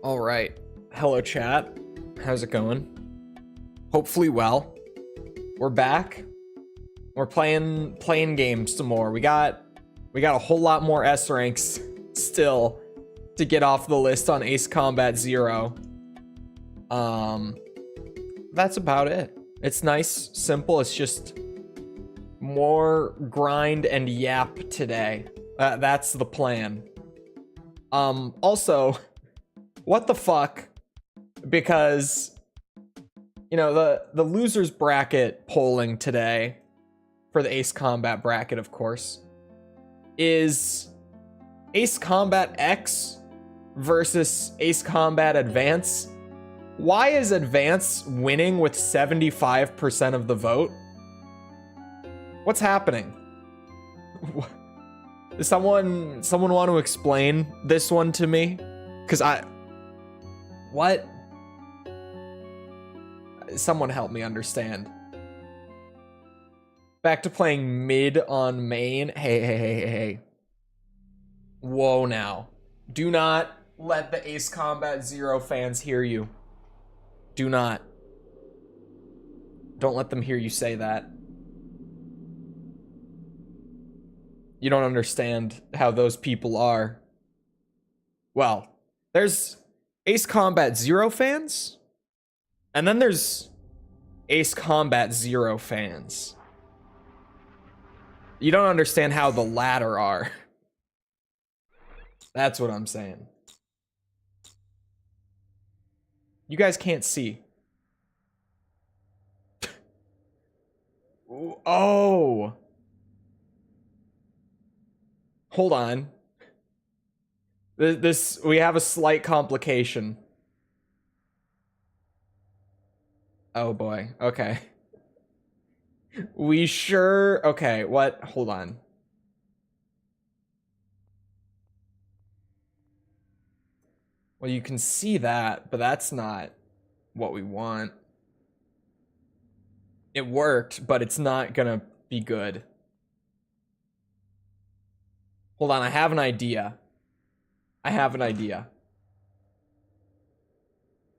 All right. Hello, chat. How's it going? Hopefully well. We're back. We're playing games some more. We got a whole lot more S ranks still to get off the list on Ace Combat 0. That's about it. It's nice, simple. It's just more grind and yap today. That's the plan. Also, what the fuck? Because, you know, the losers bracket polling today for the Ace Combat bracket, of course, is Ace Combat X versus Ace Combat Advance. Why is Advance winning with 75% of the vote? What's happening? Does someone want to explain this one to me? Because what? Someone help me understand. Back to playing mid on main. Hey. Whoa now. Do not let the Ace Combat 0 fans hear you. Do not. Don't let them hear you say that. You don't understand how those people are. Well, there's Ace Combat 0 fans, and then there's Ace Combat 0 fans. You don't understand how the latter are. That's what I'm saying. You guys can't see. Oh. Hold on. We have a slight complication. Oh boy. Okay. Okay, what? Hold on. Well, you can see that, but that's not what we want. It worked, but it's not gonna be good. Hold on, I have an idea.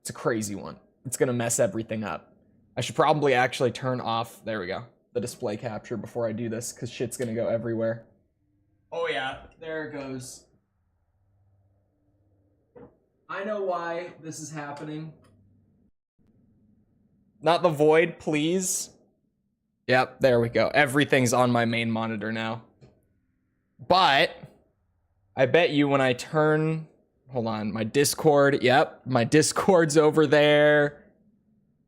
It's a crazy one. It's gonna mess everything up. I should probably actually turn off, there we go, the display capture before I do this, because shit's gonna go everywhere. Oh yeah, there it goes. I know why this is happening. Not the void, please. Yep, there we go. Everything's on my main monitor now. But I bet you when I turn, hold on, my Discord, yep, my Discord's over there.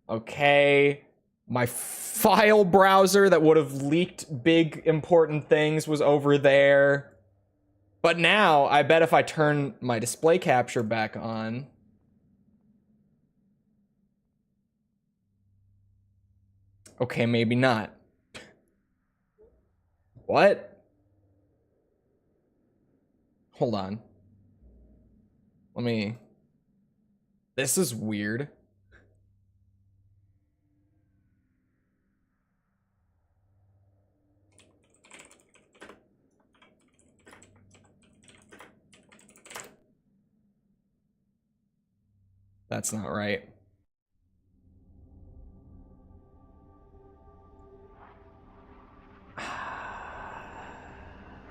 Okay. My file browser that would have leaked big important things was over there. But now, I bet if I turn my display capture back on, okay, maybe not. What? Hold on. This is weird. That's not right.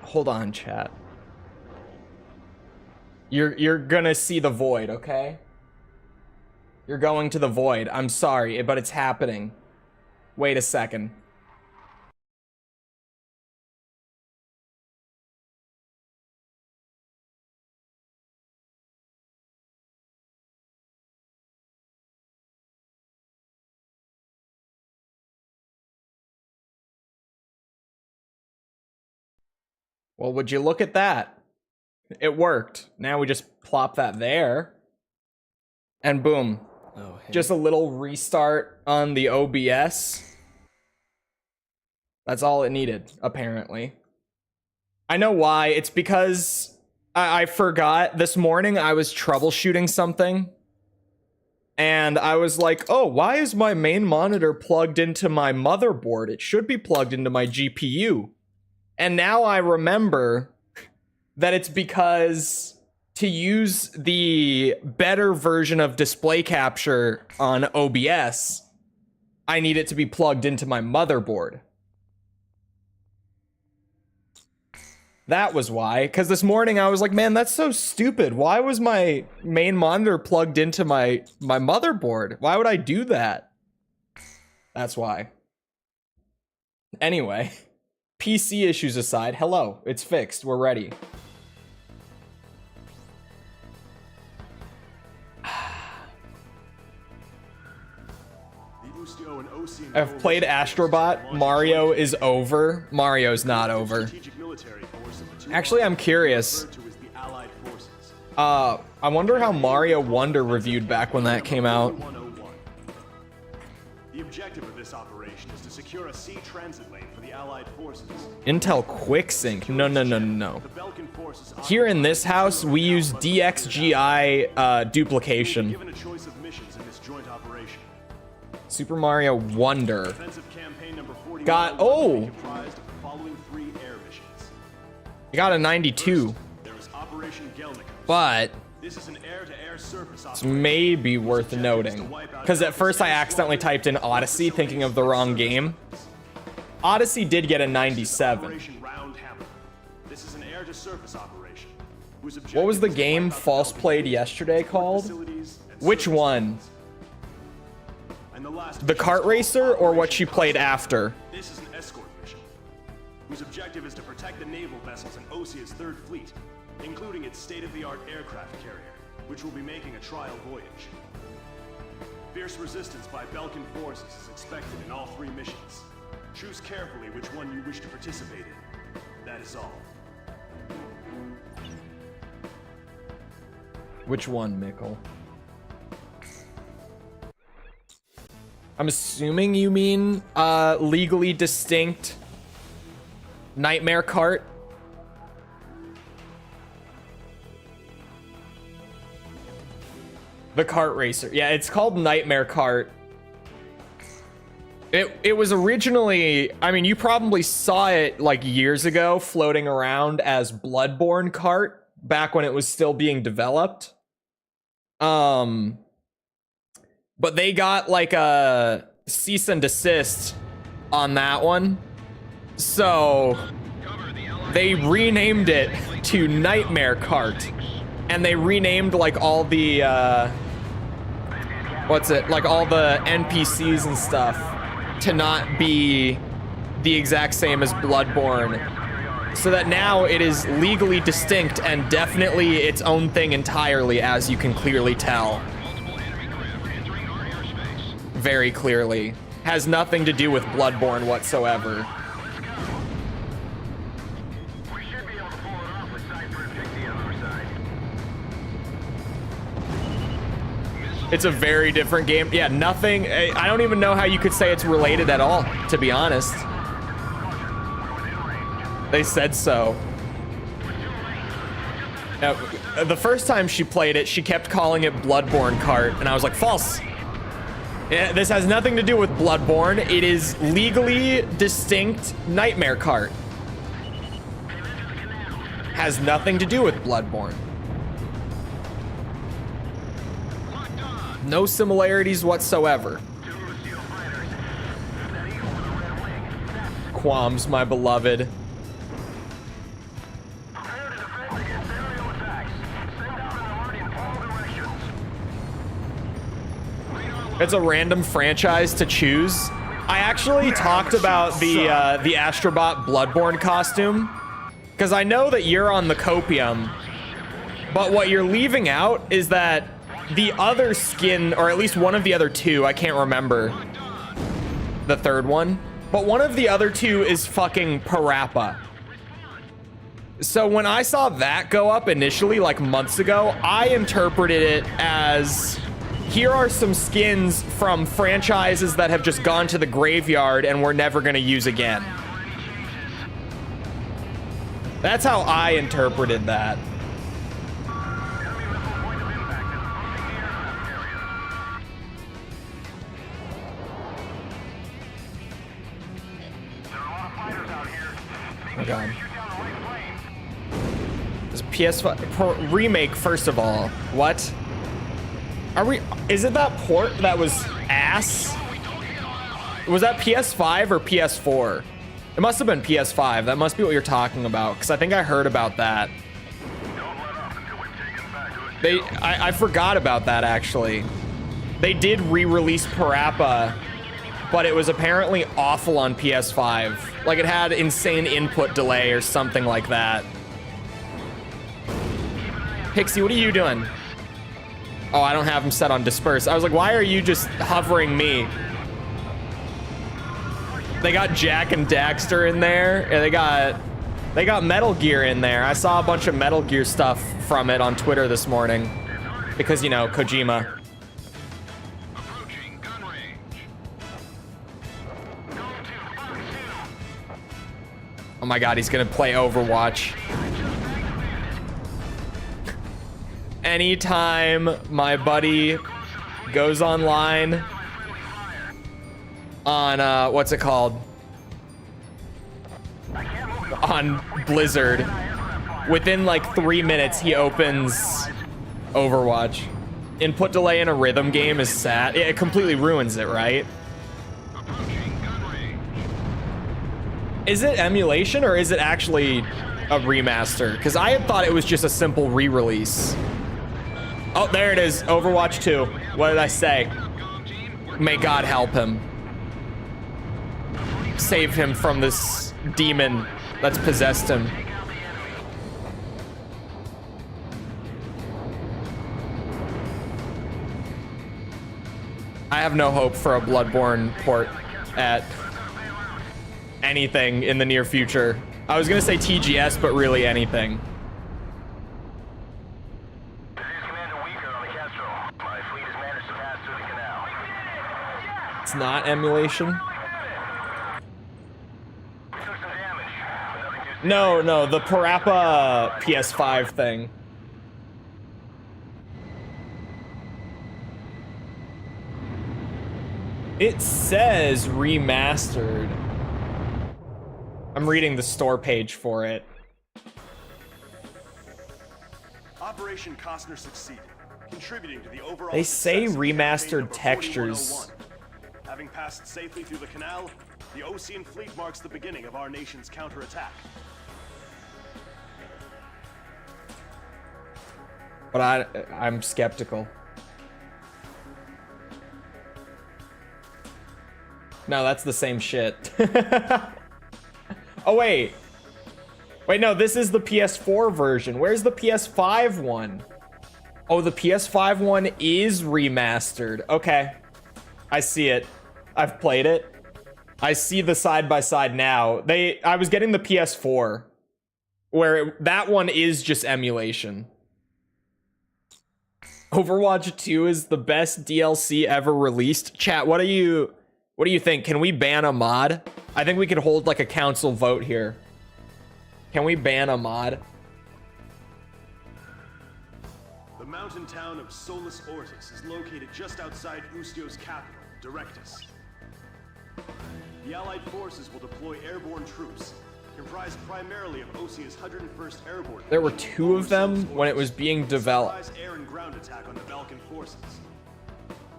Hold on, chat. You're gonna see the void, okay? You're going to the void. I'm sorry, but it's happening. Wait a second. Well, would you look at that? It worked. Now we just plop that there. And boom. Oh, hey. Just a little restart on the OBS. That's all it needed, apparently. I know why. It's because I forgot. This morning I was troubleshooting something. And I was like, oh, why is my main monitor plugged into my motherboard? It should be plugged into my GPU. And now I remember that it's because to use the better version of display capture on OBS, I need it to be plugged into my motherboard. That was why, because this morning I was like, man, that's so stupid. Why was my main monitor plugged into my motherboard? Why would I do that? That's why. Anyway, PC issues aside, hello, it's fixed, we're ready. I've played Astrobot. Mario is over. Mario's not over. Actually, I'm curious. I wonder how Mario Wonder reviewed back when that came out. The objective of this operation is to secure a sea transit lane for the Allied forces. Intel QuickSync. No. Here in this house, we use DXGI duplication. Given a choice of missions in this joint operation. Super Mario Wonder. Campaign number 41 Got comprised of the following 3 air missions. You got a 92. There is Operation Gelnick. But This is an air-to-air surface it's operation. maybe worth noting. Because at first I accidentally typed in Odyssey thinking of the wrong game. Odyssey did get a 97. Operation Round Hammer. This is an air-to-surface operation. whose objective What was the is to game wipe out False Belkan played War, yesterday called? facilities, and Which service one? lines. And the last The mission Kart is called Racer or what Operation she played Constellation. after? This is an escort mission, whose objective is to protect the naval vessels in Osia's Third Fleet, including its state-of-the-art aircraft carrier, which will be making a trial voyage. Fierce resistance by Belkan forces is expected in all 3 missions. Choose carefully which one you wish to participate in. That is all. Which one, Mickle? I'm assuming you mean legally distinct Nightmare Kart. The Kart Racer. Yeah, it's called Nightmare Kart. It was originally, I mean, you probably saw it like years ago floating around as Bloodborne Kart back when it was still being developed. But they got like a cease and desist on that one. So they renamed it to Nightmare Kart. And they renamed like all the like all the NPCs and stuff to not be the exact same as Bloodborne, so that now it is legally distinct and definitely its own thing entirely, as you can clearly tell. Very clearly. Has nothing to do with Bloodborne whatsoever. It's a very different game. Yeah, nothing. I don't even know how you could say it's related at all, to be honest. They said so. Now, the first time she played it, she kept calling it Bloodborne Kart, and I was like, false. Yeah, this has nothing to do with Bloodborne. It is legally distinct Nightmare Kart. Has nothing to do with Bloodborne. No similarities whatsoever. Qualms, my beloved. It's a random franchise to choose. I actually talked about the Astrobot Bloodborne costume, because I know that you're on the Copium, but what you're leaving out is that the other skin, or at least one of the other 2, I can't remember the third one, but one of the other 2 is fucking Parappa. So when I saw that go up initially, like months ago, I interpreted it as, here are some skins from franchises that have just gone to the graveyard and we're never gonna use again. That's how I interpreted that. Oh God. It's PS5 remake, first of all. What? Are we? Is it that port that was ass? Was that PS5 or PS4? It must have been PS5. That must be what you're talking about, because I think I heard about that. I forgot about that, actually. They did re-release Parappa, but it was apparently awful on PS5. Like, it had insane input delay or something like that. Pixie, what are you doing? Oh, I don't have him set on disperse. I was like, why are you just hovering me? They got Jack and Daxter in there, and they got Metal Gear in there. I saw a bunch of Metal Gear stuff from it on Twitter this morning. Because, you know, Kojima. Oh my god, he's gonna play Overwatch. Anytime my buddy goes online on, what's it called? On Blizzard, within like 3 minutes, he opens Overwatch. Input delay in a rhythm game is sad. It completely ruins it, right? Is it emulation or is it actually a remaster? Because I had thought it was just a simple re-release. Oh, there it is. Overwatch 2. What did I say? May God help him. Save him from this demon that's possessed him. I have no hope for a Bloodborne port at anything in the near future. I was gonna say TGS, but really anything. It's not emulation? No, the Parappa PS5 thing. It says remastered. I'm reading the store page for it. Operation Costner succeeded, contributing to the overall. They say remastered textures. Having passed safely through the canal, the Ocean fleet marks the beginning of our nation's counterattack. But I'm skeptical. No, that's the same shit. Oh, wait. Wait, no, this is the PS4 version. Where's the PS5 one? Oh, the PS5 one is remastered. Okay. I see it. I've played it. I see the side-by-side now. I was getting the PS4, where that one is just emulation. Overwatch 2 is the best DLC ever released. Chat, what do you think? Can we ban a mod? I think we could hold like a council vote here. Can we ban a mod? The mountain town of Solus Ortis is located just outside Ustio's capital, Directus. The Allied forces will deploy airborne troops, comprised primarily of Osia's 101st Airborne. There were 2 of them when it was being developed. Air and ground attack on the Belkan forces.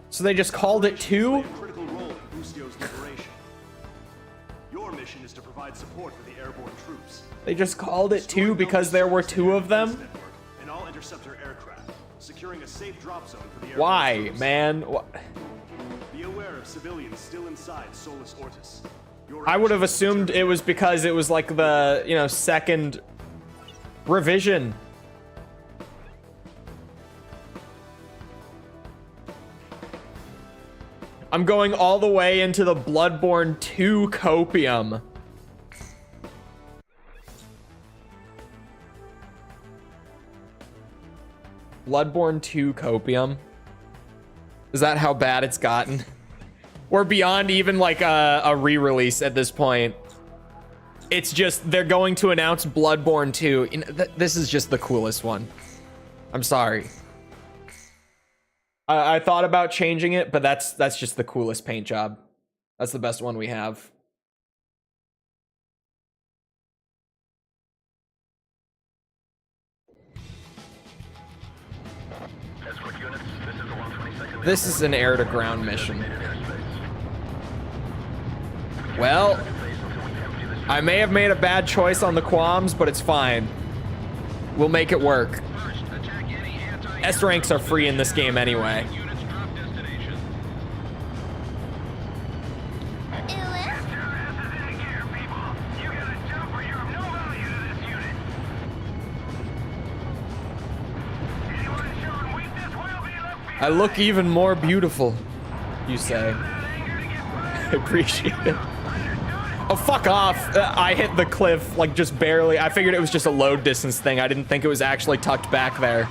So they just called it 2? Critical role in Ustio's liberation. Your mission is to provide support for the airborne troops. They just called it 2 because there were 2 of them? And all interceptor aircraft, securing a safe drop zone for the airborne Why, troops. man? Be aware of civilians still inside Solus Ortis. I would have assumed it was because it was like the, you know, second revision. I'm going all the way into the Bloodborne 2 copium. Bloodborne 2 copium. Is that how bad it's gotten? We're beyond even like a re-release at this point. It's just they're going to announce Bloodborne 2. You know, this is just the coolest one. I'm sorry. I thought about changing it, but that's just the coolest paint job. That's the best one we have. This is an air-to-ground mission. Well, I may have made a bad choice on the qualms, but it's fine. We'll make it work. S ranks are free in this game anyway. I look even more beautiful, you say. I appreciate it. Oh, fuck off. I hit the cliff, like, just barely. I figured it was just a load distance thing. I didn't think it was actually tucked back there.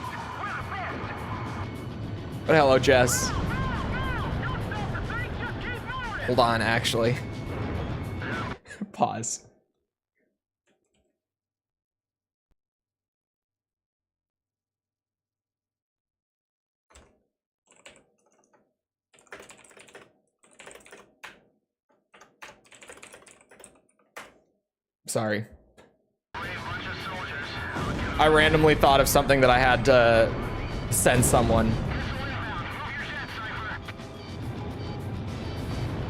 But hello, Jess. Hold on, actually. Pause. Sorry. I randomly thought of something that I had to send someone.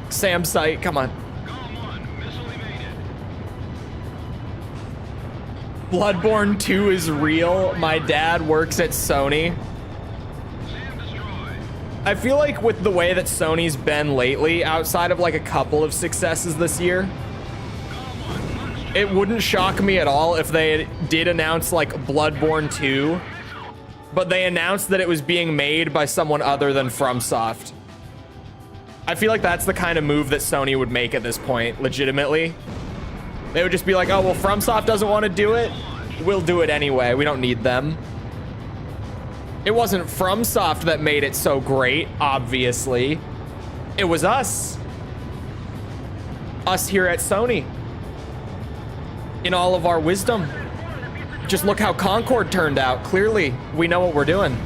Sam site, come on. Bloodborne 2 is real. My dad works at Sony. I feel like with the way that Sony's been lately, outside of like a couple of successes this year, it wouldn't shock me at all if they did announce like Bloodborne 2, but they announced that it was being made by someone other than FromSoft. I feel like that's the kind of move that Sony would make at this point, legitimately. They would just be like, oh, well, FromSoft doesn't want to do it. We'll do it anyway. We don't need them. It wasn't FromSoft that made it so great, obviously. It was us. Us here at Sony. In all of our wisdom. Just look how Concord turned out. Clearly, we know what we're doing.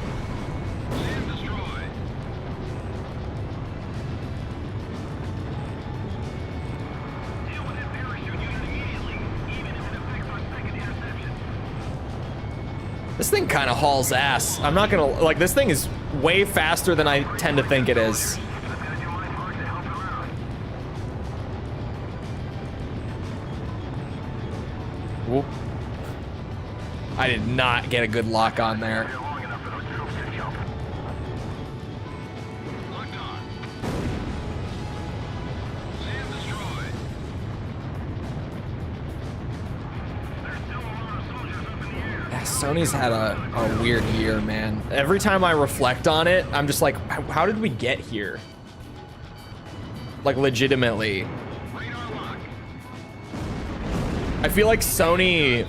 This thing kind of hauls ass. I'm not gonna, like, this thing is way faster than I tend to think it is. Whoop. I did not get a good lock on there. Sony's had a weird year, man. Every time I reflect on it, I'm just like, how did we get here? Like, legitimately. I feel like Sony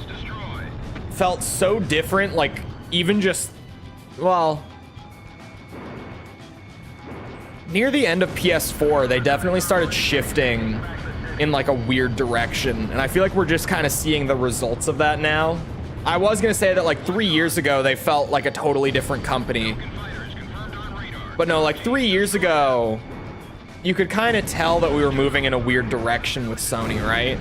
felt so different, like, even just, well, near the end of PS4, they definitely started shifting in, like, a weird direction. And I feel like we're just kind of seeing the results of that now. I was gonna say that, like, 3 years ago, they felt like a totally different company. But no, like, 3 years ago, you could kind of tell that we were moving in a weird direction with Sony, right?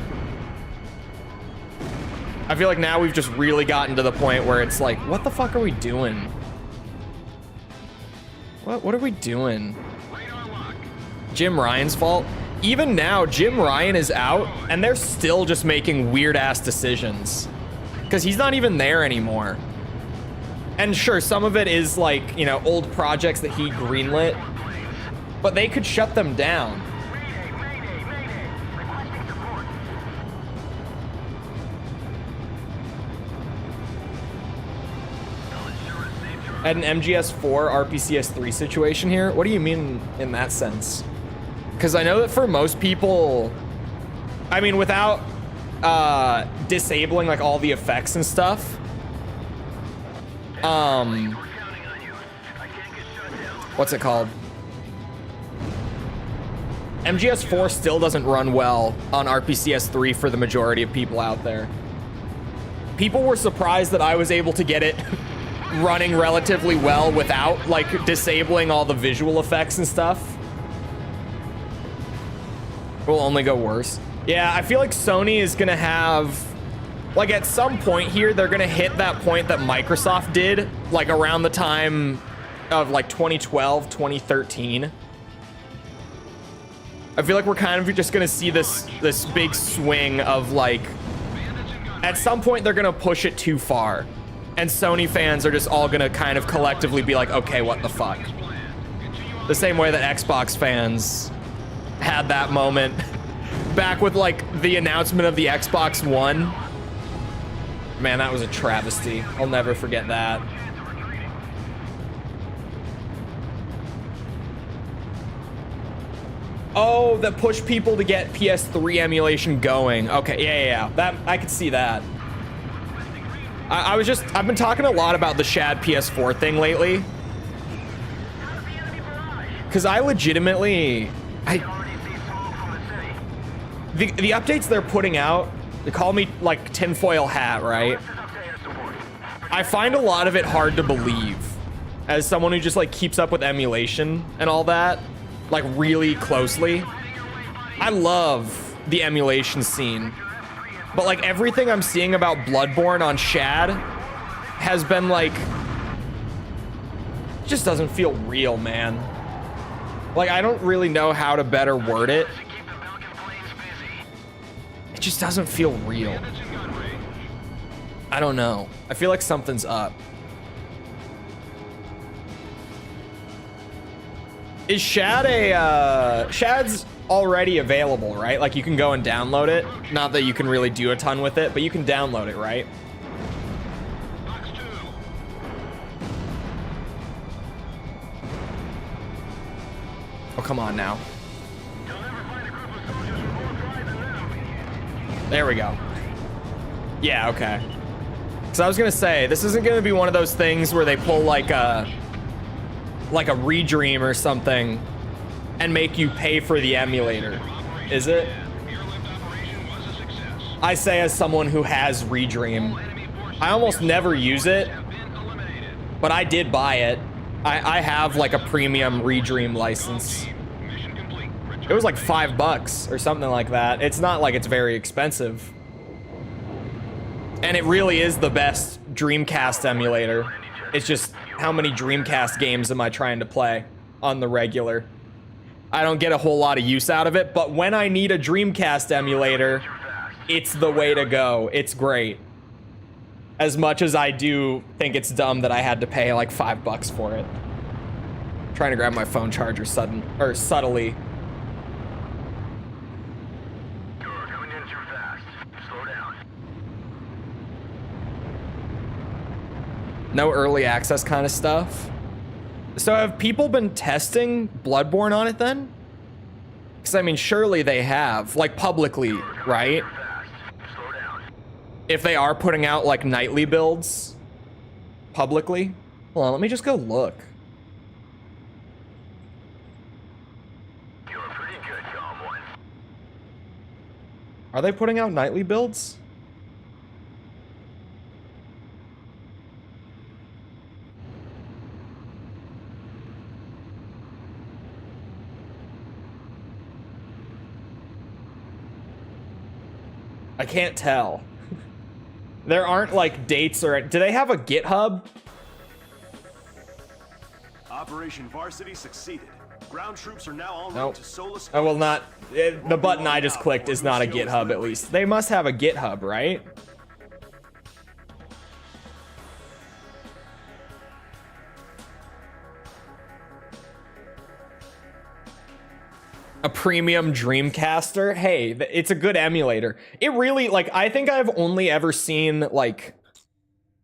I feel like now we've just really gotten to the point where it's like, what the fuck are we doing? What are we doing? Jim Ryan's fault? Even now, Jim Ryan is out, and they're still just making weird-ass decisions. Because he's not even there anymore. And sure, some of it is like, you know, old projects that he greenlit, but they could shut them down. At an MGS4 RPCS3 situation here? What do you mean in that sense? Because I know that for most people, I mean, without disabling like all the effects and stuff, what's it called? MGS4 still doesn't run well on RPCS3 for the majority of people out there. People were surprised that I was able to get it running relatively well without like disabling all the visual effects and stuff. It will only go worse. Yeah, I feel like Sony is gonna have, like, at some point here, they're gonna hit that point that Microsoft did, like around the time of like 2012, 2013. I feel like we're kind of just gonna see this big swing of like, at some point they're gonna push it too far, and Sony fans are just all gonna kind of collectively be like, okay, what the fuck? The same way that Xbox fans had that moment back with like the announcement of the Xbox One. Man, that was a travesty. I'll never forget that. Oh, that pushed people to get PS3 emulation going. Okay, yeah. That I could see that. I've been talking a lot about the Shad PS4 thing lately. Cause I legitimately, the updates they're putting out, they call me like tinfoil hat, right? I find a lot of it hard to believe as someone who just like keeps up with emulation and all that, like really closely. I love the emulation scene, but like everything I'm seeing about Bloodborne on Shad has been like, it just doesn't feel real, man. Like, I don't really know how to better word it. It just doesn't feel real. I don't know. I feel like something's up. Is Shad Shad's already available, right? Like you can go and download it. Not that you can really do a ton with it, but you can download it, right? Oh, come on now. There we go. Yeah, okay. So I was gonna say, this isn't gonna be one of those things where they pull like a redream or something and make you pay for the emulator, is it? I say as someone who has redream, I almost never use it, but I did buy it. I have like a premium redream license. It was like $5 or something like that. It's not like it's very expensive. And it really is the best Dreamcast emulator. It's just, how many Dreamcast games am I trying to play on the regular? I don't get a whole lot of use out of it, but when I need a Dreamcast emulator, it's the way to go. It's great. As much as I do think it's dumb that I had to pay like $5 for it. I'm trying to grab my phone charger subtly. No early access kind of stuff. So have people been testing Bloodborne on it then? Because I mean, surely they have, like publicly, right? If they are putting out like nightly builds publicly. Hold on, let me just go look. Are they putting out nightly builds? I can't tell. There aren't like dates or... Do they have a GitHub? Operation Varsity succeeded. Ground troops are now en route to Solus. I will not... the button I just clicked is not a GitHub, at least. They must have a GitHub, right? A premium Dreamcaster? Hey, it's a good emulator. It really, like, I think I've only ever seen, like,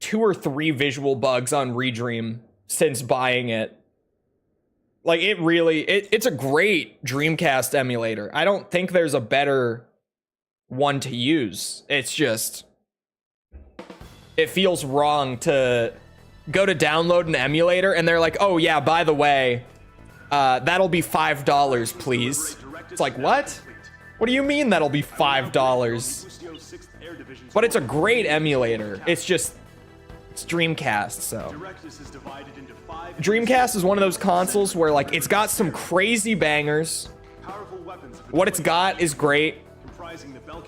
2 or 3 visual bugs on Redream since buying it. Like, it really, it's a great Dreamcast emulator. I don't think there's a better one to use. It's just, it feels wrong to go to download an emulator and they're like, oh yeah, by the way, that'll be $5, please. It's like, what? What do you mean that'll be $5? But it's a great emulator. It's just, it's Dreamcast, so. Dreamcast is one of those consoles where, like, it's got some crazy bangers. What it's got is great,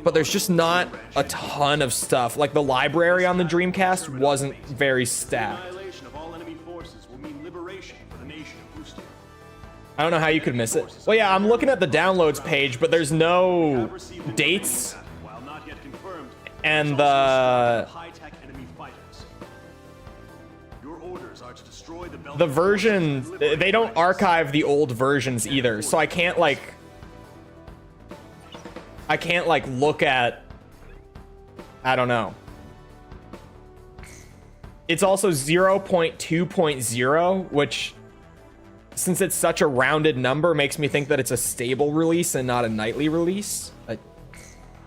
but there's just not a ton of stuff. Like, the library on the Dreamcast wasn't very stacked. I don't know how you could miss it. Well, yeah, I'm looking at the downloads page, but there's no dates. While not yet confirmed, And there's also a the squad of high-tech enemy fighters. Your orders are to destroy the Belkan the War version, and liberate they don't the archive the old versions either, so I can't like look at, I don't know. It's also 0.2.0, which, since it's such a rounded number, makes me think that it's a stable release and not a nightly release.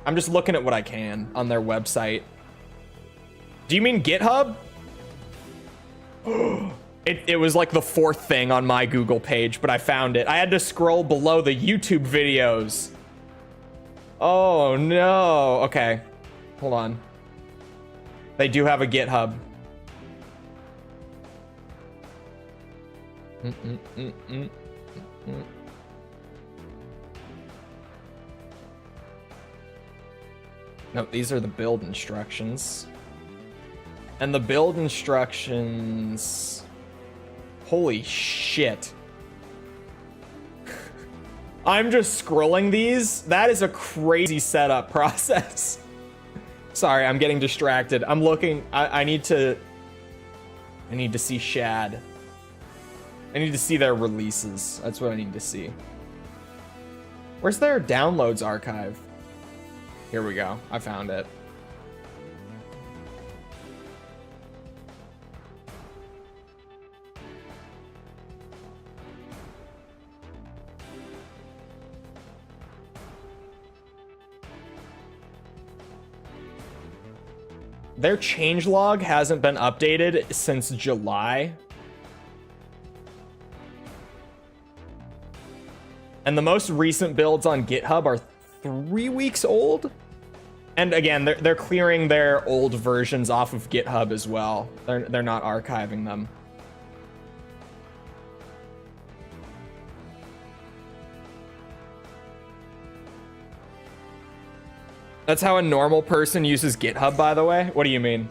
I'm just looking at what I can on their website. Do you mean GitHub? It was like the fourth thing on my Google page, but I found it. I had to scroll below the YouTube videos. Oh no. Okay, hold on. They do have a GitHub. No, these are the build instructions. And the build instructions... Holy shit. I'm just scrolling these. That is a crazy setup process. Sorry, I'm getting distracted. I'm looking... I need to see Shad. I need to see their releases. That's what I need to see. Where's their downloads archive? Here we go. I found it. Their changelog hasn't been updated since July. And the most recent builds on GitHub are 3 weeks old. And again, they're clearing their old versions off of GitHub as well. They're not archiving them. That's how a normal person uses GitHub, by the way. What do you mean?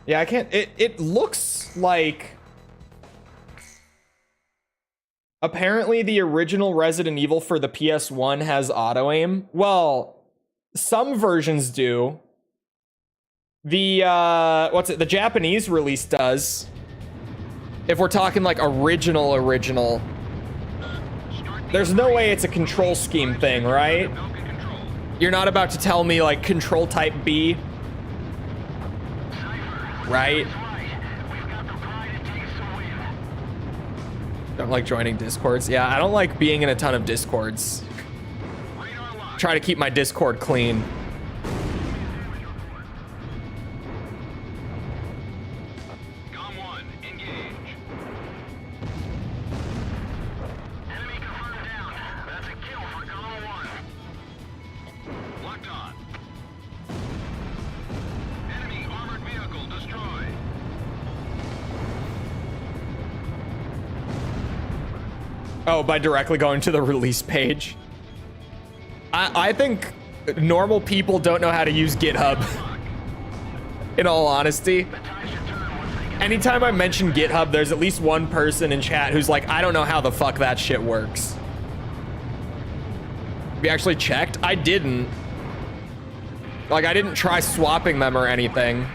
Yeah, I can't. It looks like... Apparently, the original Resident Evil for the PS1 has auto-aim. Well, some versions do. The, the Japanese release does. If we're talking, like, original. There's no way it's a control scheme thing, right? You're not about to tell me, like, control type B. Right? Don't like joining discords. Yeah, I don't like being in a ton of discords. Try to keep my Discord clean. Galm 1, engage. Enemy confirmed down. That's a kill for Galm 1. Locked on. Enemy armored vehicle destroyed. Oh, by directly going to the release page. I think normal people don't know how to use GitHub. In all honesty. Anytime I mention GitHub, there's at least one person in chat who's like, I don't know how the fuck that shit works. Have you actually checked? I didn't. Like, I didn't try swapping them or anything.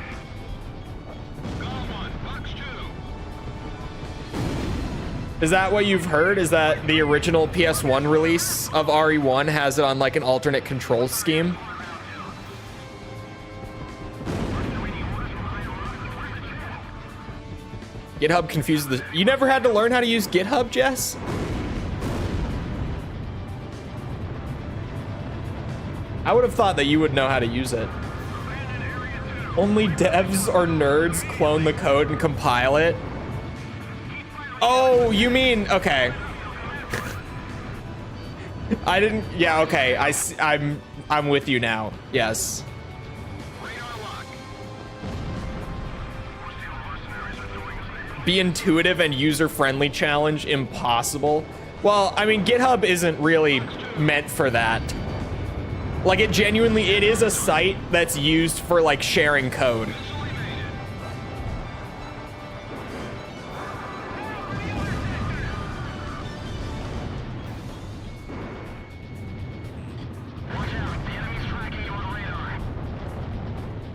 Is that what you've heard? Is that the original PS1 release of RE1 has it on like an alternate control scheme? GitHub confuses the... You never had to learn how to use GitHub, Jess? I would have thought that you would know how to use it. Only devs or nerds clone the code and compile it. Oh, you mean, okay. I didn't, yeah, okay. I'm with you now. Yes. Be intuitive and user-friendly challenge impossible. Well, I mean, GitHub isn't really meant for that. Like, it genuinely, it is a site that's used for, like, sharing code.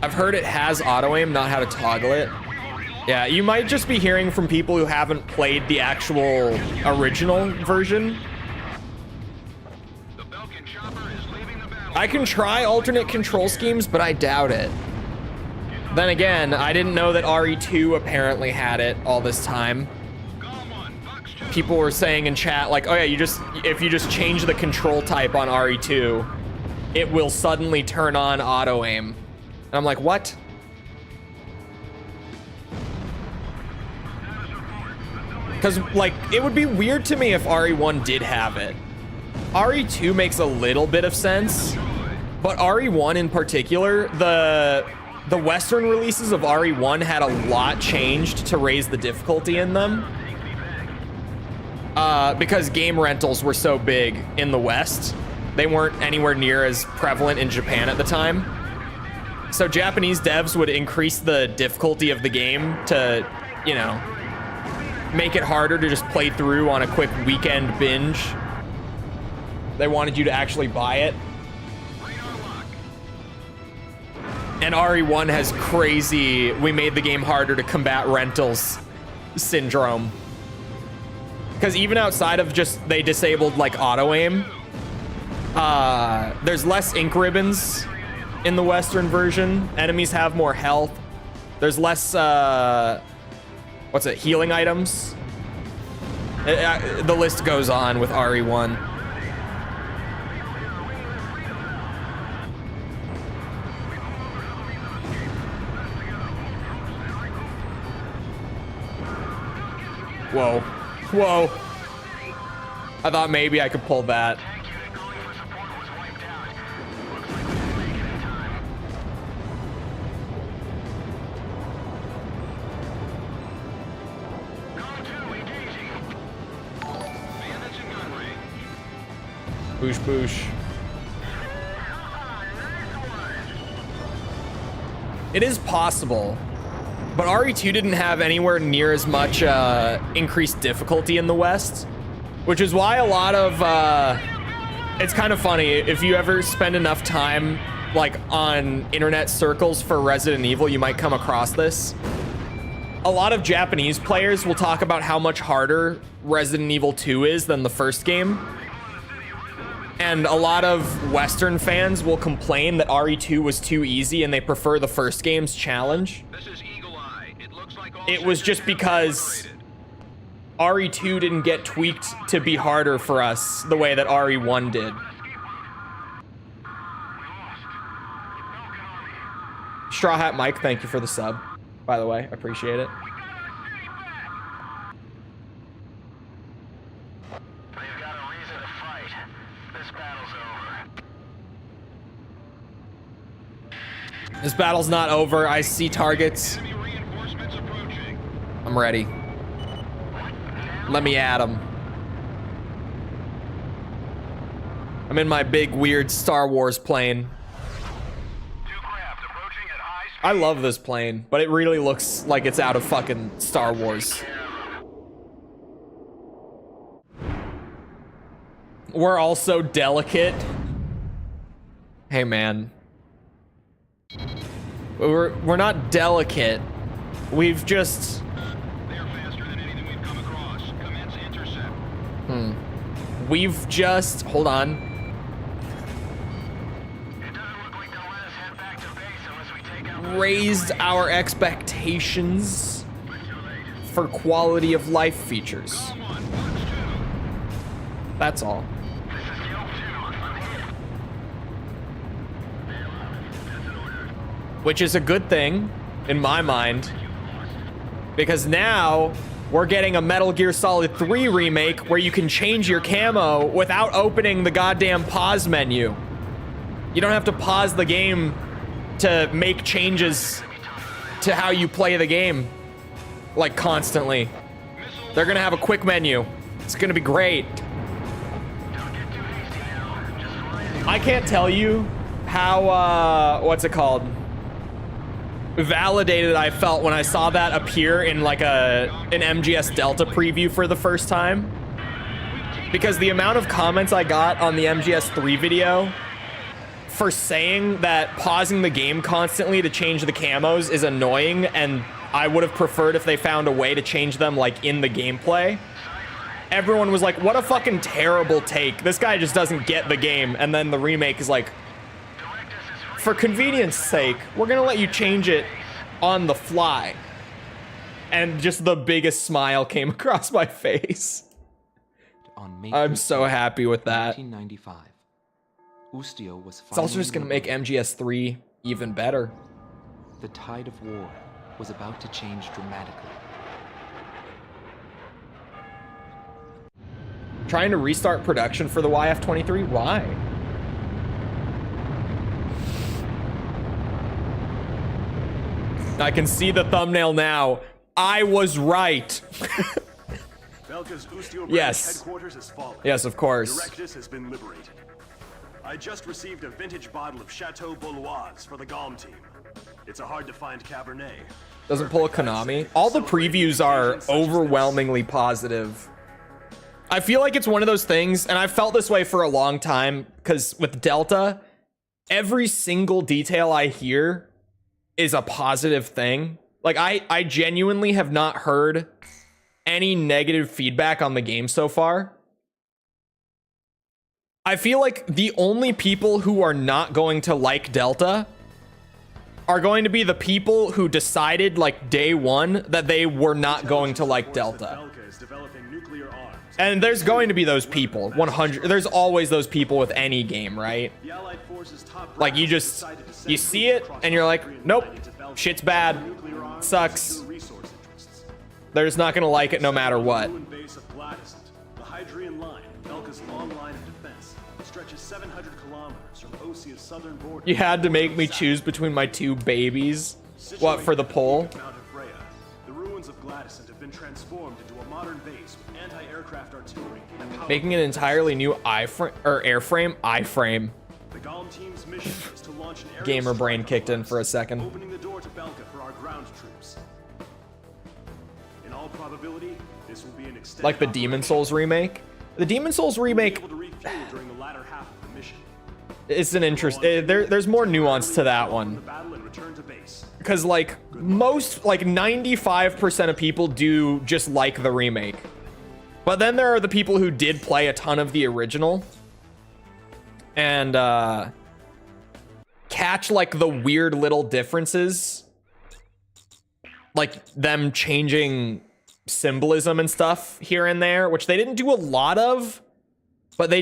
I've heard it has auto-aim, not how to toggle it. Yeah, you might just be hearing from people who haven't played the actual original version. I can try alternate control schemes, but I doubt it. Then again, I didn't know that RE2 apparently had it all this time. People were saying in chat, like, oh yeah, if you just change the control type on RE2, it will suddenly turn on auto-aim. And I'm like, what? Because, like, it would be weird to me if RE1 did have it. RE2 makes a little bit of sense, but RE1 in particular, the Western releases of RE1 had a lot changed to raise the difficulty in them. Because game rentals were so big in the West. They weren't anywhere near as prevalent in Japan at the time. So Japanese devs would increase the difficulty of the game to, you know, make it harder to just play through on a quick weekend binge. They wanted you to actually buy it. And RE1 has crazy, we made the game harder to combat rentals syndrome. Because even outside of just, they disabled like auto aim, there's less ink ribbons in the Western version. Enemies have more health. There's less, healing items. The list goes on with RE1. Whoa. Whoa. I thought maybe I could pull that. Boosh, boosh. It is possible, but RE2 didn't have anywhere near as much increased difficulty in the West, which is why a lot of it's kind of funny if you ever spend enough time like on internet circles for Resident Evil, you might come across this. A lot of Japanese players will talk about how much harder Resident Evil 2 is than the first game. And a lot of Western fans will complain that RE2 was too easy and they prefer the first game's challenge. It was just because RE2 didn't get tweaked to be harder for us the way that RE1 did. Straw Hat Mike, thank you for the sub, by the way. I appreciate it. This battle's not over. I see targets. I'm ready. Let me at them. I'm in my big, weird Star Wars plane. I love this plane, but it really looks like it's out of fucking Star Wars. We're all so delicate. Hey, man. We're not delicate. We've just... We've just... Hold on. Raised our expectations for quality of life features. That's all. Which is a good thing, in my mind, because now we're getting a Metal Gear Solid 3 remake where you can change your camo without opening the goddamn pause menu. You don't have to pause the game to make changes to how you play the game, like, constantly. They're gonna have a quick menu. It's gonna be great. I can't tell you how what's it called? Validated I felt when I saw that appear in like an MGS Delta preview for the first time. Because the amount of comments I got on the MGS3 video for saying that pausing the game constantly to change the camos is annoying, and I would have preferred if they found a way to change them like in the gameplay. Everyone was like, what a fucking terrible take. This guy just doesn't get the game. And then the remake is like, for convenience sake, we're gonna let you change it on the fly. And just the biggest smile came across my face. I'm so happy with that. 1995. Ustio was It's also just gonna make MGS3 even better. The tide of war was about to change dramatically. Trying to restart production for the YF-23? Why? I can see the thumbnail now. I was right. Belka's Ustio Yes. headquarters has fallen. Yes, of course. Directus has been liberated. I just received a vintage bottle of Chateau Bouloise for the Galm Team. It's a hard-to-find Cabernet. Doesn't pull a Konami. All the previews are overwhelmingly positive. I feel like it's one of those things, and I've felt this way for a long time, because with Delta, every single detail I hear is a positive thing. Like, I genuinely have not heard any negative feedback on the game so far. I feel like the only people who are not going to like Delta are going to be the people who decided, like, day one that they were not going to like Delta. And there's going to be those people, 100. There's always those people with any game, right? Like, you see it and you're like, nope, shit's bad, sucks. They're just not gonna like it no matter what. The Hydrian line, Belka's long line of defense, stretches 700 kilometers from Osia's southern border. You had to make me choose between my two babies. What, for the poll? The ruins of Gladysant have been transformed into a modern base with anti-aircraft artillery and Making an entirely new iframe. The Galm Team's mission is to launch an aerial Gamer brain strike kicked in for a second. opening the door to Belka for our ground troops. In all probability, this will be an extended Like the Demon Souls remake. The Demon Souls remake, able to refuel during the latter half of the mission. it's an interest. There's more nuance to that The one. battle and return to base. Because, like, most, like, 95% of people do just like the remake. But then there are the people who did play a ton of the original. And, catch, like, the weird little differences. Like, them changing symbolism and stuff here and there, which they didn't do a lot of. But they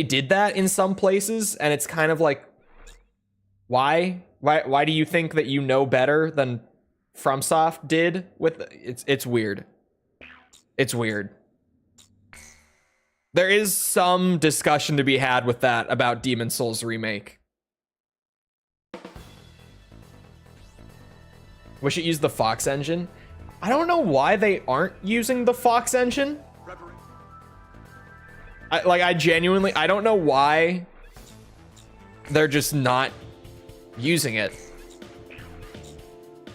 did that in some places, and it's kind of like, why? Why do you think that you know better than FromSoft did with it's weird. It's weird. There is some discussion to be had with that about Demon Souls remake. Wish it used the Fox engine. I don't know why they aren't using the Fox engine. I genuinely, I don't know why they're just not using it.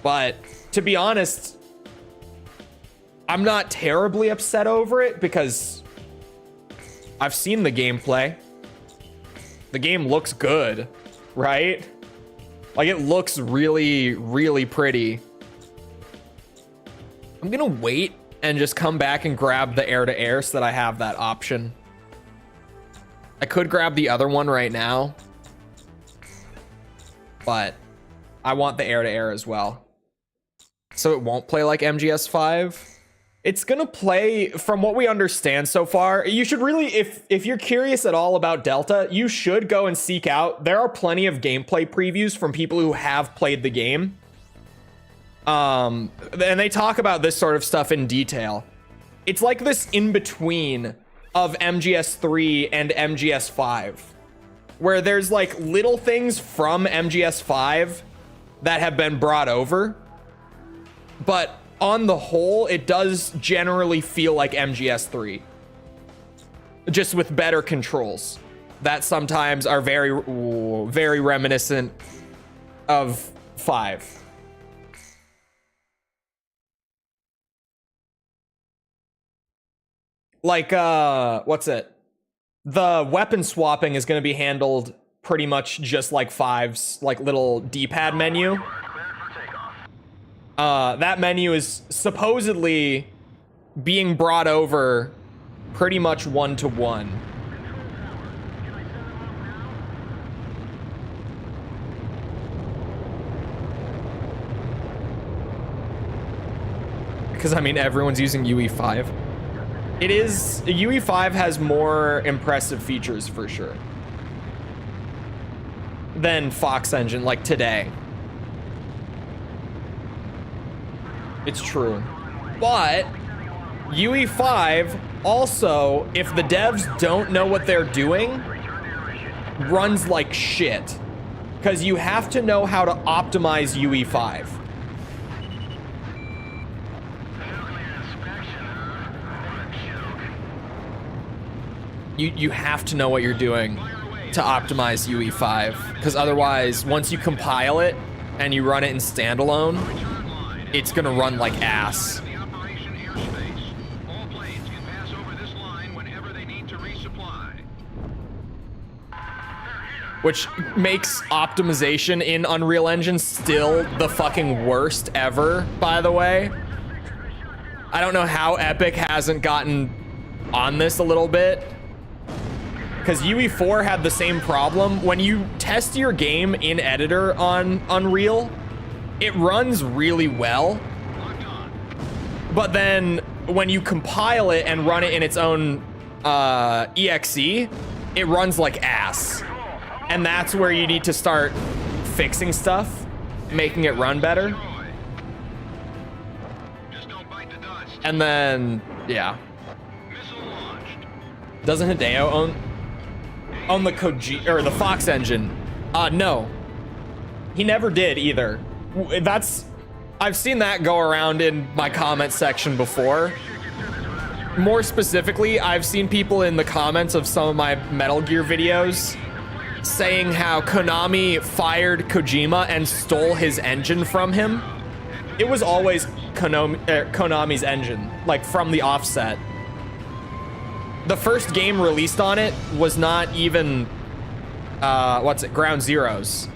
But to be honest, I'm not terribly upset over it because I've seen the gameplay. The game looks good, right? Like, it looks really, really pretty. I'm gonna wait and just come back and grab the air-to-air so that I have that option. I could grab the other one right now, but I want the air-to-air as well. So it won't play like MGS5. It's gonna play, from what we understand so far, you should really, if you're curious at all about Delta, you should go and seek out. There are plenty of gameplay previews from people who have played the game. And they talk about this sort of stuff in detail. It's like this in-between of MGS3 and MGS5, where there's like little things from MGS5 that have been brought over, but on the whole, it does generally feel like MGS3, just with better controls. that sometimes are very reminiscent of 5. Like, what's it? The weapon swapping is going to be handled pretty much just like 5's, like, little D-pad menu. That menu is supposedly being brought over pretty much 1-to-1. Because, I mean, everyone's using UE5. It is... UE5 has more impressive features, for sure, than Fox Engine, like, today. It's true. But UE5 also, if the devs don't know what they're doing, runs like shit. Because you have to know how to optimize UE5. You have to know what you're doing to optimize UE5, because otherwise, once you compile it and you run it in standalone, it's gonna run like ass. Which makes optimization in Unreal Engine still the fucking worst ever, by the way. I don't know how Epic hasn't gotten on this a little bit, because UE4 had the same problem. When you test your game in editor on Unreal, it runs really well. But then when you compile it and run it in its own EXE, it runs like ass. And that's where you need to start fixing stuff, making it run better. And then, yeah. Doesn't Hideo own the Kojima or the Fox engine? No. He never did either. I've seen that go around in my comment section before. More specifically, I've seen people in the comments of some of my Metal Gear videos saying how Konami fired Kojima and stole his engine from him. It was always Konami's engine, like from the offset. The first game released on it was not even, Ground Zeroes.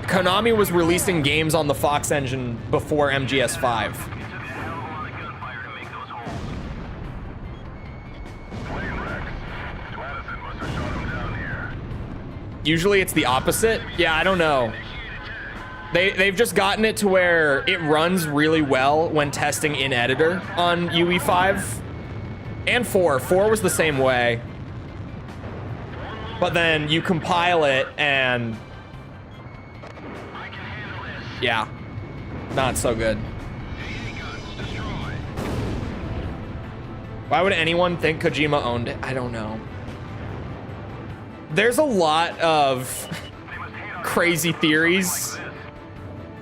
Konami was releasing games on the Fox engine before MGS 5. Usually it's the opposite. Yeah, I don't know. They've just gotten it to where it runs really well when testing in editor on UE5 and 4. 4 was the same way. But then you compile it and yeah, not so good. Why would anyone think Kojima owned it? I don't know. There's a lot of crazy theories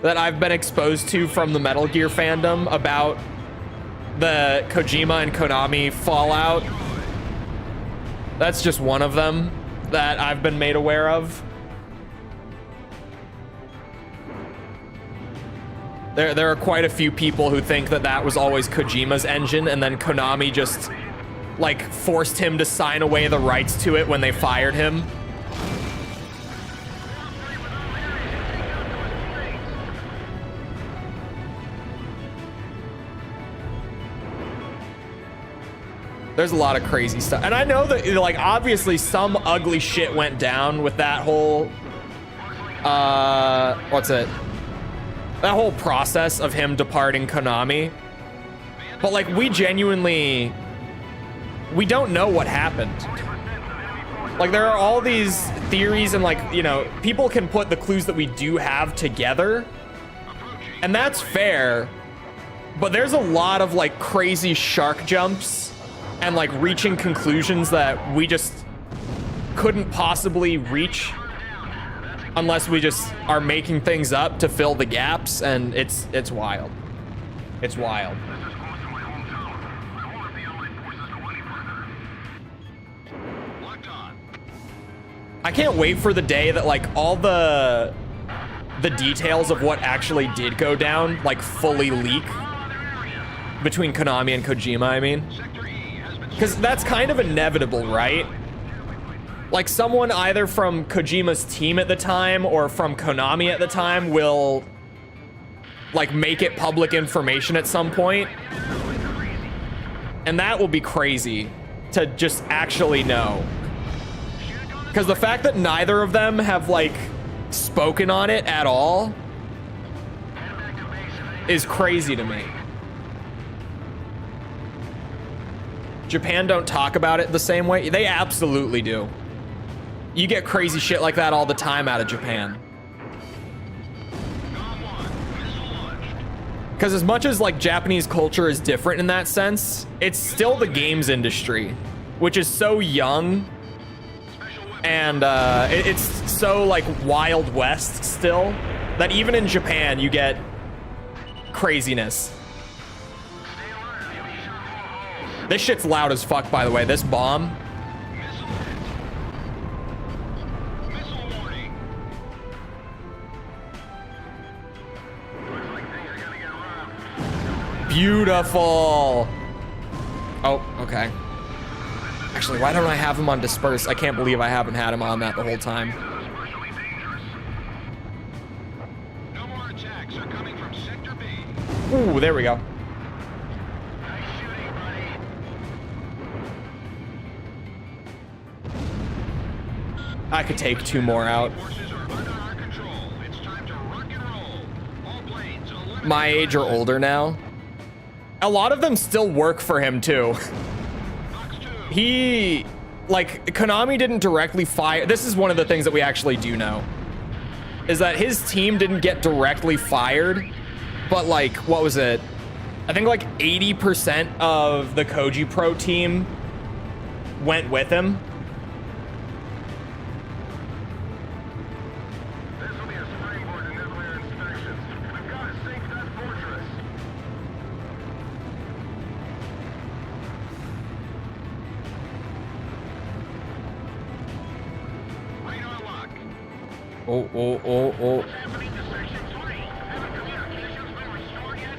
that I've been exposed to from the Metal Gear fandom about the Kojima and Konami fallout. That's just one of them that I've been made aware of. There are quite a few people who think that that was always Kojima's engine, and then Konami just like forced him to sign away the rights to it when they fired him. There's a lot of crazy stuff. And I know that, like, obviously some ugly shit went down with that whole, that whole process of him departing Konami. But, like, we don't know what happened. Like, there are all these theories and, like, you know, people can put the clues that we do have together. And that's fair. But there's a lot of, like, crazy shark jumps and like reaching conclusions that we just couldn't possibly reach unless we just are making things up to fill the gaps, and it's wild. It's wild. I can't wait for the day that like all the details of what actually did go down like fully leak between Konami and Kojima, I mean. Because that's kind of inevitable, right? Like someone either from Kojima's team at the time or from Konami at the time will like make it public information at some point. And that will be crazy to just actually know. Because the fact that neither of them have like spoken on it at all is crazy to me. Japan don't talk about it the same way. They absolutely do. You get crazy shit like that all the time out of Japan. Because as much as like Japanese culture is different in that sense, it's still the games industry, which is so young and it's so like Wild West still that even in Japan you get craziness. This shit's loud as fuck, by the way. This bomb. Beautiful. Oh, okay. Actually, why don't I have him on disperse? I can't believe I haven't had him on that the whole time. No more attacks are coming from Sector B. Ooh, there we go. Nice shooting, buddy. I could take 2 more out. Forces are under our control. It's time to rock and roll. All planes eliminate. My age or older now. A lot of them still work for him too. Fox 2. He, like, Konami didn't directly fire. This is one of the things that we actually do know. Is that his team didn't get directly fired. But like, what was it? I think like 80% of the Koji Pro team went with him. This will be a springboard to nuclear inspections. We've got to sink that fortress. Radar lock. Oh. What's happening to Section 3? Haven't communications been restored yet?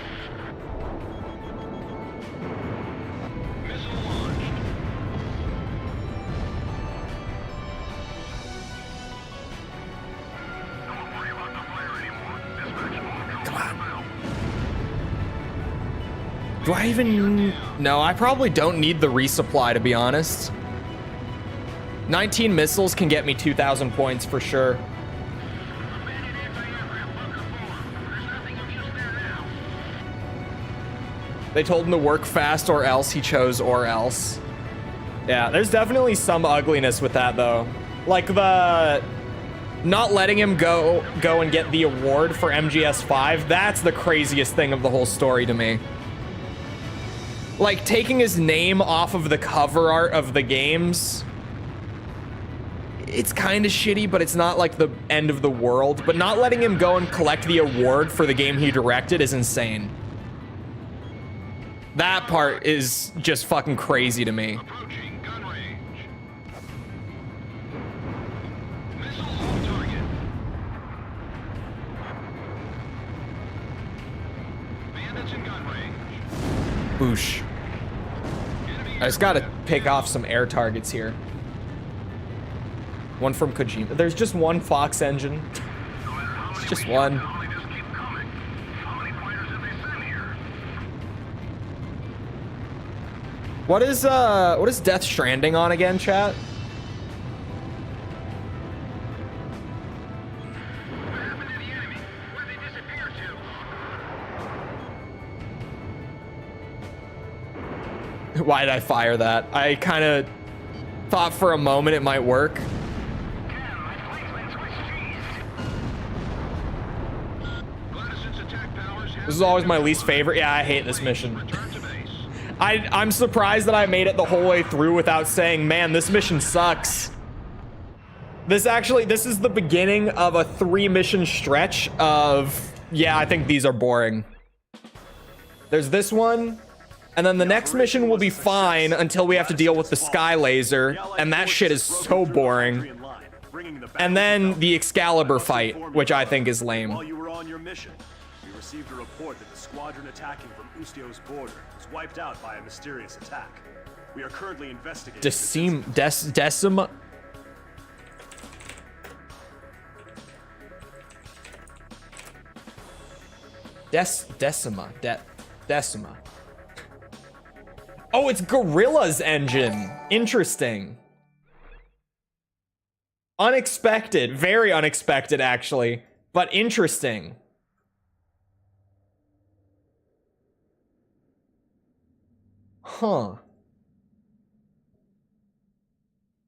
Missile launched. Don't worry about the fire anymore. Dispatch all Come on. Do I even... No, I probably don't need the resupply, to be honest. 19 missiles can get me 2,000 points for sure. Abandoned anti-aircraft bunker 4. There's nothing of use there now. They told him to work fast or else. He chose or else. Yeah, there's definitely some ugliness with that though. Like the not letting him go and get the award for MGS 5. That's the craziest thing of the whole story to me. Like taking his name off of the cover art of the games. It's kind of shitty, but it's not like the end of the world. But not letting him go and collect the award for the game he directed is insane. That part is just fucking crazy to me. Approaching gun range. Missile on target. Bandits in gun range. Boosh. Enemy I just gotta pick off some air targets here. One from Kojima. There's just one Fox engine. It's just one. They just keep coming. How many fighters have they sent here? What is Death Stranding on again, chat? What happened to the enemy? Where'd they disappear to? Why did I fire that? I kind of thought for a moment it might work. Damn, my flight's been switched cheese. Gladyson's attack powers have This is always my least favorite. Yeah, I hate this mission. Return to base. I'm surprised that I made it the whole way through without saying, man, this mission sucks. This is the beginning of a 3-mission stretch of, yeah, I think these are boring. There's this one, and then the next mission will be fine until we have to deal with the sky laser, and that shit is so boring. bringing the And then the Excalibur fight, which I think is lame. While you were on your mission, we received a report that the squadron attacking from Ustio's border was wiped out by a mysterious attack. We are currently investigating. Decima. Decima. Oh, it's Gorilla's engine. Interesting. Unexpected. Very unexpected, actually. But interesting. Huh.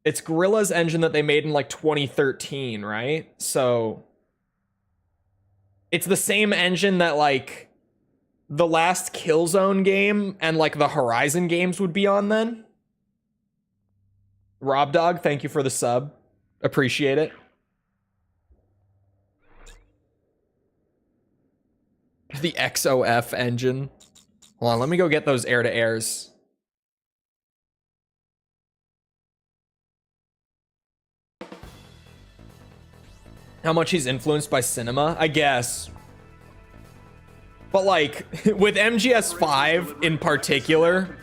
It's Gorilla's engine that they made in like 2013, right? So it's the same engine that like the last Killzone game and like the Horizon games would be on then. Rob Dog, thank you for the sub. Appreciate it. The XOF engine. Hold on, let me go get those air-to-airs. How much he's influenced by cinema, I guess. But like, with MGS 5 in particular,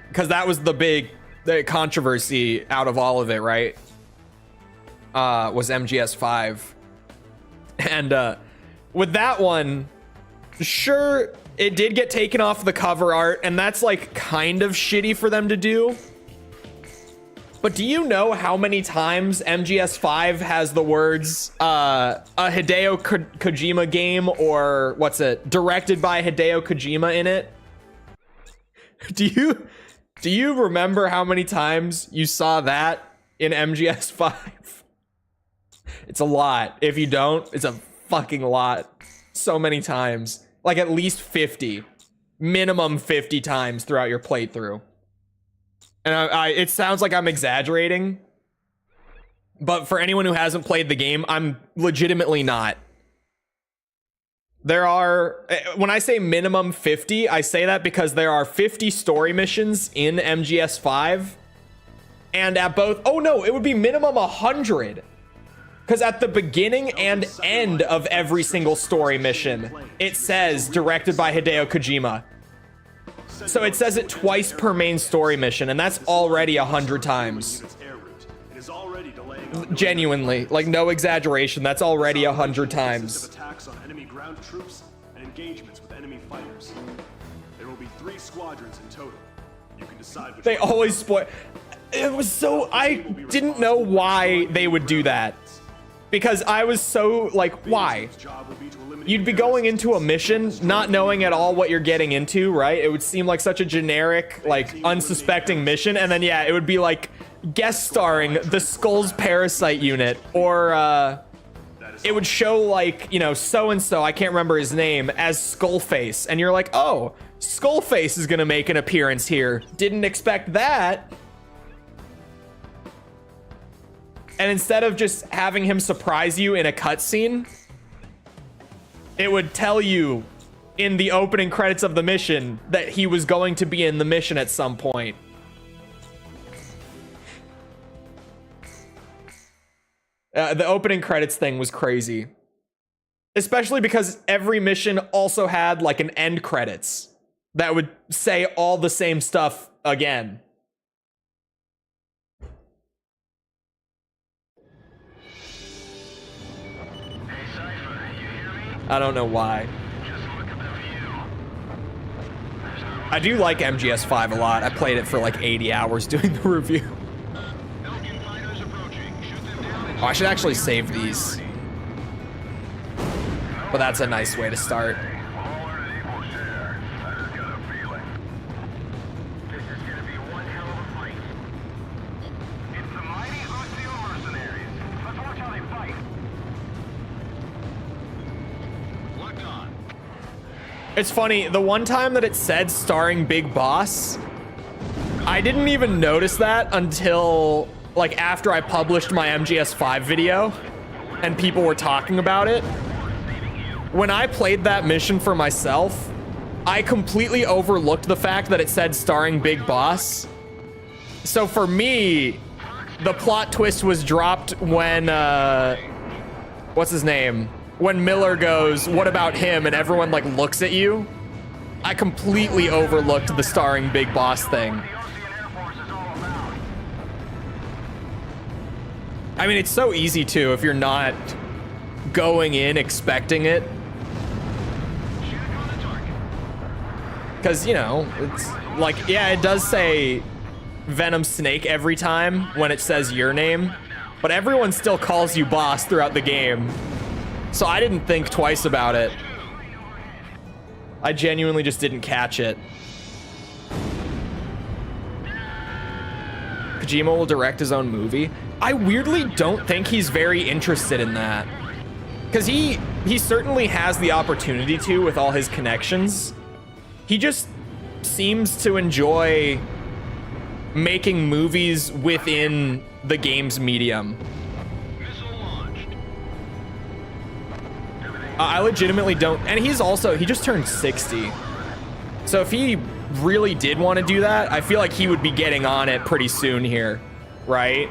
because that was the controversy out of all of it, right? Was MGS 5. And with that one, sure, it did get taken off the cover art, and that's like kind of shitty for them to do. But do you know how many times MGS 5 has the words a Hideo Kojima game, or what's it, directed by Hideo Kojima in it? Do you remember how many times you saw that in MGS 5? It's a lot. If you don't, it's a fucking lot. So many times. Like at least 50. Minimum 50 times throughout your playthrough. And it sounds like I'm exaggerating, but for anyone who hasn't played the game, I'm legitimately not. There are, when I say minimum 50, I say that because there are 50 story missions in MGS 5, and at both, oh no, it would be minimum 100. Because at the beginning and end of every single story mission, it says directed by Hideo Kojima. So it says it twice per main story mission, and that's already 100 times. Genuinely, like no exaggeration, that's already 100 times. Attacks on enemy ground troops and engagements with enemy fighters. There will be 3 squadrons in total. You can decide which. They always spoil. It was so, I didn't know why they would do that. Because I was so like, why? You'd be going into a mission not knowing at all what you're getting into, right? It would seem like such a generic, like unsuspecting mission, and then yeah, it would be like guest starring the Skull's Parasite unit, or it would show like, you know, so and so, I can't remember his name, as Skullface, and you're like, oh, Skullface is gonna make an appearance here. Didn't expect that. And instead of just having him surprise you in a cutscene, it would tell you in the opening credits of the mission that he was going to be in the mission at some point. The opening credits thing was crazy. Especially because every mission also had like an end credits that would say all the same stuff again. I don't know why. I do like MGS 5 a lot. I played it for like 80 hours doing the review. Oh, I should actually save these. But that's a nice way to start. It's funny, the one time that it said starring Big Boss, I didn't even notice that until like after I published my MGS 5 video and people were talking about it. When I played that mission for myself, I completely overlooked the fact that it said starring Big Boss. So for me, the plot twist was dropped when what's his name? When Miller goes, "What about him?" and everyone like looks at you. I completely overlooked the starring Big Boss thing. I mean, it's so easy to if you're not going in expecting it. Because, you know, it's like, yeah, it does say Venom Snake every time when it says your name, but everyone still calls you boss throughout the game. So I didn't think twice about it. I genuinely just didn't catch it. Kojima will direct his own movie. I weirdly don't think he's very interested in that. Because he certainly has the opportunity to with all his connections. He just seems to enjoy making movies within the game's medium. I legitimately don't, and he just turned 60. So if he really did want to do that, I feel like he would be getting on it pretty soon here, right?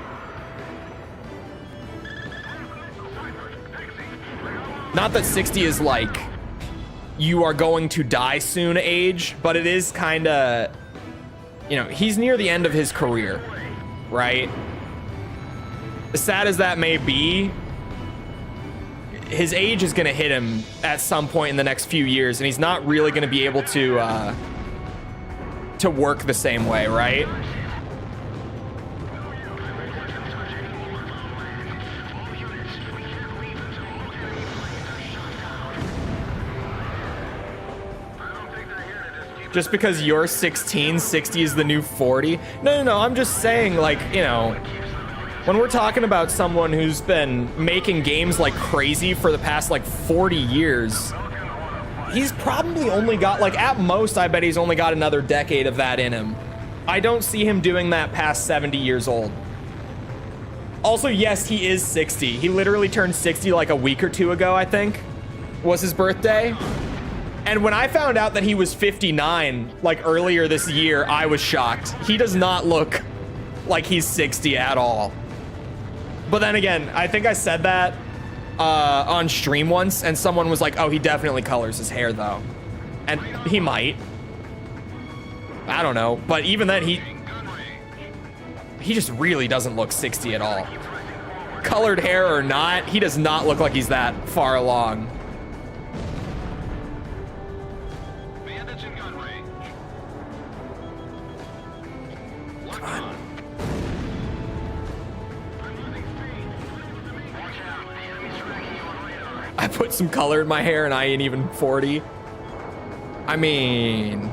Not that 60 is like, you are going to die soon age, but it is kind of, you know, he's near the end of his career, right? As sad as that may be, his age is going to hit him at some point in the next few years, and he's not really going to be able to work the same way, right? Just because you're 16, 60 is the new 40? No, I'm just saying, like, you know, when we're talking about someone who's been making games like crazy for the past, like, 40 years, he's probably only got, like, at most, I bet he's only got another decade of that in him. I don't see him doing that past 70 years old. Also, yes, he is 60. He literally turned 60 like a week or two ago, I think, was his birthday. And when I found out that he was 59, like earlier this year, I was shocked. He does not look like he's 60 at all. But then again, I think I said that on stream once, and someone was like, oh, he definitely colors his hair though. And he might. I don't know. But even then, he just really doesn't look 60 at all. Colored hair or not, he does not look like he's that far along. I put some color in my hair and I ain't even 40. I mean,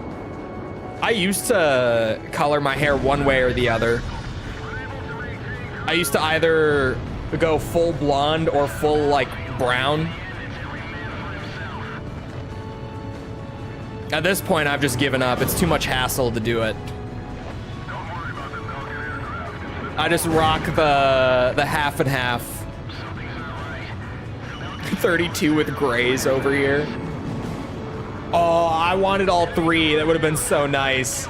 I used to color my hair one way or the other. I used to either go full blonde or full, like, brown. At this point, I've just given up. It's too much hassle to do it. I just rock the half and half. 32 with grays over here. Oh, I wanted all three. That would have been so nice.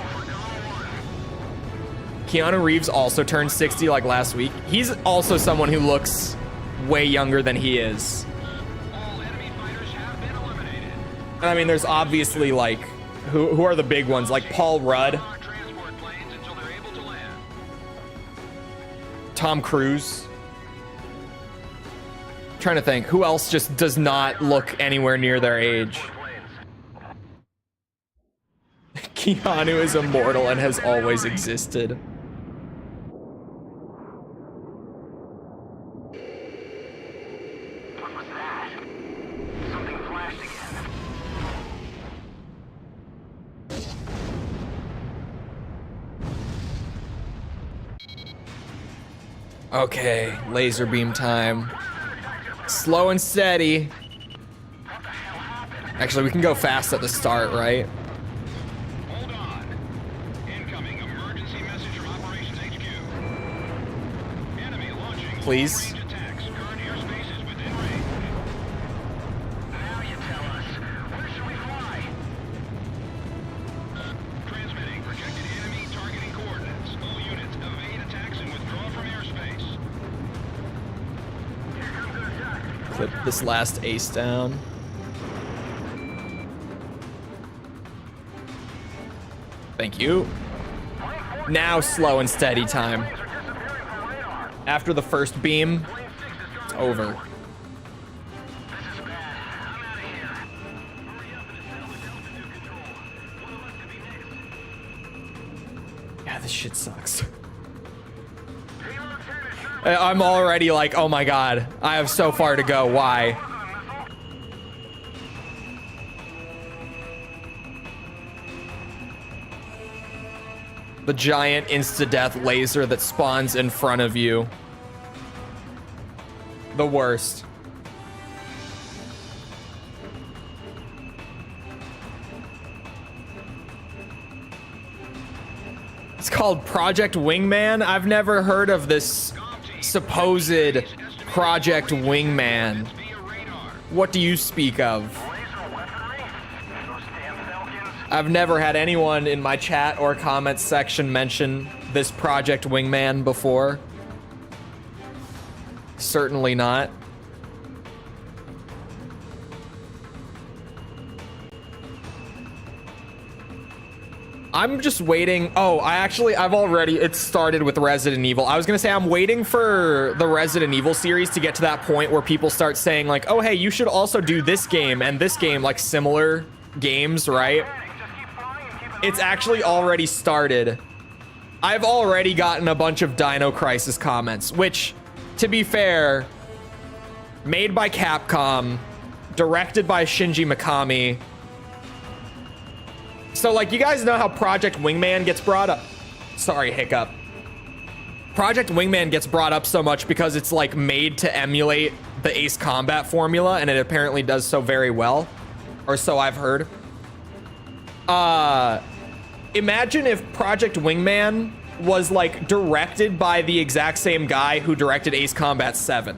Keanu Reeves also turned 60 like last week. He's also someone who looks way younger than he is. And I mean, there's obviously, like, who are the big ones? Like Paul Rudd. Tom Cruise. Trying to think who else just does not look anywhere near their age. Keanu is immortal and has always existed. What was that? Something flashed again. Okay, laser beam time. Slow and steady. Actually, we can go fast at the start, right? Hold on. Incoming emergency message from Operations HQ. Enemy launching Please. attacks. Current airspace is within range. Now you tell us. Where should we fly? Transmitting projected enemy targeting coordinates. All units evade attacks and withdraw from airspace. put this last ace down. Thank you. Now slow and steady time. After the first beam, it's over. Yeah, this shit sucks. I'm already like, oh my god, I have so far to go. Why? The giant insta-death laser that spawns in front of you. The worst. It's called Project Wingman. I've never heard of this supposed Project Wingman. What do you speak of? I've never had anyone in my chat or comments section mention this Project Wingman before. Certainly not. I'm just waiting. Oh, I've already, it started with Resident Evil. I was gonna say I'm waiting for the Resident Evil series to get to that point where people start saying like, oh, hey, you should also do this game and this game, like similar games, right? It's actually already started. I've already gotten a bunch of Dino Crisis comments, which, to be fair, made by Capcom, directed by Shinji Mikami. So, like, you guys know how Project Wingman gets brought up? Sorry, hiccup. Project Wingman gets brought up so much because it's, like, made to emulate the Ace Combat formula, and it apparently does so very well. Or so I've heard. Imagine if Project Wingman was, like, directed by the exact same guy who directed Ace Combat 7.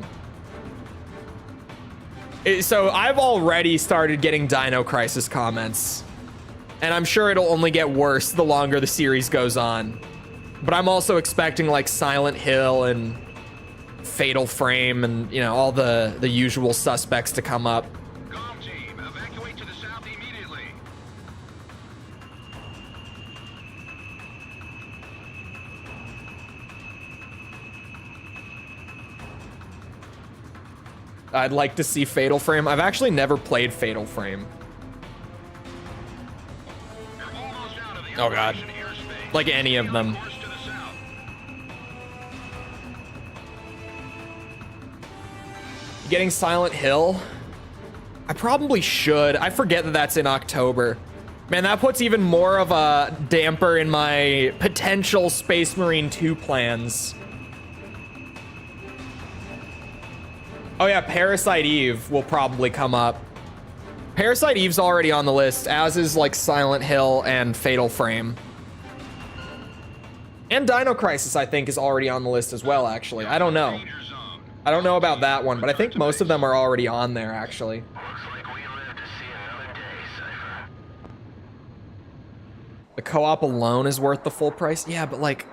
So I've already started getting Dino Crisis comments. And I'm sure it'll only get worse the longer the series goes on. But I'm also expecting, like, Silent Hill and Fatal Frame and, you know, all the usual suspects to come up. Galm Team, evacuate to the south immediately. I'd like to see Fatal Frame. I've actually never played Fatal Frame. Oh god. Like any of them. Getting Silent Hill? I probably should. I forget that that's in October. Man, that puts even more of a damper in my potential Space Marine 2 plans. Oh yeah, Parasite Eve will probably come up. Parasite Eve's already on the list, as is like Silent Hill and Fatal Frame. And Dino Crisis, I think, is already on the list as well, actually. I don't know. I don't know about that one, but I think most of them are already on there, actually. The co-op alone is worth the full price? Yeah, but like,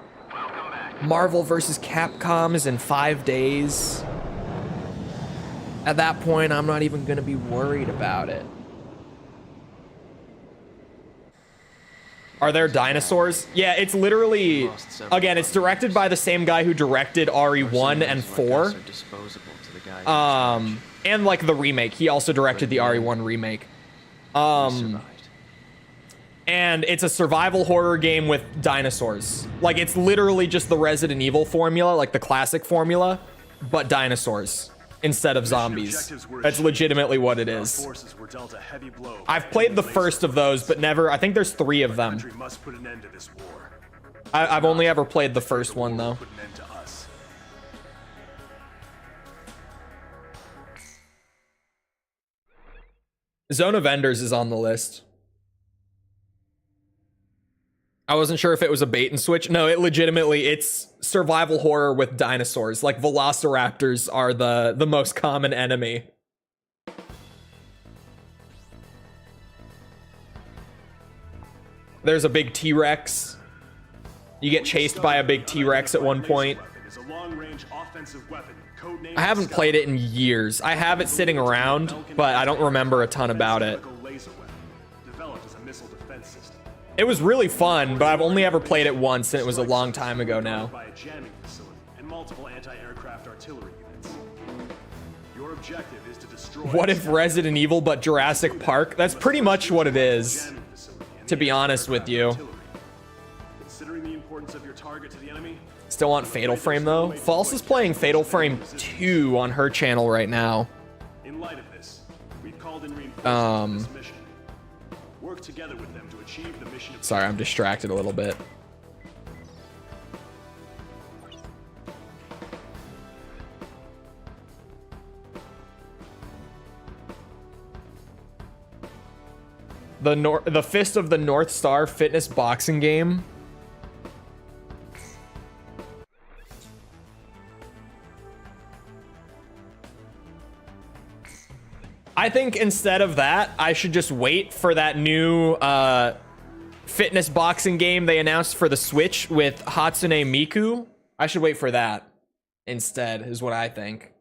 Marvel vs. Capcom is in 5 days. At that point, I'm not even gonna be worried about it. Are there dinosaurs? Yeah, it's literally, again, it's directed by the same guy who directed RE1 and 4. And like the remake. He also directed the RE1 remake. And it's a survival horror game with dinosaurs. Like, it's literally just the Resident Evil formula, like the classic formula, but dinosaurs instead of zombies. That's legitimately what it is. I've played the first of those, but never, I think there's 3 of them. I've only ever played the first one, though. Zone of Enders is on the list. I wasn't sure if it was a bait and switch. No, it legitimately, it's survival horror with dinosaurs. Like, velociraptors are the most common enemy. There's a big T-Rex. You get chased by a big T-Rex at one point. is a long-range offensive weapon, codenamed I haven't played it in years. I have it sitting around, but I don't remember a ton about it. laser weapon, developed as a missile defense system. It was really fun, but I've only ever played it once, and it was a long time ago now. By a jamming facility and multiple anti-aircraft artillery units. Your objective is to destroy. What if Resident Evil but Jurassic Park? That's pretty much what it is, to be honest with you. Considering the importance of your target to the enemy, Still want Fatal Frame though? False is playing Fatal Frame 2 on her channel right now. in light of this, we've called in reinforcements for this mission. Work together with them to achieve the mission. Sorry, I'm distracted a little bit. The Fist of the North Star fitness boxing game. I think instead of that, I should just wait for that new fitness boxing game they announced for the Switch with Hatsune Miku. I should wait for that instead, is what I think.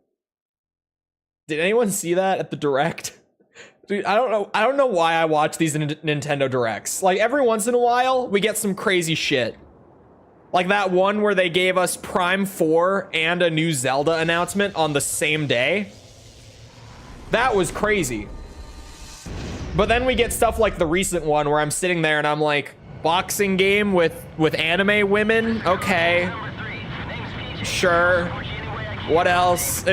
Did anyone see that at the Direct? Dude, I don't know why I watch these Nintendo Directs. Like, every once in a while, we get some crazy shit. Like that one where they gave us Prime 4 and a new Zelda announcement on the same day. That was crazy. But then we get stuff like the recent one where I'm sitting there and I'm like, boxing game with anime women? Okay. Sure. What else?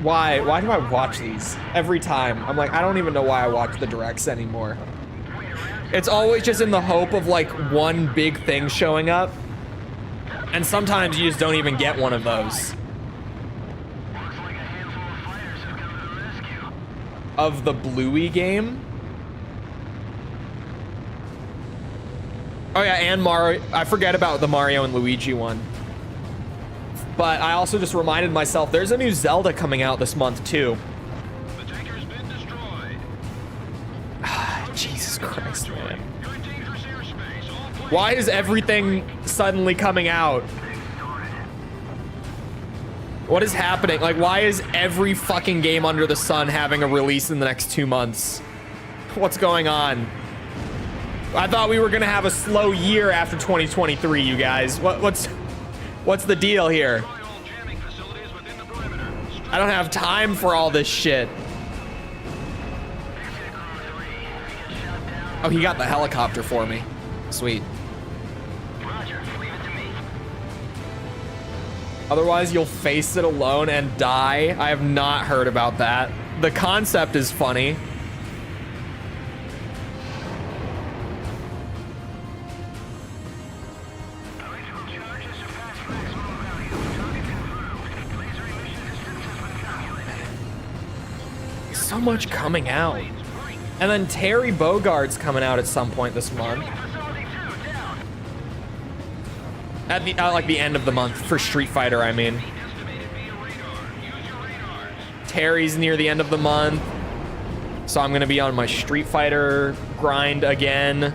Why do I watch these every time? I'm like, I don't even know why I watch the Directs anymore. It's always just in the hope of like one big thing showing up. And sometimes you just don't even get one of those. Of the Bluey game. Oh yeah, and Mario. I forget about the Mario and Luigi one. But I also just reminded myself there's a new Zelda coming out this month too. The tanker's been destroyed. Jesus Christ, man. Why is everything suddenly coming out? What is happening? Like, why is every fucking game under the sun having a release in the next 2 months? What's going on? I thought we were gonna have a slow year after 2023, you guys. What's the deal here? I don't have time for all this shit. Oh, he got the helicopter for me. Sweet. Otherwise, you'll face it alone and die. I have not heard about that. The concept is funny. So much coming out. And then Terry Bogard's coming out at some point this month. At the like the end of the month for Street Fighter, I mean. Terry's near the end of the month, so I'm gonna be on my Street Fighter grind again.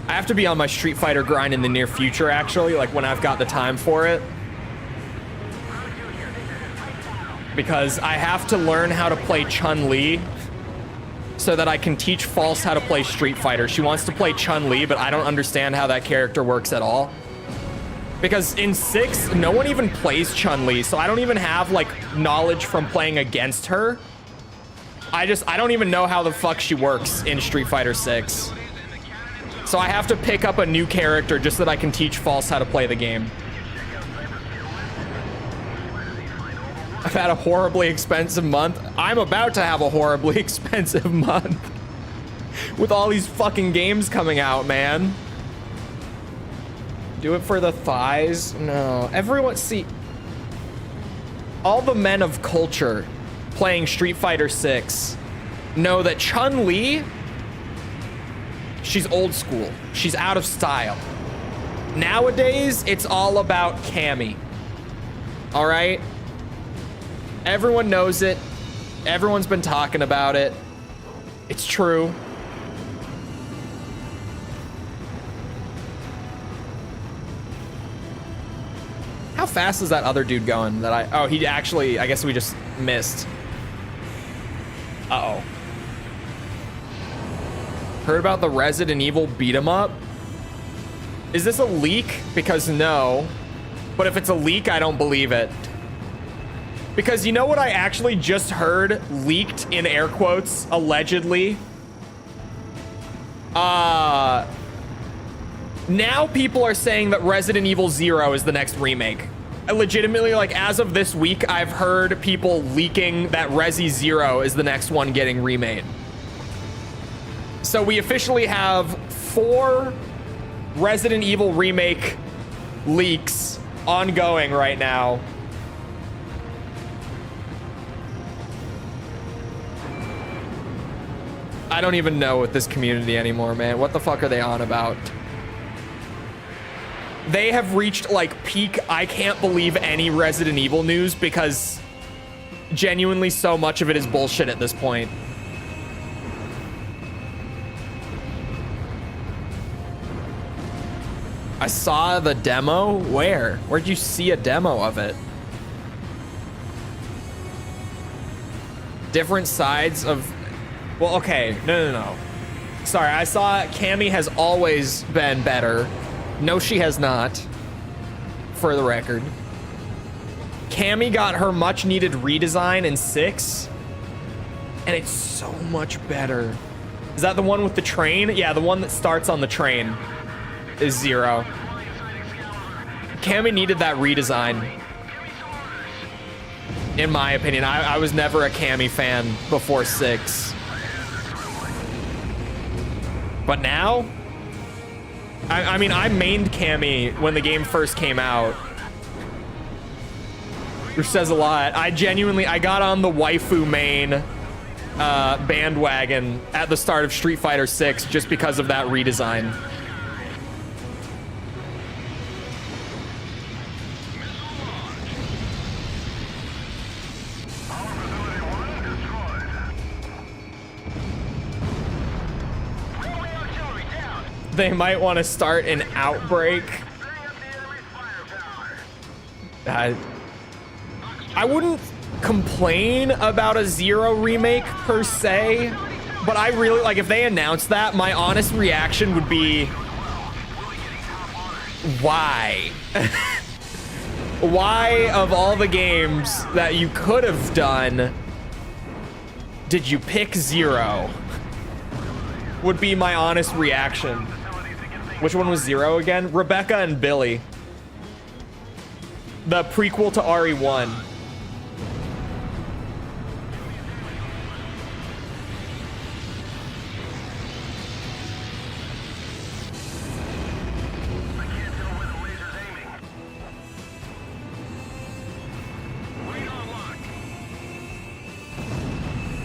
I have to be on my Street Fighter grind in the near future, actually, like when I've got the time for it. Because I have to learn how to play Chun-Li so that I can teach False how to play Street Fighter. She wants to play Chun-Li, but I don't understand how that character works at all. Because in 6, no one even plays Chun-Li, so I don't even have, like, knowledge from playing against her. I don't even know how the fuck she works in Street Fighter 6. So I have to pick up a new character just so that I can teach False how to play the game. I've had a horribly expensive month. I'm about to have a horribly expensive month. With all these fucking games coming out, man. Do it for the thighs? No. Everyone, see. All the men of culture playing Street Fighter 6 know that Chun-Li, she's old school. She's out of style. Nowadays, it's all about Cammy. All right? Everyone knows it. Everyone's been talking about it. It's true. How fast is that other dude going that oh, he actually, I guess we just missed. Uh-oh. Heard about the Resident Evil beat 'em up? Is this a leak? Because no. But if it's a leak, I don't believe it. Because you know what I actually just heard leaked in air quotes, allegedly? Now people are saying that Resident Evil 0 is the next remake. Legitimately, like, as of this week, I've heard people leaking that Resi 0 is the next one getting remade. So we officially have 4 Resident Evil remake leaks ongoing right now. I don't even know with this community anymore, man. What the fuck are they on about? They have reached like peak I can't believe any Resident Evil news because genuinely so much of it is bullshit at this point. I saw the demo. Where? Where'd you see a demo of it? Different sides of... Well, okay. No. Sorry, I saw Cammy has always been better. No, she has not. For the record. Cammy got her much needed redesign in 6. And it's so much better. Is that the one with the train? Yeah, the one that starts on the train is 0. Cammy needed that redesign. In my opinion, I was never a Cammy fan before 6. But now, I mean, I mained Cammy when the game first came out, which says a lot. I got on the waifu main bandwagon at the start of Street Fighter 6 just because of that redesign. They might want to start an outbreak. I wouldn't complain about a 0 remake per se, but I really, like, if they announced that, my honest reaction would be, why? Why, of all the games that you could have done, did you pick 0? Would be my honest reaction. Which one was 0 again? Rebecca and Billy. The prequel to RE1.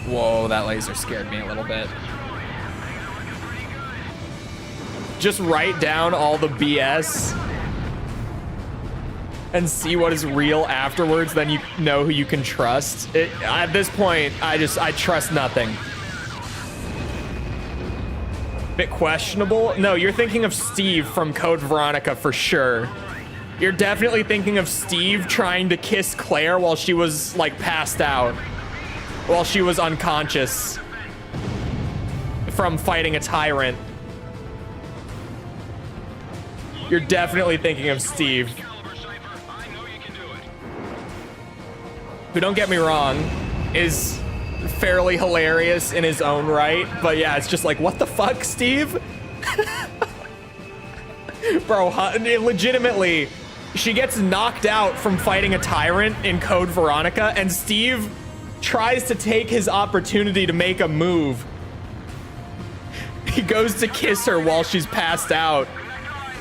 Whoa, that laser scared me a little bit. Just write down all the BS and see what is real afterwards, then you know who you can trust. At this point, I trust nothing. Bit questionable? No, you're thinking of Steve from Code Veronica for sure. You're definitely thinking of Steve trying to kiss Claire while she was like passed out. While she was unconscious from fighting a tyrant. You're definitely thinking of Steve. Who, don't get me wrong, is fairly hilarious in his own right. But yeah, it's just like, what the fuck, Steve? Bro, legitimately, she gets knocked out from fighting a tyrant in Code Veronica, and Steve tries to take his opportunity to make a move. He goes to kiss her while she's passed out.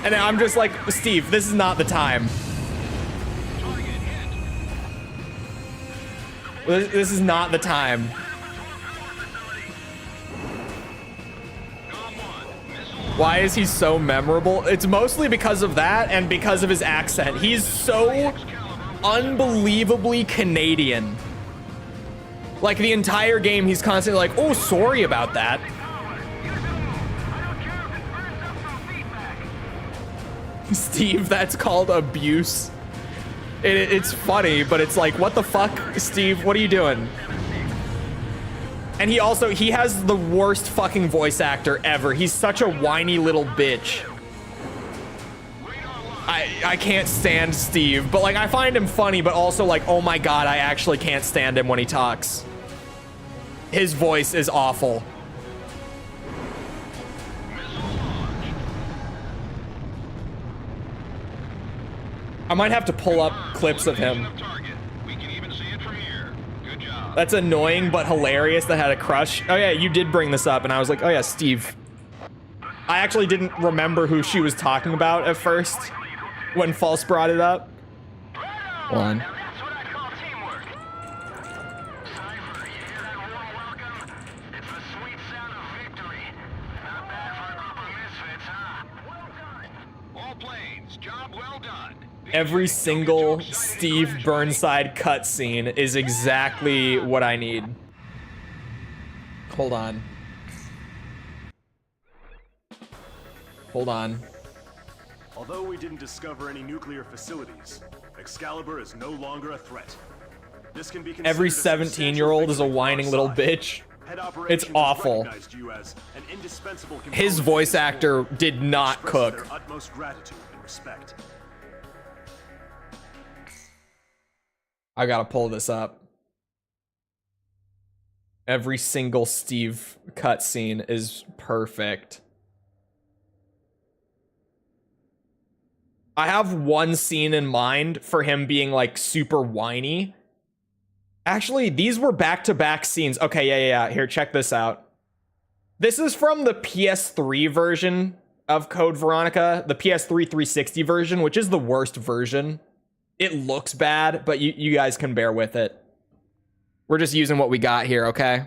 And I'm just like, Steve, this is not the time. This is not the time. Why is he so memorable? It's mostly because of that and because of his accent. He's so unbelievably Canadian. Like the entire game, he's constantly like, oh, sorry about that. Steve, that's called abuse. It's funny, but it's like, what the fuck, Steve? What are you doing? And he has the worst fucking voice actor ever. He's such a whiny little bitch. I can't stand Steve, but like I find him funny, but also like, oh my god, I actually can't stand him when he talks. His voice is awful. I might have to pull up clips of him. That's annoying but hilarious that had a crush. Oh yeah, you did bring this up and I was like, oh yeah, Steve. I actually didn't remember who she was talking about at first when False brought it up. Hold on. Every single Steve Burnside cutscene is exactly what I need. Hold on. Hold on. Although we didn't discover any nuclear facilities, Excalibur is no longer a threat. This can be every 17-year-old is a whining little bitch. It's awful. His voice actor did not cook. Utmost gratitude and respect. I gotta pull this up. Every single Steve cutscene is perfect. I have one scene in mind for him being like super whiny. Actually, these were back-to-back scenes. Okay, yeah. Here, check this out. This is from the PS3 version of Code Veronica, the PS3 360 version, which is the worst version. It looks bad, but you guys can bear with it. We're just using what we got here, okay?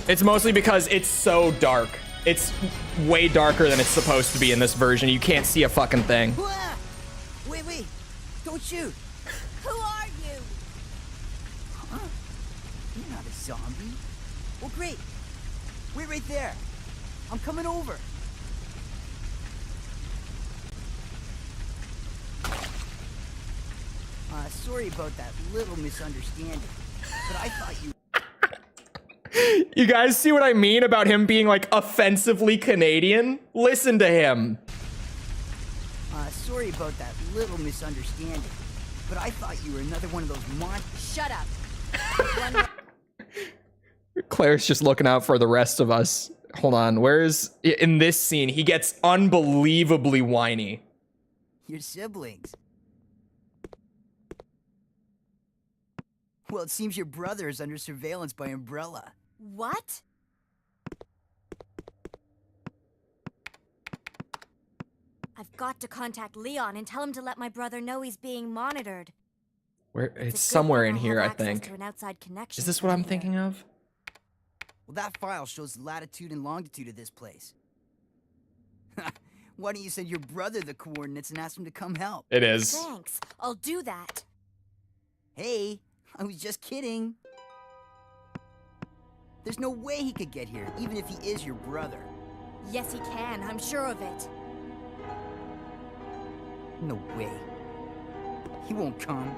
It's mostly because it's so dark. It's way darker than it's supposed to be in this version. You can't see a fucking thing. Wait. Don't shoot. Who are you? Huh? You're not a zombie. Well, great. Wait right there. I'm coming over. Sorry about that little misunderstanding, but I thought you... You guys see what I mean about him being like offensively Canadian? Listen to him. Sorry about that little misunderstanding, but I thought you were another one of those monsters. Shut up. Claire's just looking out for the rest of us. Hold on, where's... In this scene, he gets unbelievably whiny. Your siblings. Well, it seems your brother is under surveillance by Umbrella. What? I've got to contact Leon and tell him to let my brother know he's being monitored. Where it's somewhere in here, I think. Is this what I'm thinking of? Well, that file shows the latitude and longitude of this place. Why don't you send your brother the coordinates and ask him to come help? It is. Thanks. I'll do that. Hey, I was just kidding. There's no way he could get here, even if he is your brother. Yes, he can. I'm sure of it. No way. He won't come.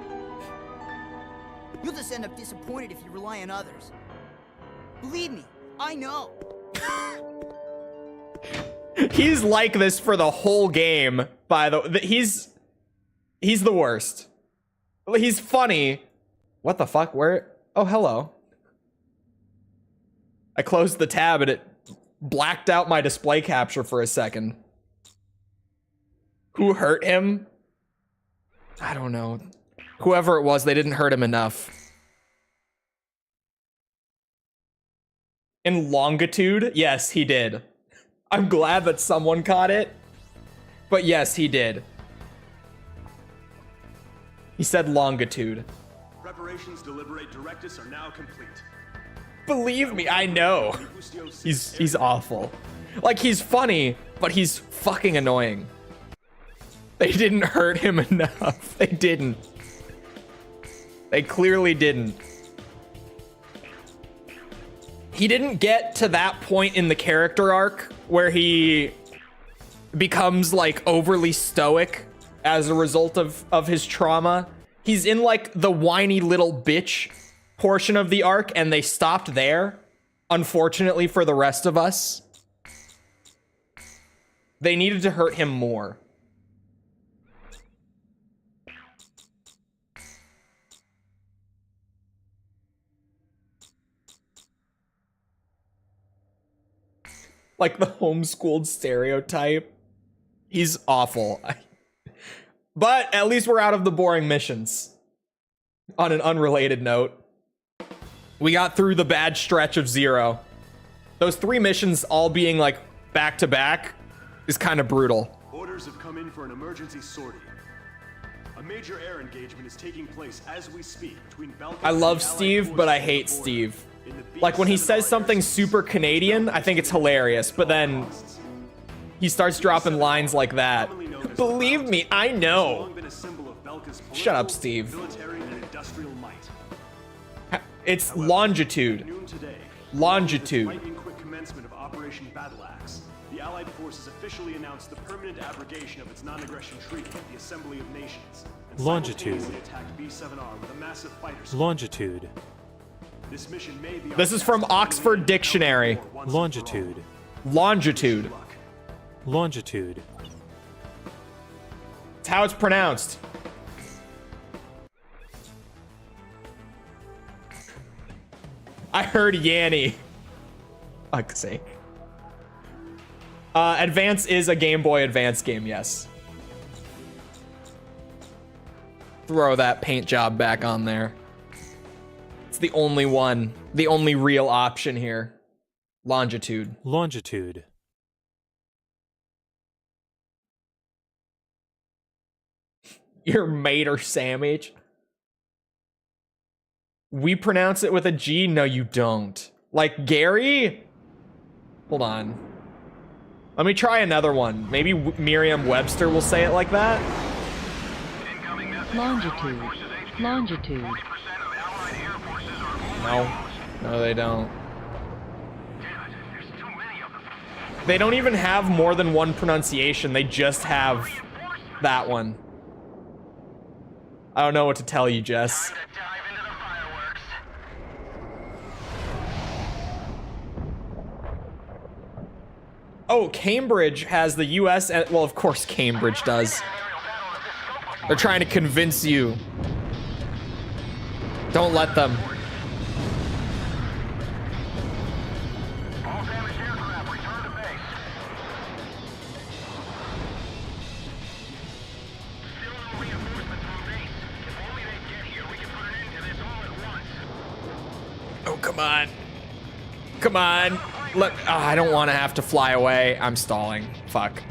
You'll just end up disappointed if you rely on others. Believe me, I know. He's like this for the whole game, by the way. He's the worst. He's funny. What the fuck? Where? Oh, hello. I closed the tab and it blacked out my display capture for a second. Who hurt him? I don't know. Whoever it was, they didn't hurt him enough. In longitude? Yes, he did. I'm glad that someone caught it. But yes, he did. He said longitude. Preparations to liberate Directus are now complete. Believe me, I know. He's awful. Like, he's funny, but he's fucking annoying. They didn't hurt him enough. They didn't. They clearly didn't. He didn't get to that point in the character arc where he becomes like overly stoic as a result of his trauma. He's in like the whiny little bitch portion of the arc, and they stopped there, unfortunately for the rest of us. They needed to hurt him more. Like the homeschooled stereotype. He's awful. But at least we're out of the boring missions. On an unrelated note, we got through the bad stretch of 0. Those 3 missions all being like back to back is kind of brutal. Orders have come in for an emergency sortie. A major air engagement is taking place as we speak between Belkan. I love Steve, but I hate Steve. Like when he says something super Canadian, I think it's hilarious, but then he starts dropping lines like that. Believe me, I know. Shut up, Steve. It's longitude. Longitude. Quick commencement of Operation Battle Axe. The Allied forces officially announced the permanent abrogation of its non-aggression treaty at the Assembly of Nations. And Longitude. attacked B7R with a massive fighter squad. Longitude. This mission may be This is from Oxford Dictionary. Longitude. Longitude. Longitude. It's how it's pronounced. I heard Yanny. Fuck's sake. Advance is a Game Boy Advance game, yes. Throw that paint job back on there. It's the only one. The only real option here. Longitude. Longitude. Your mater sandwich. We pronounce it with a G? No, you don't. Like Gary? Hold on. Let me try another one. Maybe Merriam-Webster will say it like that. Longitude. Longitude. No. No, they don't. They don't even have more than one pronunciation. They just have that one. I don't know what to tell you, Jess. Oh, Cambridge has the US, well, of course Cambridge does. They're trying to convince you. Don't let them. All damaged aircraft return to base. Still no reinforcements from base. If only they get here, we can put an end to this all at once. Oh, come on. Come on. I don't want to have to fly away. I'm stalling. Fuck.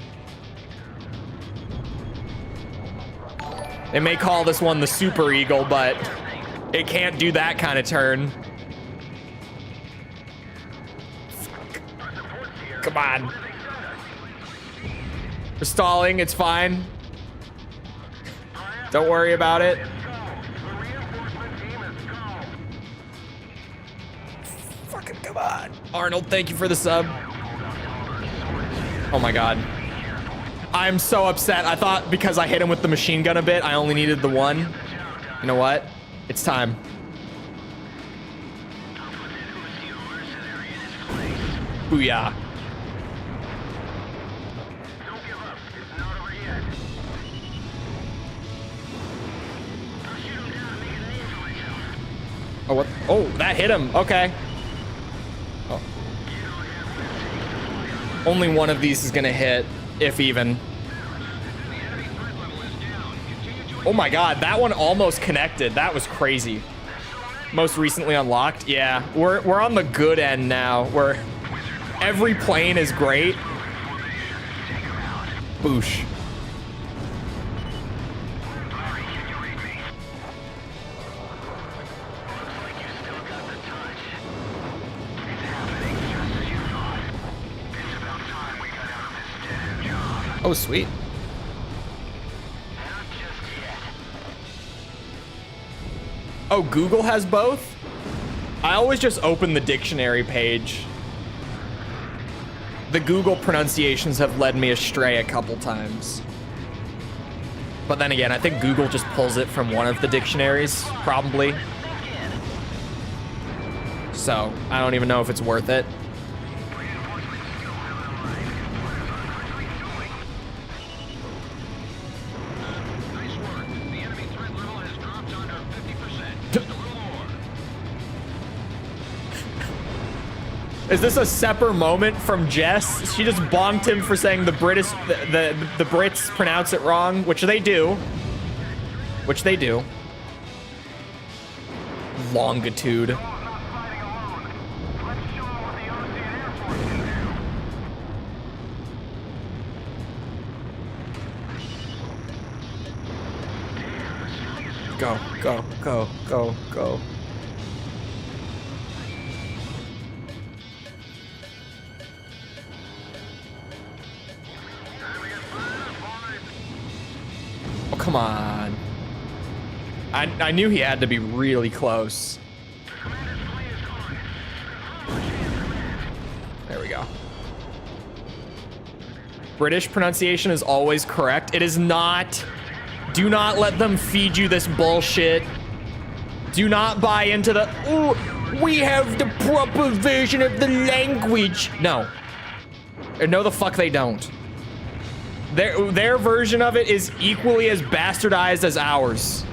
They may call this one the Super Eagle, but it can't do that kind of turn. Fuck. Come on. We're stalling. It's fine. Don't worry about it. Fucking come on. Arnold, thank you for the sub. Oh my god. I'm so upset. I thought because I hit him with the machine gun a bit, I only needed the one. You know what? It's time. Booyah. Oh, what? Oh, that hit him. Okay. Oh. Only one of these is gonna hit, if even. Oh my god, that one almost connected. That was crazy. Most recently unlocked. Yeah, we're on the good end now, where every plane is great. Boosh. Oh, sweet. Oh, Google has both? I always just open the dictionary page. The Google pronunciations have led me astray a couple times. But then again, I think Google just pulls it from one of the dictionaries, probably. So, I don't even know if it's worth it. Is this a separate moment from Jess? She just bonked him for saying the Brits pronounce it wrong, which they do. Which they do. Longitude. Go, go, go, go, go. Oh, come on. I knew he had to be really close. There we go. British pronunciation is always correct. It is not. Do not let them feed you this bullshit. Do not buy into the, ooh, we have the proper version of the language. No. No, the fuck they don't. Their version of it is equally as bastardized as ours.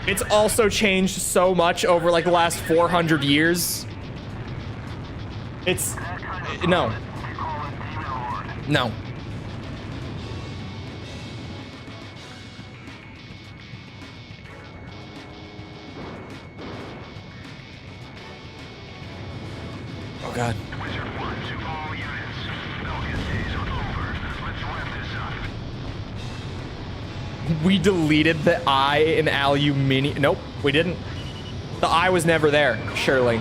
It's also changed so much over like the last 400 years. It's, no. No. Oh God. We deleted the I in aluminium. Nope, we didn't. The I was never there, surely.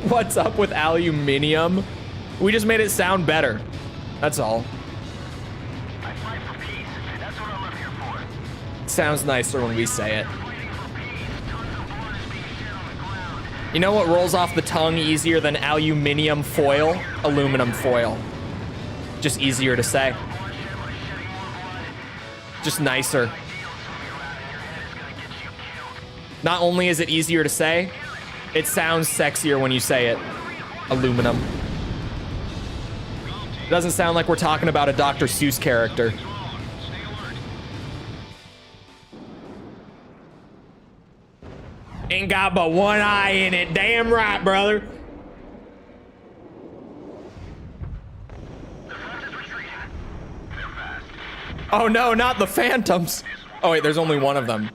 What's up with aluminium? We just made it sound better. That's all. I fight for peace. That's what I'm here for. It sounds nicer when we say it. You know what rolls off the tongue easier than aluminium foil? Aluminum foil. Just easier to say. Just nicer. Not only is it easier to say, it sounds sexier when you say it. Aluminum. It doesn't sound like we're talking about a Dr. Seuss character. Ain't got but one eye in it. Damn right, brother. Oh no, not the phantoms. Oh wait, there's only one of them.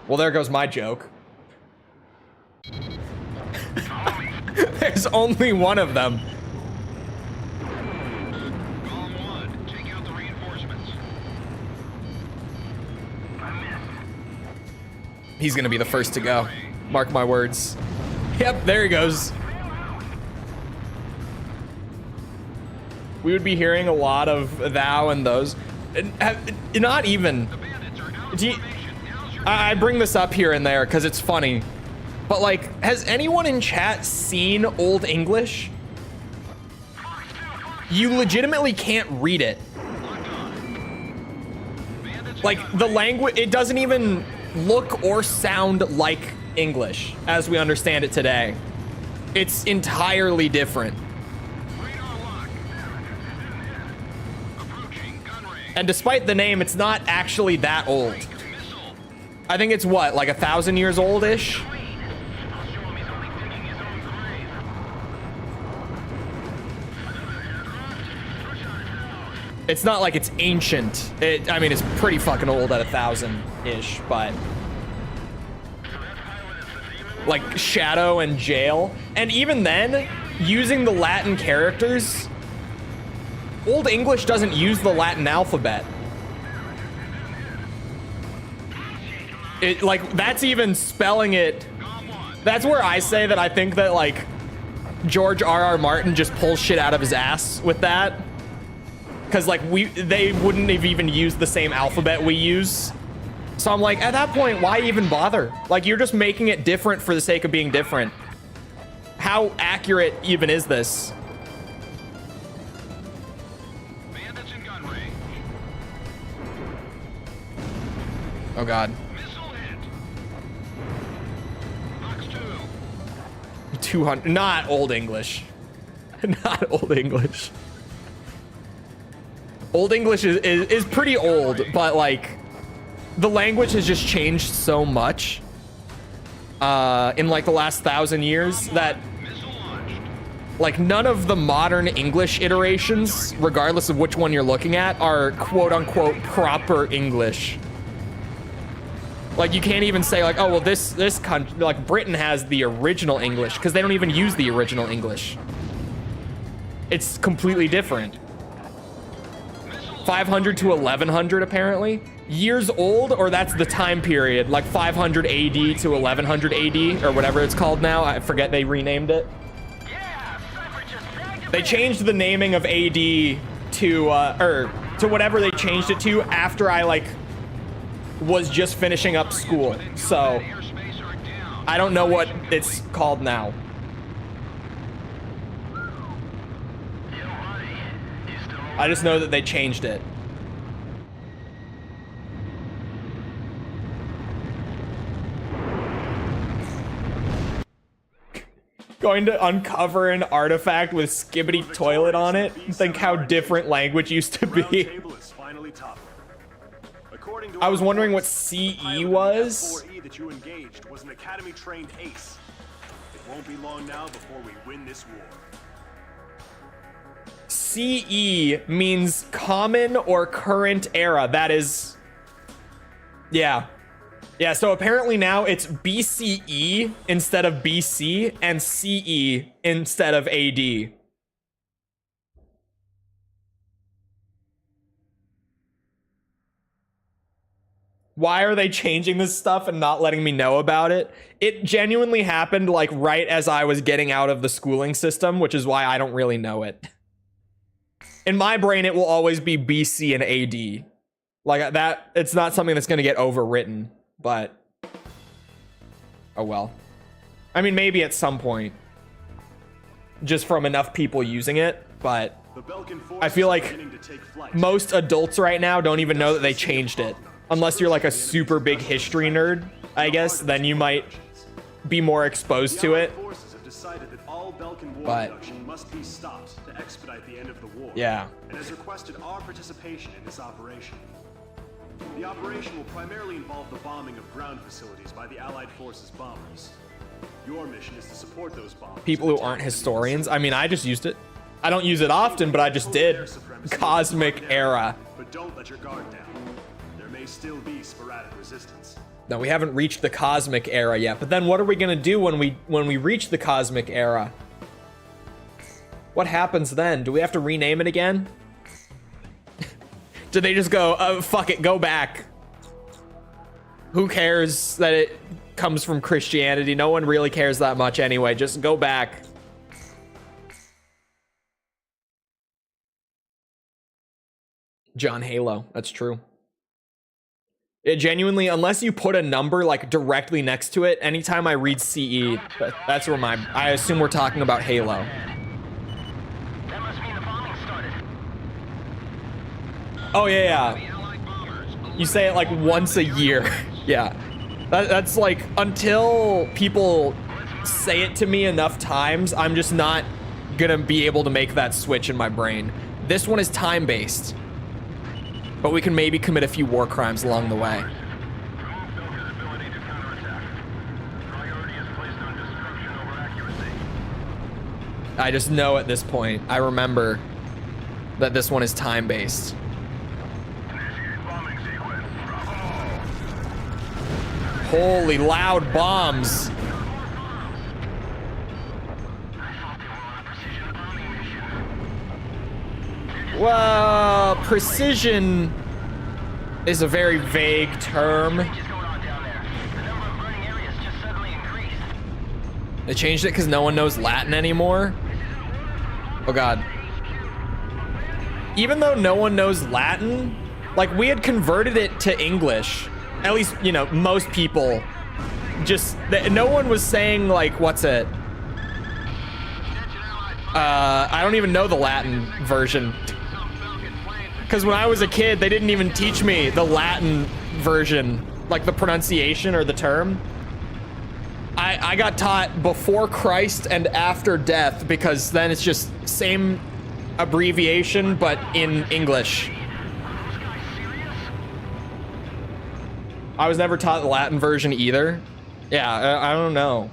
Well, there goes my joke. There's only one of them. He's gonna be the first to go. Mark my words. Yep, there he goes. We would be hearing a lot of thou and those. Not even. I bring this up here and there because it's funny. But like, has anyone in chat seen Old English? You legitimately can't read it. Like, the language, it doesn't even look or sound like English as we understand it today. It's entirely different. And despite the name, it's not actually that old. I think it's what, like 1,000 years old-ish? It's not like it's ancient. I mean, it's pretty fucking old at 1,000-ish, but like Shadow and Jail. And even then, using the Latin characters, Old English doesn't use the Latin alphabet. Like, that's even spelling it. That's where I say that I think that, like, George R.R. Martin just pulls shit out of his ass with that. Because, like, they wouldn't have even used the same alphabet we use. So I'm like, at that point, why even bother? Like, you're just making it different for the sake of being different. How accurate even is this? Bandits in gun range. Oh, God. Missile hit. Box 2. 200. Not Old English. Not Old English. Old English is pretty old, but, like, the language has just changed so much in, like, the last 1,000 years that, like, none of the modern English iterations, regardless of which one you're looking at, are quote-unquote proper English. Like, you can't even say, like, oh, well, this country, like, Britain has the original English, because they don't even use the original English. It's completely different. 500 to 1100, apparently. Years old, or that's the time period, like 500 AD to 1100 AD, or whatever it's called now. I forget they renamed it. They changed the naming of AD to whatever they changed it to after I, like, was just finishing up school. So, I don't know what it's called now. I just know that they changed it. Going to uncover an artifact with Skibbity Toilet on it. Think how different language used to be. I was wondering what CE was. That you engaged was an academy-trained ace. It won't be long now before we win this war. CE means common or current era. That is, yeah. Yeah, so apparently now it's BCE instead of BC and CE instead of AD. Why are they changing this stuff and not letting me know about it? It genuinely happened, like, right as I was getting out of the schooling system, which is why I don't really know it. In my brain, it will always be BC and AD. Like, that, it's not something that's going to get overwritten, but oh well. I mean, maybe at some point, just from enough people using it, but I feel like most adults right now don't even know that they changed it. Unless you're like a super big history nerd, I guess, then you might be more exposed to it. But must be stopped to expedite the end of the war. Yeah. And has requested our participation in this operation. The operation will primarily involve the bombing of ground facilities by the Allied forces bombers. Your mission is to support those bombers. People who aren't historians, I mean, I just used it. I don't use it often, but I just did. Cosmic era. But don't let your guard down. There may still be sporadic resistance. No, we haven't reached the cosmic era yet. But then what are we gonna do when we reach the cosmic era? What happens then? Do we have to rename it again? Do they just go, fuck it, go back? Who cares that it comes from Christianity? No one really cares that much anyway. Just go back. John Halo, that's true. It genuinely, unless you put a number like directly next to it, anytime I read CE, that's where I assume we're talking about Halo. That must mean the bombing started. Oh yeah. You say it like once a year. Yeah. That's like, until people say it to me enough times, I'm just not gonna be able to make that switch in my brain. This one is time-based. But we can maybe commit a few war crimes along the way. I just know at this point, I remember that this one is time-based. Holy loud bombs. Well, precision is a very vague term. They changed it because no one knows Latin anymore. Oh God. Even though no one knows Latin, like we had converted it to English. At least, you know, most people just, no one was saying like, what's it? I don't even know the Latin version. Because when I was a kid, they didn't even teach me the Latin version, like the pronunciation or the term. I got taught before Christ and after death, because then it's just same abbreviation, but in English. I was never taught the Latin version either. Yeah, I don't know.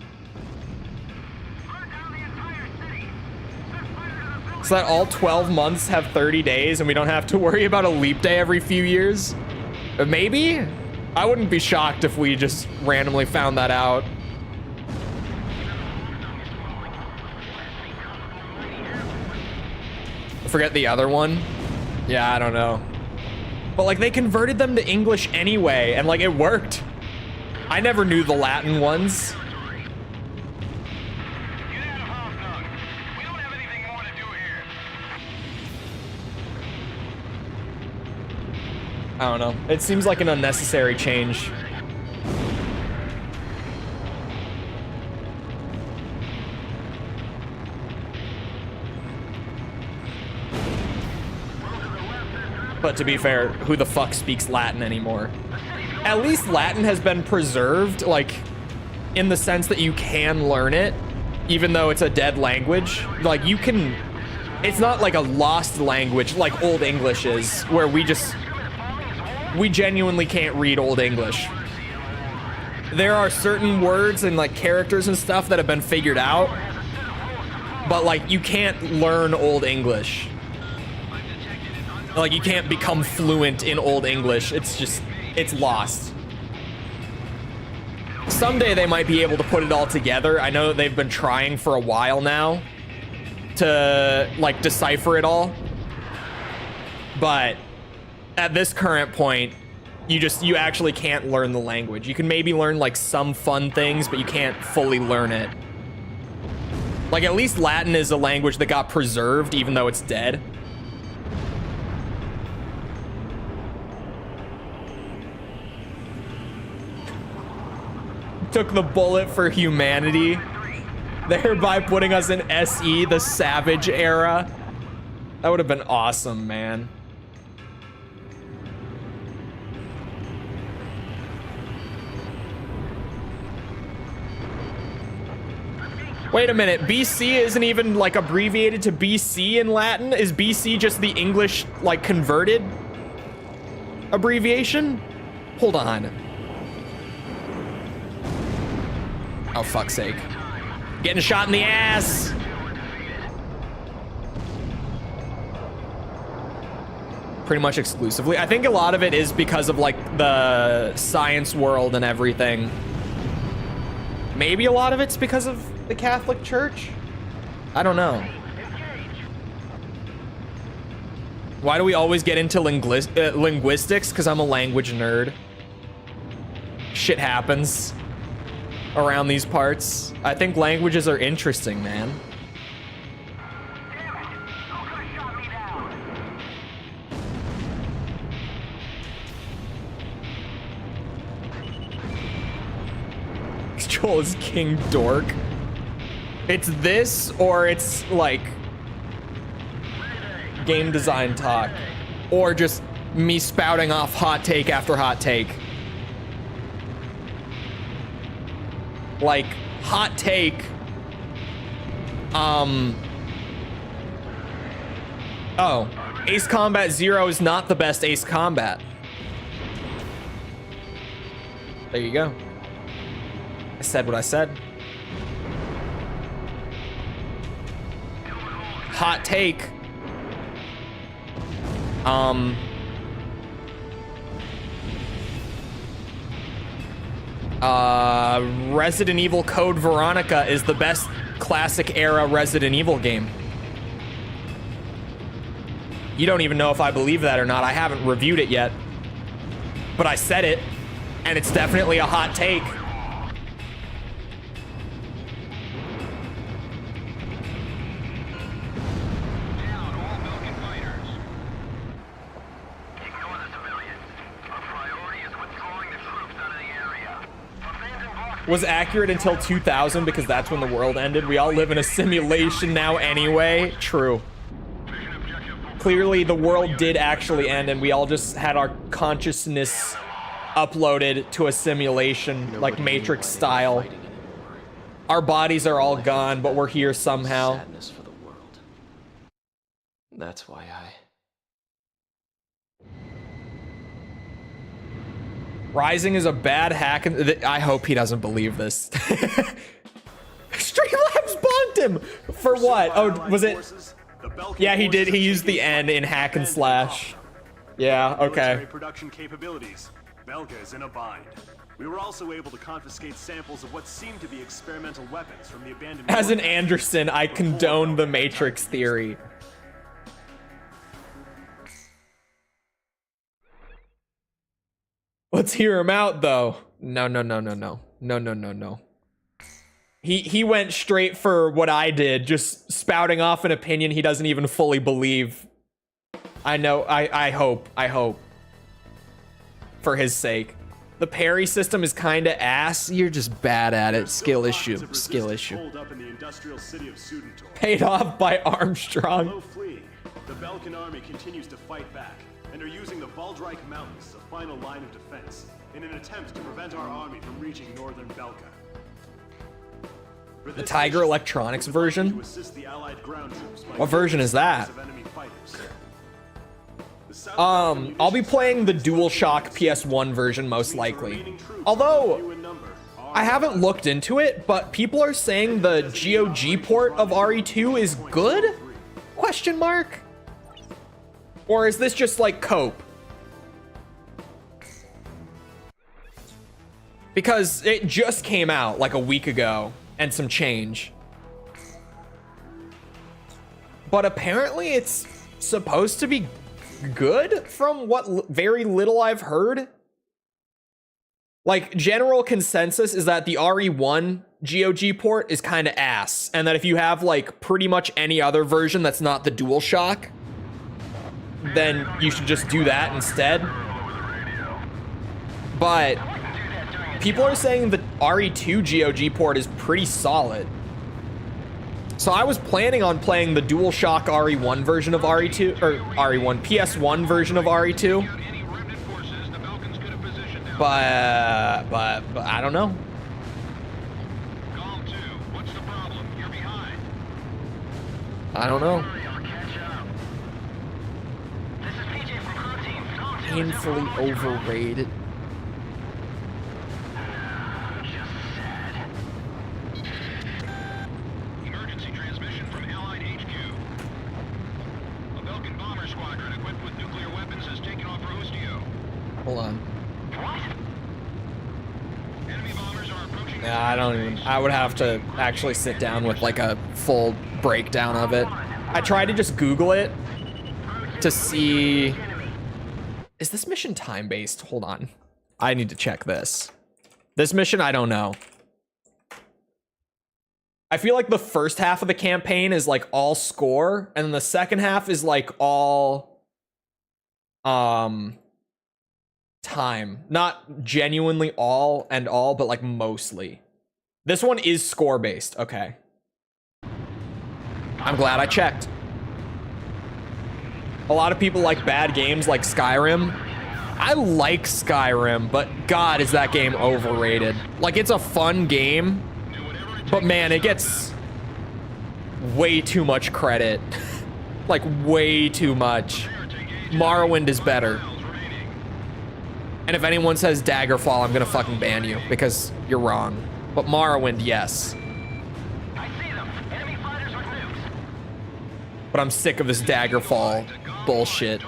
So that all 12 months have 30 days and we don't have to worry about a leap day every few years? Maybe? I wouldn't be shocked if we just randomly found that out. Forget the other one? Yeah, I don't know. But like they converted them to English anyway, and like it worked. I never knew the Latin ones. I don't know. It seems like an unnecessary change. But to be fair, who the fuck speaks Latin anymore? At least Latin has been preserved, like, in the sense that you can learn it, even though it's a dead language. Like, you can... It's not like a lost language like Old English is, where we genuinely can't read Old English. There are certain words and like characters and stuff that have been figured out, but like you can't learn Old English. Like you can't become fluent in Old English. It's just, it's lost. Someday they might be able to put it all together. I know they've been trying for a while now to like decipher it all, but at this current point, you actually can't learn the language. You can maybe learn like some fun things, but you can't fully learn it. Like at least Latin is a language that got preserved even though it's dead. Took the bullet for humanity, thereby putting us in SE, the Savage era. That would have been awesome, man. Wait a minute, BC isn't even like abbreviated to BC in Latin? Is BC just the English like converted abbreviation? Hold on. Oh, fuck's sake. Getting shot in the ass. Pretty much exclusively. I think a lot of it is because of like the science world and everything. Maybe a lot of it's because of the Catholic Church? I don't know. Why do we always get into linguistics? Because I'm a language nerd. Shit happens around these parts. I think languages are interesting, man. Chole is King Dork. It's this, or it's like game design talk, or just me spouting off hot take after hot take. Like hot take. Oh, Ace Combat Zero is not the best Ace Combat. There you go. I said what I said. Hot take. Resident Evil Code Veronica is the best classic era Resident Evil game. You don't even know if I believe that or not. I haven't reviewed it yet, but I said it, and it's definitely a hot take. was accurate until 2000 because that's when the world ended. We all live in a simulation now anyway. True. Clearly, the world did actually end, and we all just had our consciousness uploaded to a simulation, like Matrix style. Our bodies are all gone, but we're here somehow. Sadness for the world. That's why Rising is a bad hack. I hope he doesn't believe this. Streamlabs bonked him! For what? Oh, was it? Yeah, he did. He used the N in hack and slash. Yeah, okay. Production capabilities. Belka is in a bind. We were also able to confiscate samples of what seemed to be experimental weapons from the abandoned... As an Anderson, I condone the Matrix theory. Let's hear him out, though. No. He went straight for what I did, just spouting off an opinion he doesn't even fully believe. I know, I hope. For his sake. The parry system is kinda ass. You're just bad at it. Skill issue. Paid off by Armstrong. The Belkan army continues to fight back and are using the Baldreich Mountains as a final line of defense in an attempt to prevent our army from reaching northern Belka. The Tiger Electronics version? What version is that? I'll be playing the DualShock PS1 version most likely. Although, I haven't looked into it, but people are saying the GOG port of RE2 is good? Question mark? Or is this just like cope? Because it just came out like a week ago and some change. But apparently it's supposed to be good from what very little I've heard. Like, general consensus is that the RE1 GOG port is kind of ass, and that if you have like pretty much any other version that's not the DualShock, then you should just do that instead. But people are saying the RE2 GOG port is pretty solid. So I was planning on playing the DualShock RE1 version of RE2, or RE1, PS1 version of RE2. But I don't know. I don't know. Painfully overrated. Emergency transmission from Allied HQ. A Belkan bomber squadron equipped with nuclear weapons has taken off for Osteo. Hold on. Enemy bombers are approaching. Yeah, I don't even. I would have to actually sit down with like a full breakdown of it. I tried to just Google it to see. Is this mission time-based? Hold on. I need to check this. This mission, I don't know. I feel like the first half of the campaign is like all score, and then the second half is like all time. Not genuinely all and all, but like mostly. This one is score-based. Okay. I'm glad I checked. A lot of people like bad games like Skyrim. I like Skyrim, but God, is that game overrated. Like, it's a fun game, but man, it gets way too much credit. Like, way too much. Morrowind is better. And if anyone says Daggerfall, I'm gonna fucking ban you, because you're wrong. But Morrowind, yes. But I'm sick of this Daggerfall bullshit.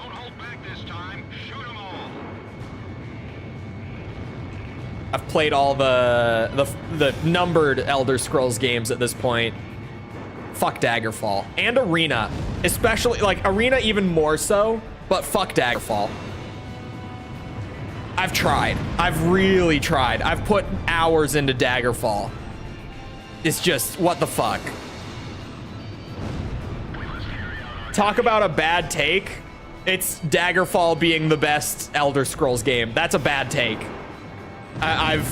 I've played all the numbered Elder Scrolls games at this point. Fuck Daggerfall. And Arena. Especially, like, Arena even more so, but fuck Daggerfall. I've tried. I've really tried. I've put hours into Daggerfall. It's just, what the fuck? Talk about a bad take. It's Daggerfall being the best Elder Scrolls game. That's a bad take. I've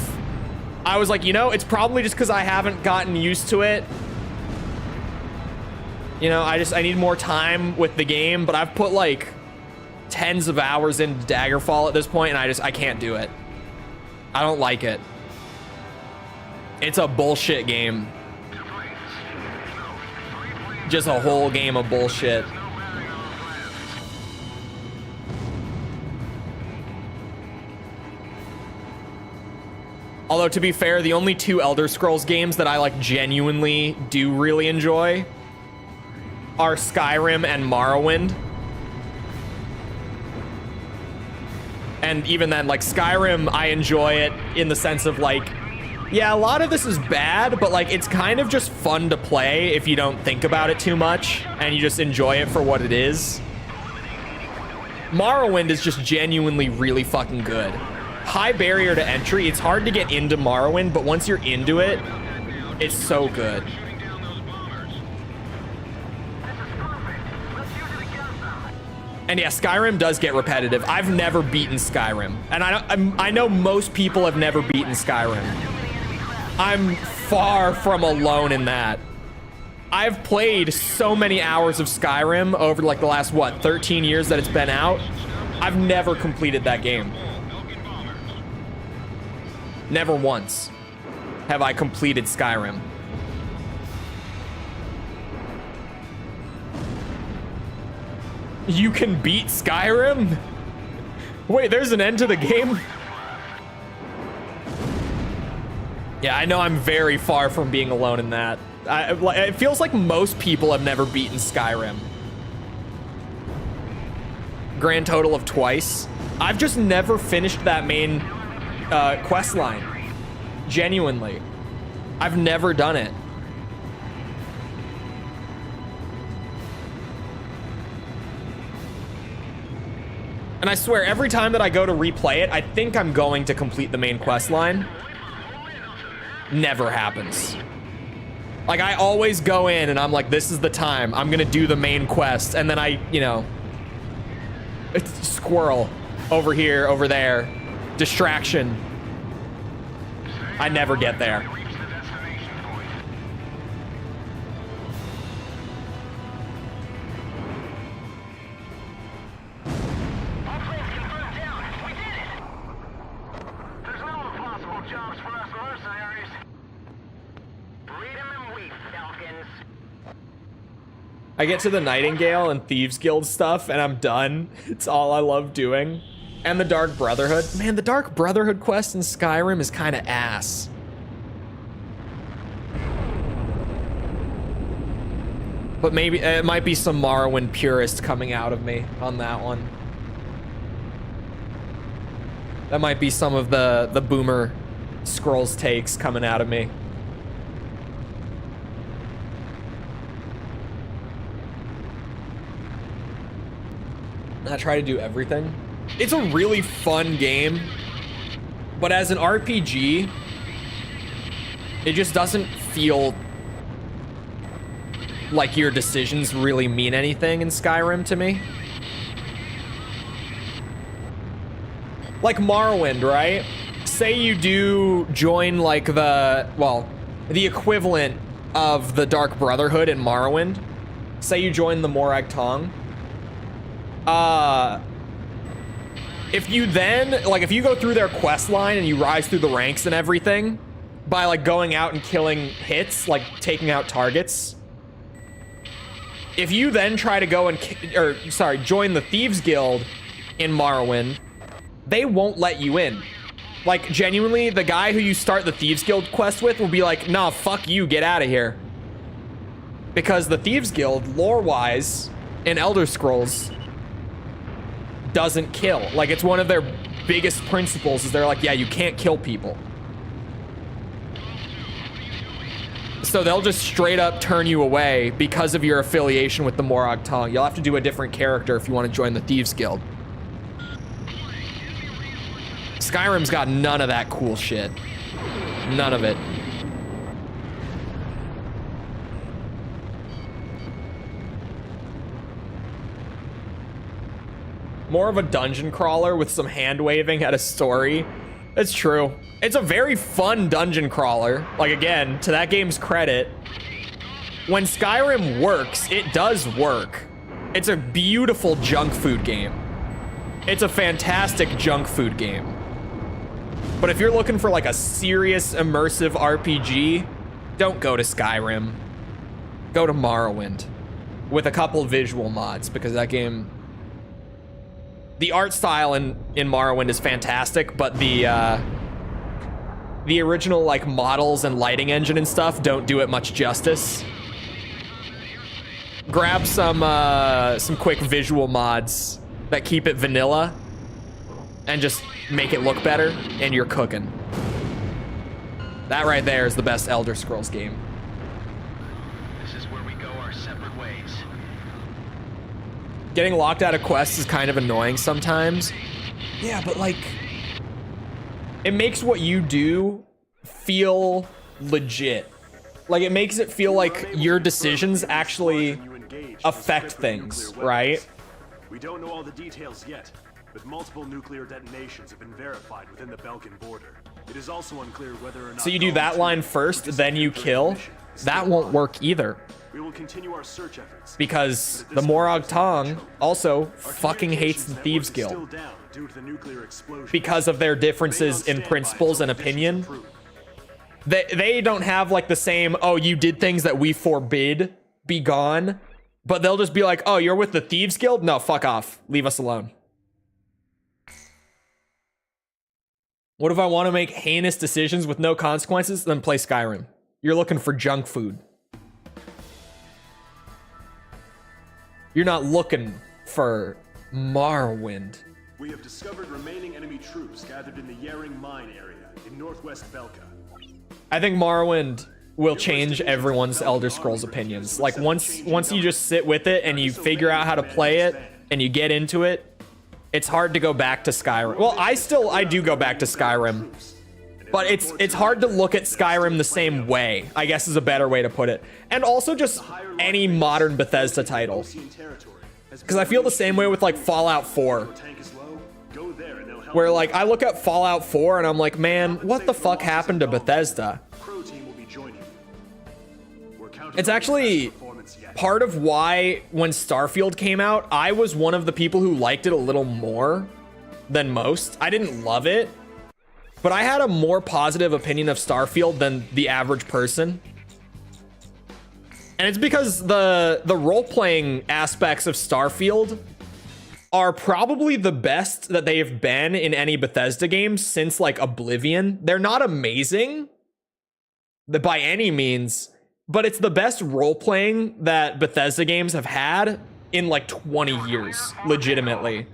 I was like, you know, it's probably just because I haven't gotten used to it. You know, I need more time with the game, but I've put like tens of hours into Daggerfall at this point, and I can't do it. I don't like it. It's a bullshit game. Just a whole game of bullshit. Although, to be fair, the only two Elder Scrolls games that I like genuinely do really enjoy are Skyrim and Morrowind. And even then, like, Skyrim, I enjoy it in the sense of, like, yeah, a lot of this is bad, but, like, it's kind of just fun to play if you don't think about it too much and you just enjoy it for what it is. Morrowind is just genuinely really fucking good. High barrier to entry. It's hard to get into Morrowind, but once you're into it, it's so good. And yeah, Skyrim does get repetitive. I've never beaten Skyrim, and I know most people have never beaten Skyrim. I'm far from alone in that. I've played so many hours of Skyrim over like the last, what, 13 years that it's been out. I've never completed that game. Never once have I completed Skyrim. You can beat Skyrim? Wait, there's an end to the game? Yeah, I know I'm very far from being alone in that. It feels like most people have never beaten Skyrim. Grand total of twice. I've just never finished that main quest line. Genuinely. I've never done it. And I swear, every time that I go to replay it, I think I'm going to complete the main quest line. Never happens. Like, I always go in and I'm like, this is the time. I'm gonna do the main quest. And then I, you know, it's squirrel over here, over there. Distraction. I never get there. I get to the Nightingale and Thieves Guild stuff and I'm done. It's all I love doing. And the Dark Brotherhood. Man, the Dark Brotherhood quest in Skyrim is kind of ass. But maybe it might be some Morrowind purist coming out of me on that one. That might be some of the boomer Scrolls takes coming out of me. I try to do everything. It's a really fun game, but as an RPG, it just doesn't feel like your decisions really mean anything in Skyrim to me. Like Morrowind, right? Say you do join like the equivalent of the Dark Brotherhood in Morrowind. Say you join the Morag Tong. If you then, like, if you go through their quest line and you rise through the ranks and everything by, like, going out and killing hits, like, taking out targets. If you then try to go and, join the Thieves Guild in Morrowind, they won't let you in. Like, genuinely, the guy who you start the Thieves Guild quest with will be like, nah, fuck you, get out of here. Because the Thieves Guild, lore-wise, in Elder Scrolls, doesn't kill. Like, it's one of their biggest principles is they're like, yeah, you can't kill people. So they'll just straight up turn you away because of your affiliation with the Morag Tong. You'll have to do a different character if you want to join the Thieves Guild. Skyrim's got none of that cool shit. None of it. More of a dungeon crawler with some hand waving at a story It's true. It's a very fun dungeon crawler. Like, again, to that game's credit, when Skyrim works, it does work. It's a beautiful junk food game. It's a fantastic junk food game. But if you're looking for like a serious immersive RPG, don't go to Skyrim. Go to Morrowind with a couple visual mods, because that game, the art style in Morrowind is fantastic, but the original like models and lighting engine and stuff don't do it much justice. Grab some quick visual mods that keep it vanilla and just make it look better, and you're cooking. That right there is the best Elder Scrolls game. This is where we go our separate ways. Getting locked out of quests is kind of annoying sometimes. Yeah, but like, it makes what you do feel legit. Like, it makes it feel like your decisions actually affect things, right? We don't know all the details yet, but multiple nuclear detonations have been verified within the Belkan border. It is also unclear whether or not... So you do that line first, then you kill? That won't work either. We will continue our search efforts. Because the Morag Tong also fucking hates the Thieves Guild. Because of their differences in principles and opinion. They don't have like the same, oh, you did things that we forbid, be gone. But they'll just be like, oh, you're with the Thieves Guild? No, fuck off. Leave us alone. What if I want to make heinous decisions with no consequences? Then play Skyrim. You're looking for junk food. You're not looking for Morrowind. We have discovered remaining enemy troops gathered in the Yering mine area in northwest Belka. I think Morrowind will change everyone's Elder Scrolls opinions. Like, once you just sit with it and you figure out how to play it and you get into it, it's hard to go back to Skyrim. Well, I do go back to Skyrim, but it's hard to look at Skyrim the same way, I guess is a better way to put it. And also just any modern Bethesda title. Because I feel the same way with like Fallout 4. Where like I look at Fallout 4 and I'm like, man, what the fuck happened to Bethesda? It's actually part of why when Starfield came out, I was one of the people who liked it a little more than most. I didn't love it, but I had a more positive opinion of Starfield than the average person. And it's because the role-playing aspects of Starfield are probably the best that they have been in any Bethesda game since like Oblivion. They're not amazing by any means, but it's the best role-playing that Bethesda games have had in like 20 years, legitimately.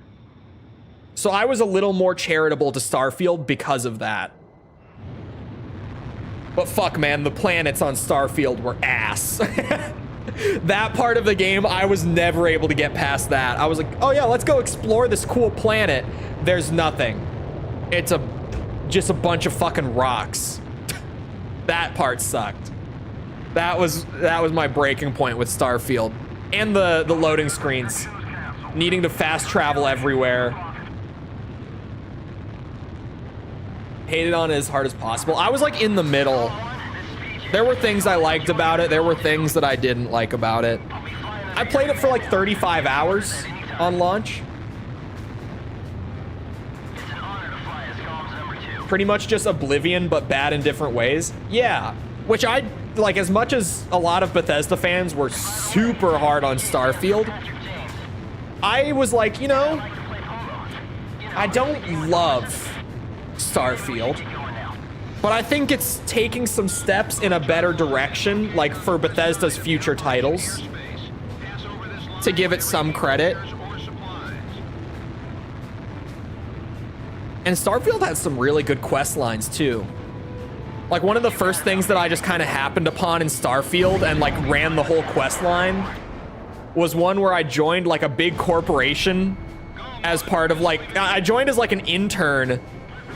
So I was a little more charitable to Starfield because of that. But fuck, man, the planets on Starfield were ass. That part of the game, I was never able to get past that. I was like, oh yeah, let's go explore this cool planet. There's nothing. It's just a bunch of fucking rocks. That part sucked. That was my breaking point with Starfield. And the loading screens. Needing to fast travel everywhere. Hated on it as hard as possible. I was like in the middle. There were things I liked about it. There were things that I didn't like about it. I played it for like 35 hours on launch. Pretty much just Oblivion, but bad in different ways. Yeah, which I like, as much as a lot of Bethesda fans were super hard on Starfield. I was like, you know, I don't love Starfield, but I think it's taking some steps in a better direction, like for Bethesda's future titles, to give it some credit. And Starfield has some really good quest lines too. Like, one of the first things that I just kind of happened upon in Starfield and like ran the whole quest line was one where I joined like a big corporation as part of like, I joined as like an intern.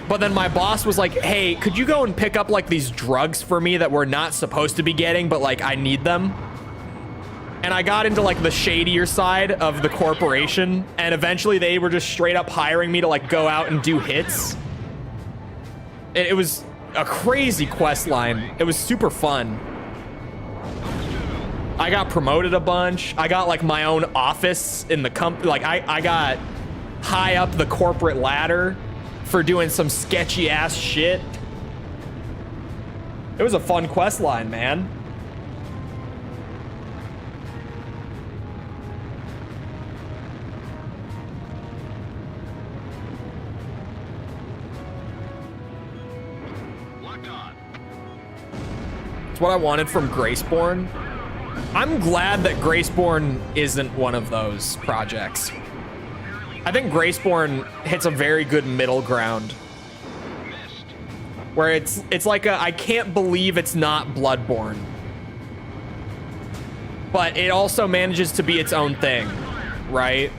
But then my boss was like, hey, could you go and pick up like these drugs for me that we're not supposed to be getting, but like I need them? And I got into like the shadier side of the corporation, and eventually they were just straight up hiring me to like go out and do hits. It was a crazy quest line. It was super fun. I got promoted a bunch. I got like my own office in the company. Like I got high up the corporate ladder for doing some sketchy ass shit. It was a fun quest line, man. It's what I wanted from Graceborn. I'm glad that Graceborn isn't one of those projects. I think Graceborn hits a very good middle ground. Where it's like a, I can't believe it's not Bloodborne. But it also manages to be its own thing, right?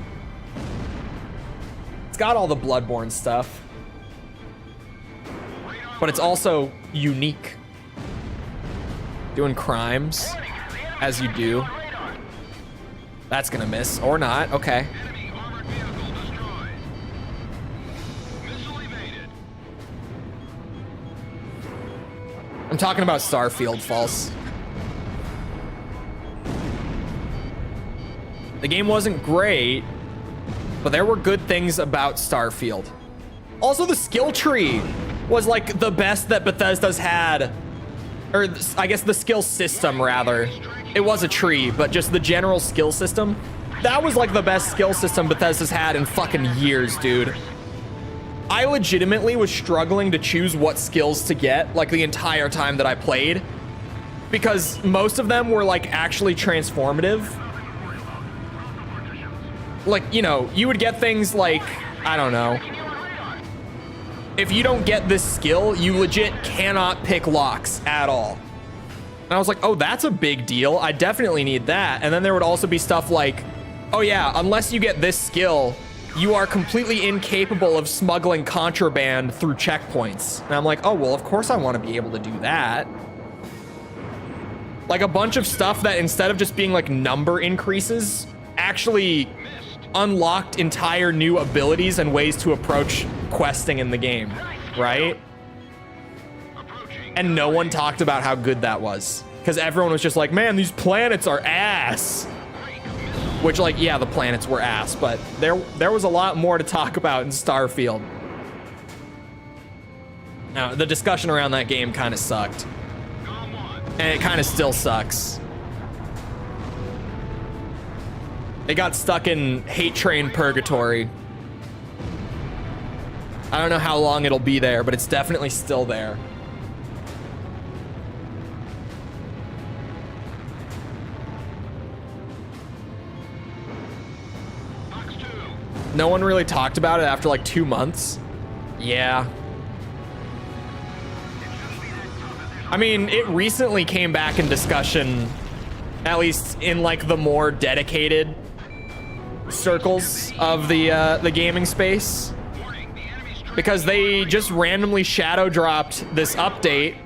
It's got all the Bloodborne stuff. But it's also unique. Doing crimes, as you do. That's gonna miss, or not, okay. I'm talking about Starfield, false. The game wasn't great, but there were good things about Starfield. Also, the skill tree was like the best that Bethesda's had. Or I guess the skill system, rather. It was a tree, but just the general skill system. That was like the best skill system Bethesda's had in fucking years, dude. I legitimately was struggling to choose what skills to get like the entire time that I played, because most of them were like actually transformative. Like, you know, you would get things like, I don't know, if you don't get this skill, you legit cannot pick locks at all. And I was like, oh, that's a big deal. I definitely need that. And then there would also be stuff like, oh yeah, unless you get this skill, you are completely incapable of smuggling contraband through checkpoints. And I'm like, oh, well, of course I want to be able to do that. Like a bunch of stuff that instead of just being like number increases, actually unlocked entire new abilities and ways to approach questing in the game, right? And no one talked about how good that was, because everyone was just like, man, these planets are ass. Which, like, yeah, the planets were ass, but there was a lot more to talk about in Starfield. Now, the discussion around that game kind of sucked. And it kind of still sucks. They got stuck in hate train purgatory. I don't know how long it'll be there, but it's definitely still there. No one really talked about it after like 2 months. Yeah. I mean, it recently came back in discussion, at least in like the more dedicated circles of the gaming space, because they just randomly shadow dropped this update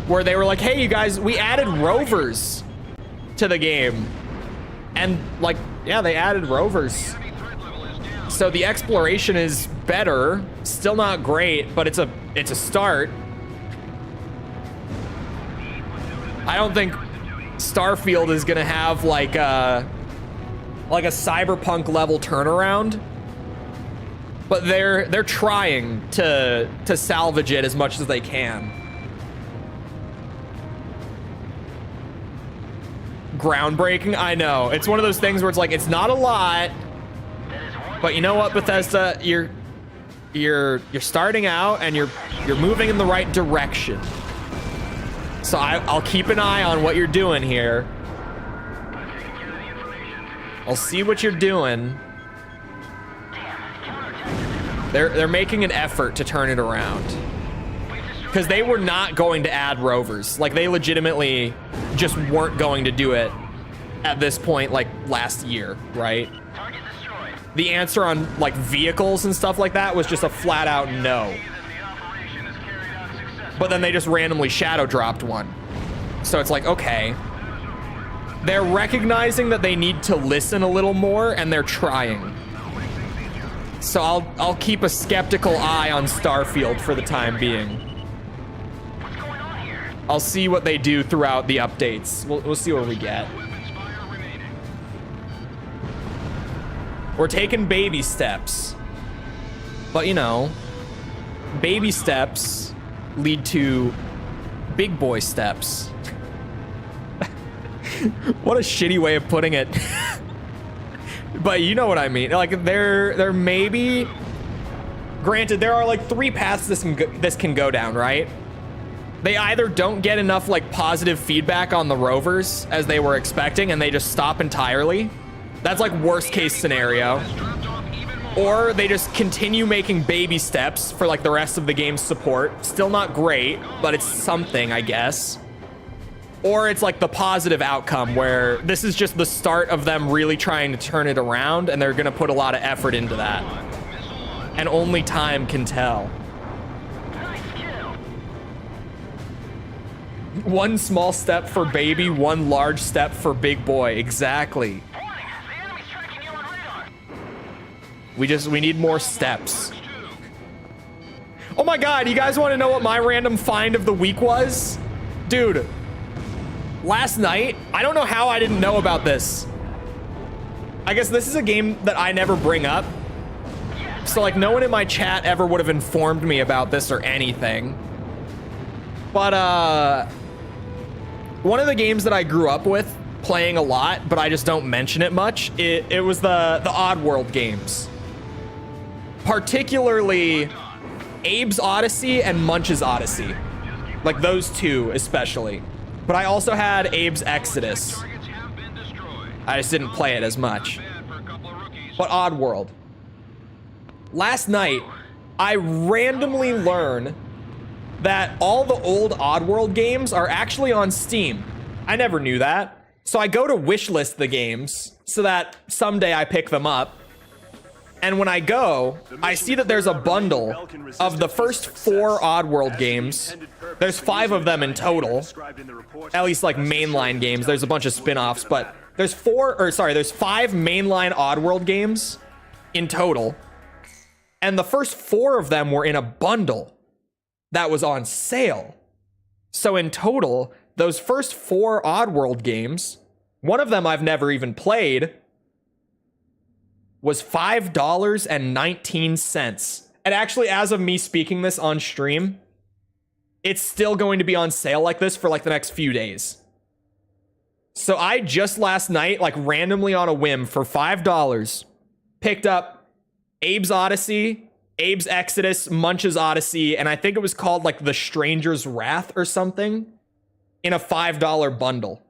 where they were like, hey, you guys, we added rovers to the game. And like, yeah, they added rovers. So the exploration is better, still not great, but it's a start. I don't think Starfield is gonna have like a cyberpunk level turnaround, but they're trying to salvage it as much as they can. Groundbreaking, I know. It's one of those things where it's like, it's not a lot, but you know what, Bethesda, you're starting out and you're moving in the right direction. So I'll keep an eye on what you're doing here. I'll see what you're doing. They're making an effort to turn it around, because they were not going to add rovers. Like, they legitimately just weren't going to do it at this point, like last year, right? The answer on like vehicles and stuff like that was just a flat out no. But then they just randomly shadow dropped one. So it's like, okay. They're recognizing that they need to listen a little more, and they're trying. So I'll keep a skeptical eye on Starfield for the time being. I'll see what they do throughout the updates. We'll see what we get. We're taking baby steps. But you know, baby steps lead to big boy steps. What a shitty way of putting it. But you know what I mean. Like there may be, granted, there are like 3 paths this can go down, right? They either don't get enough like positive feedback on the rovers as they were expecting and they just stop entirely. That's like worst case scenario. Or they just continue making baby steps for like the rest of the game's support. Still not great, but it's something, I guess. Or it's like the positive outcome where this is just the start of them really trying to turn it around and they're gonna put a lot of effort into that. And only time can tell. One small step for baby, one large step for big boy. Exactly. We need more steps. Oh my god, you guys want to know what my random find of the week was? Dude, last night, I don't know how I didn't know about this. I guess this is a game that I never bring up. So like no one in my chat ever would have informed me about this or anything. But one of the games that I grew up with playing a lot, but I just don't mention it much, it was the Oddworld games. Particularly Abe's Odyssey and Munch's Odyssey. Like those two especially. But I also had Abe's Exodus. I just didn't play it as much. But Oddworld. Last night, I randomly learned that all the old Oddworld games are actually on Steam. I never knew that. So I go to wishlist the games so that someday I pick them up. And when I go, I see that there's a bundle of the first 4 Oddworld games. There's 5 of them in total. At least like mainline games. There's a bunch of spin-offs, but there's 5 mainline Oddworld games in total. And the first 4 of them were in a bundle that was on sale. So in total, those first 4 Oddworld games, one of them I've never even played, was $5.19. And actually, as of me speaking this on stream, it's still going to be on sale like this for like the next few days. So I just last night, like randomly on a whim for $5, picked up Abe's Odyssey, Abe's Exodus, Munch's Odyssey, and I think it was called like The Stranger's Wrath or something in a $5 bundle.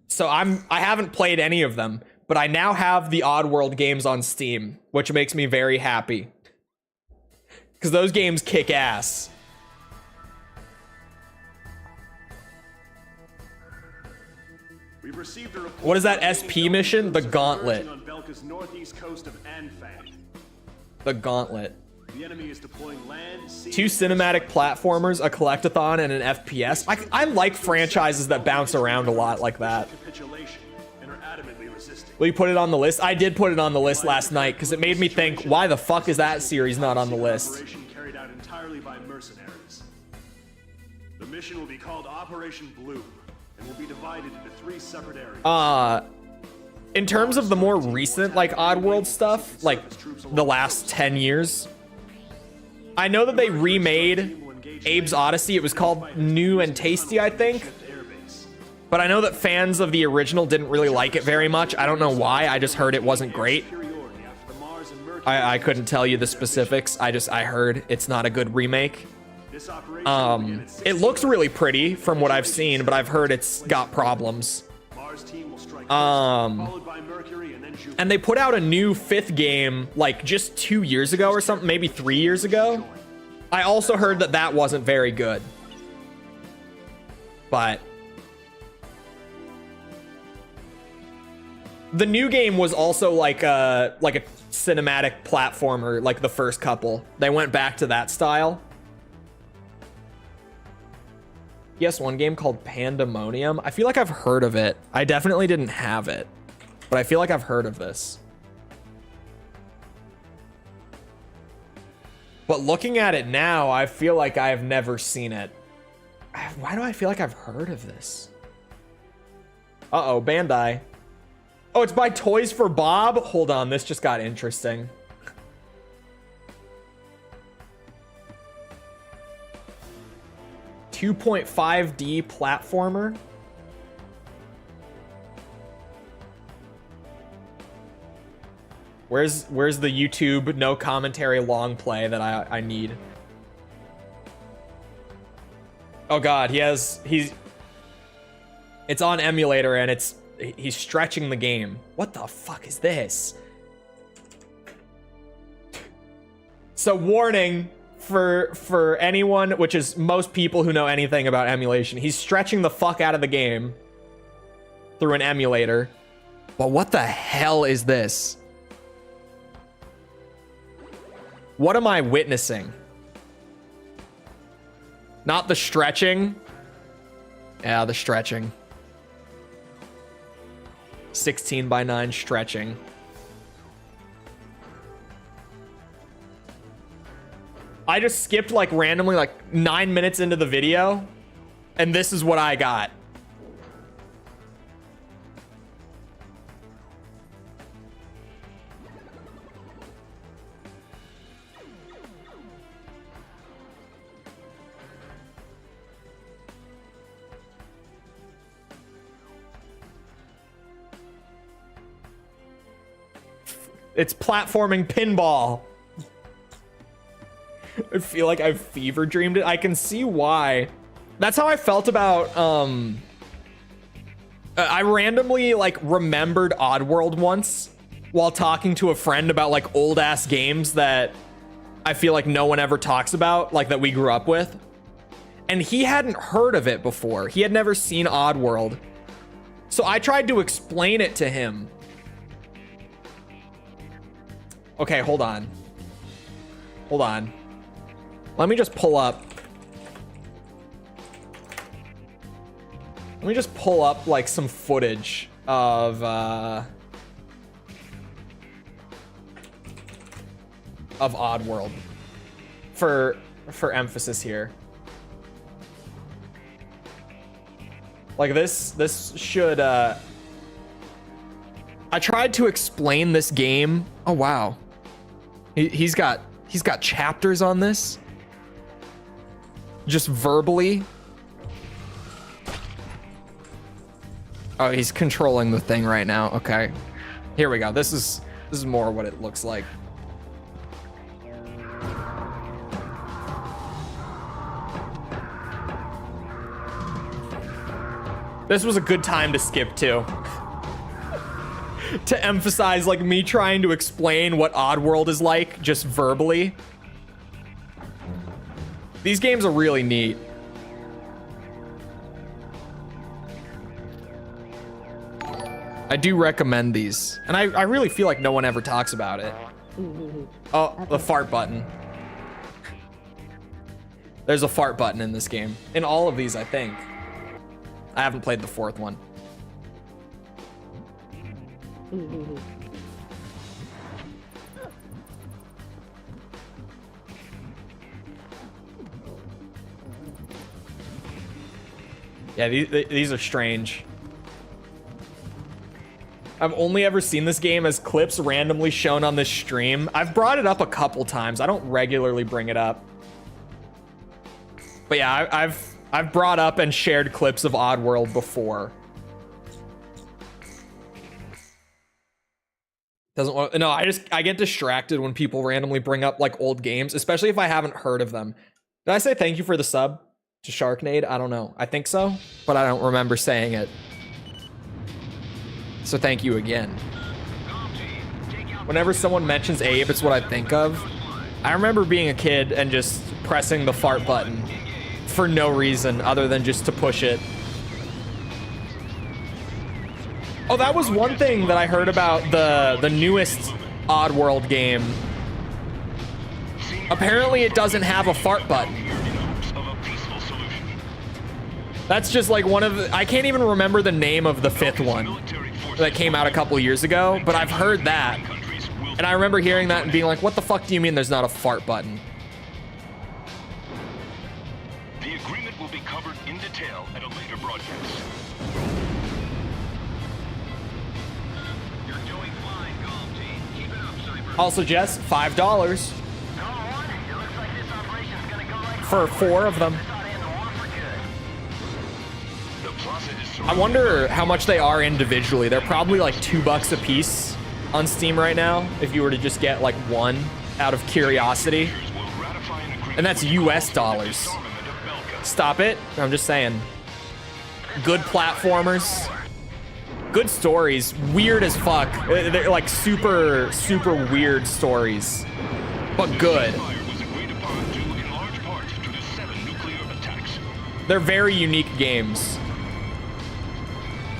So I haven't played any of them, but I now have the Oddworld games on Steam, which makes me very happy. Because those games kick ass. We've received a report. What is that SP mission? The Gauntlet. On Belka's northeast coast of Anfang. The Gauntlet. The enemy is deploying land, sea, 2 cinematic platformers, a collectathon, and an FPS. I like franchises that bounce around a lot like that. capitulation and are adamantly resisting. Will you put it on the list? I did put it on the list last night because it made me think, why the fuck is that series not on the list? Operation carried out entirely by mercenaries. The mission will be called Operation Bloom and will be divided into 3 separate areas. In terms of the more recent, like, Oddworld stuff, like, the last 10 years, I know that they remade Abe's Odyssey. It was called New and Tasty, I think. But I know that fans of the original didn't really like it very much. I don't know why. I just heard it wasn't great. I couldn't tell you the specifics. I heard it's not a good remake. It looks really pretty from what I've seen, but I've heard it's got problems. And they put out a new 5th game like just 2 years ago or something, maybe 3 years ago. I also heard that that wasn't very good. But the new game was also like a cinematic platformer, like the first couple. They went back to that style. Yes, one game called Pandemonium. I feel like I've heard of it. I definitely didn't have it, but I feel like I've heard of this. But looking at it now, I feel like I have never seen it. Why do I feel like I've heard of this? Uh-oh, Bandai. Oh, it's by Toys for Bob? Hold on, this just got interesting. $2.5D platformer. Where's the YouTube no commentary long play that I need? Oh god, it's on emulator and he's stretching the game. What the fuck is this? So warning for anyone, which is most people who know anything about emulation, he's stretching the fuck out of the game through an emulator. But what the hell is this? What am I witnessing? Not the stretching. Yeah, the stretching. 16:9 stretching. I just skipped like randomly like 9 minutes into the video, and this is what I got. It's platforming pinball. I feel like I've fever dreamed it. I can see why. That's how I felt about I randomly like remembered Oddworld once while talking to a friend about like old ass games that I feel like no one ever talks about, like that we grew up with. And he hadn't heard of it before. He had never seen Oddworld. So I tried to explain it to him. Okay, hold on. Hold on. Let me just pull up. Let me just pull up like some footage of Oddworld for emphasis here. Like this should I tried to explain this game. Oh wow. He's got chapters on this. Just verbally. Oh, he's controlling the thing right now. Okay. Here we go. This is more what it looks like. This was a good time to skip to. To emphasize like me trying to explain what Oddworld is like just verbally. These games are really neat. I do recommend these. And I really feel like no one ever talks about it. Oh, the fart button. There's a fart button in this game. In all of these, I think. I haven't played the fourth one. Yeah, these are strange. I've only ever seen this game as clips randomly shown on this stream. I've brought it up a couple times. I don't regularly bring it up. But yeah, I've brought up and shared clips of Oddworld before. No, I get distracted when people randomly bring up like old games, especially if I haven't heard of them. Did I say thank you for the sub to Sharknade? I don't know. I think so, but I don't remember saying it. So thank you again. Whenever someone mentions Abe, it's what I think of. I remember being a kid and just pressing the fart button for no reason other than just to push it. Oh, that was one thing that I heard about the newest Oddworld game. Apparently it doesn't have a fart button. That's just like one of the, I can't even remember the name of the fifth one that came out a couple years ago, but I've heard that. And I remember hearing that and being like, what the fuck do you mean there's not a fart button? in detail at a later broadcast. You're doing fine, Galm Team. Keep it up, Cipher. Also, Jess, $5 for 4 of them. The plaza is I wonder how much they are individually. They're probably like $2 a piece on Steam right now if you were to just get like one out of curiosity. And that's US dollars. Stop it. I'm just saying. Good platformers. Good stories. Weird as fuck. They're like super, super weird stories. But good. They're very unique games.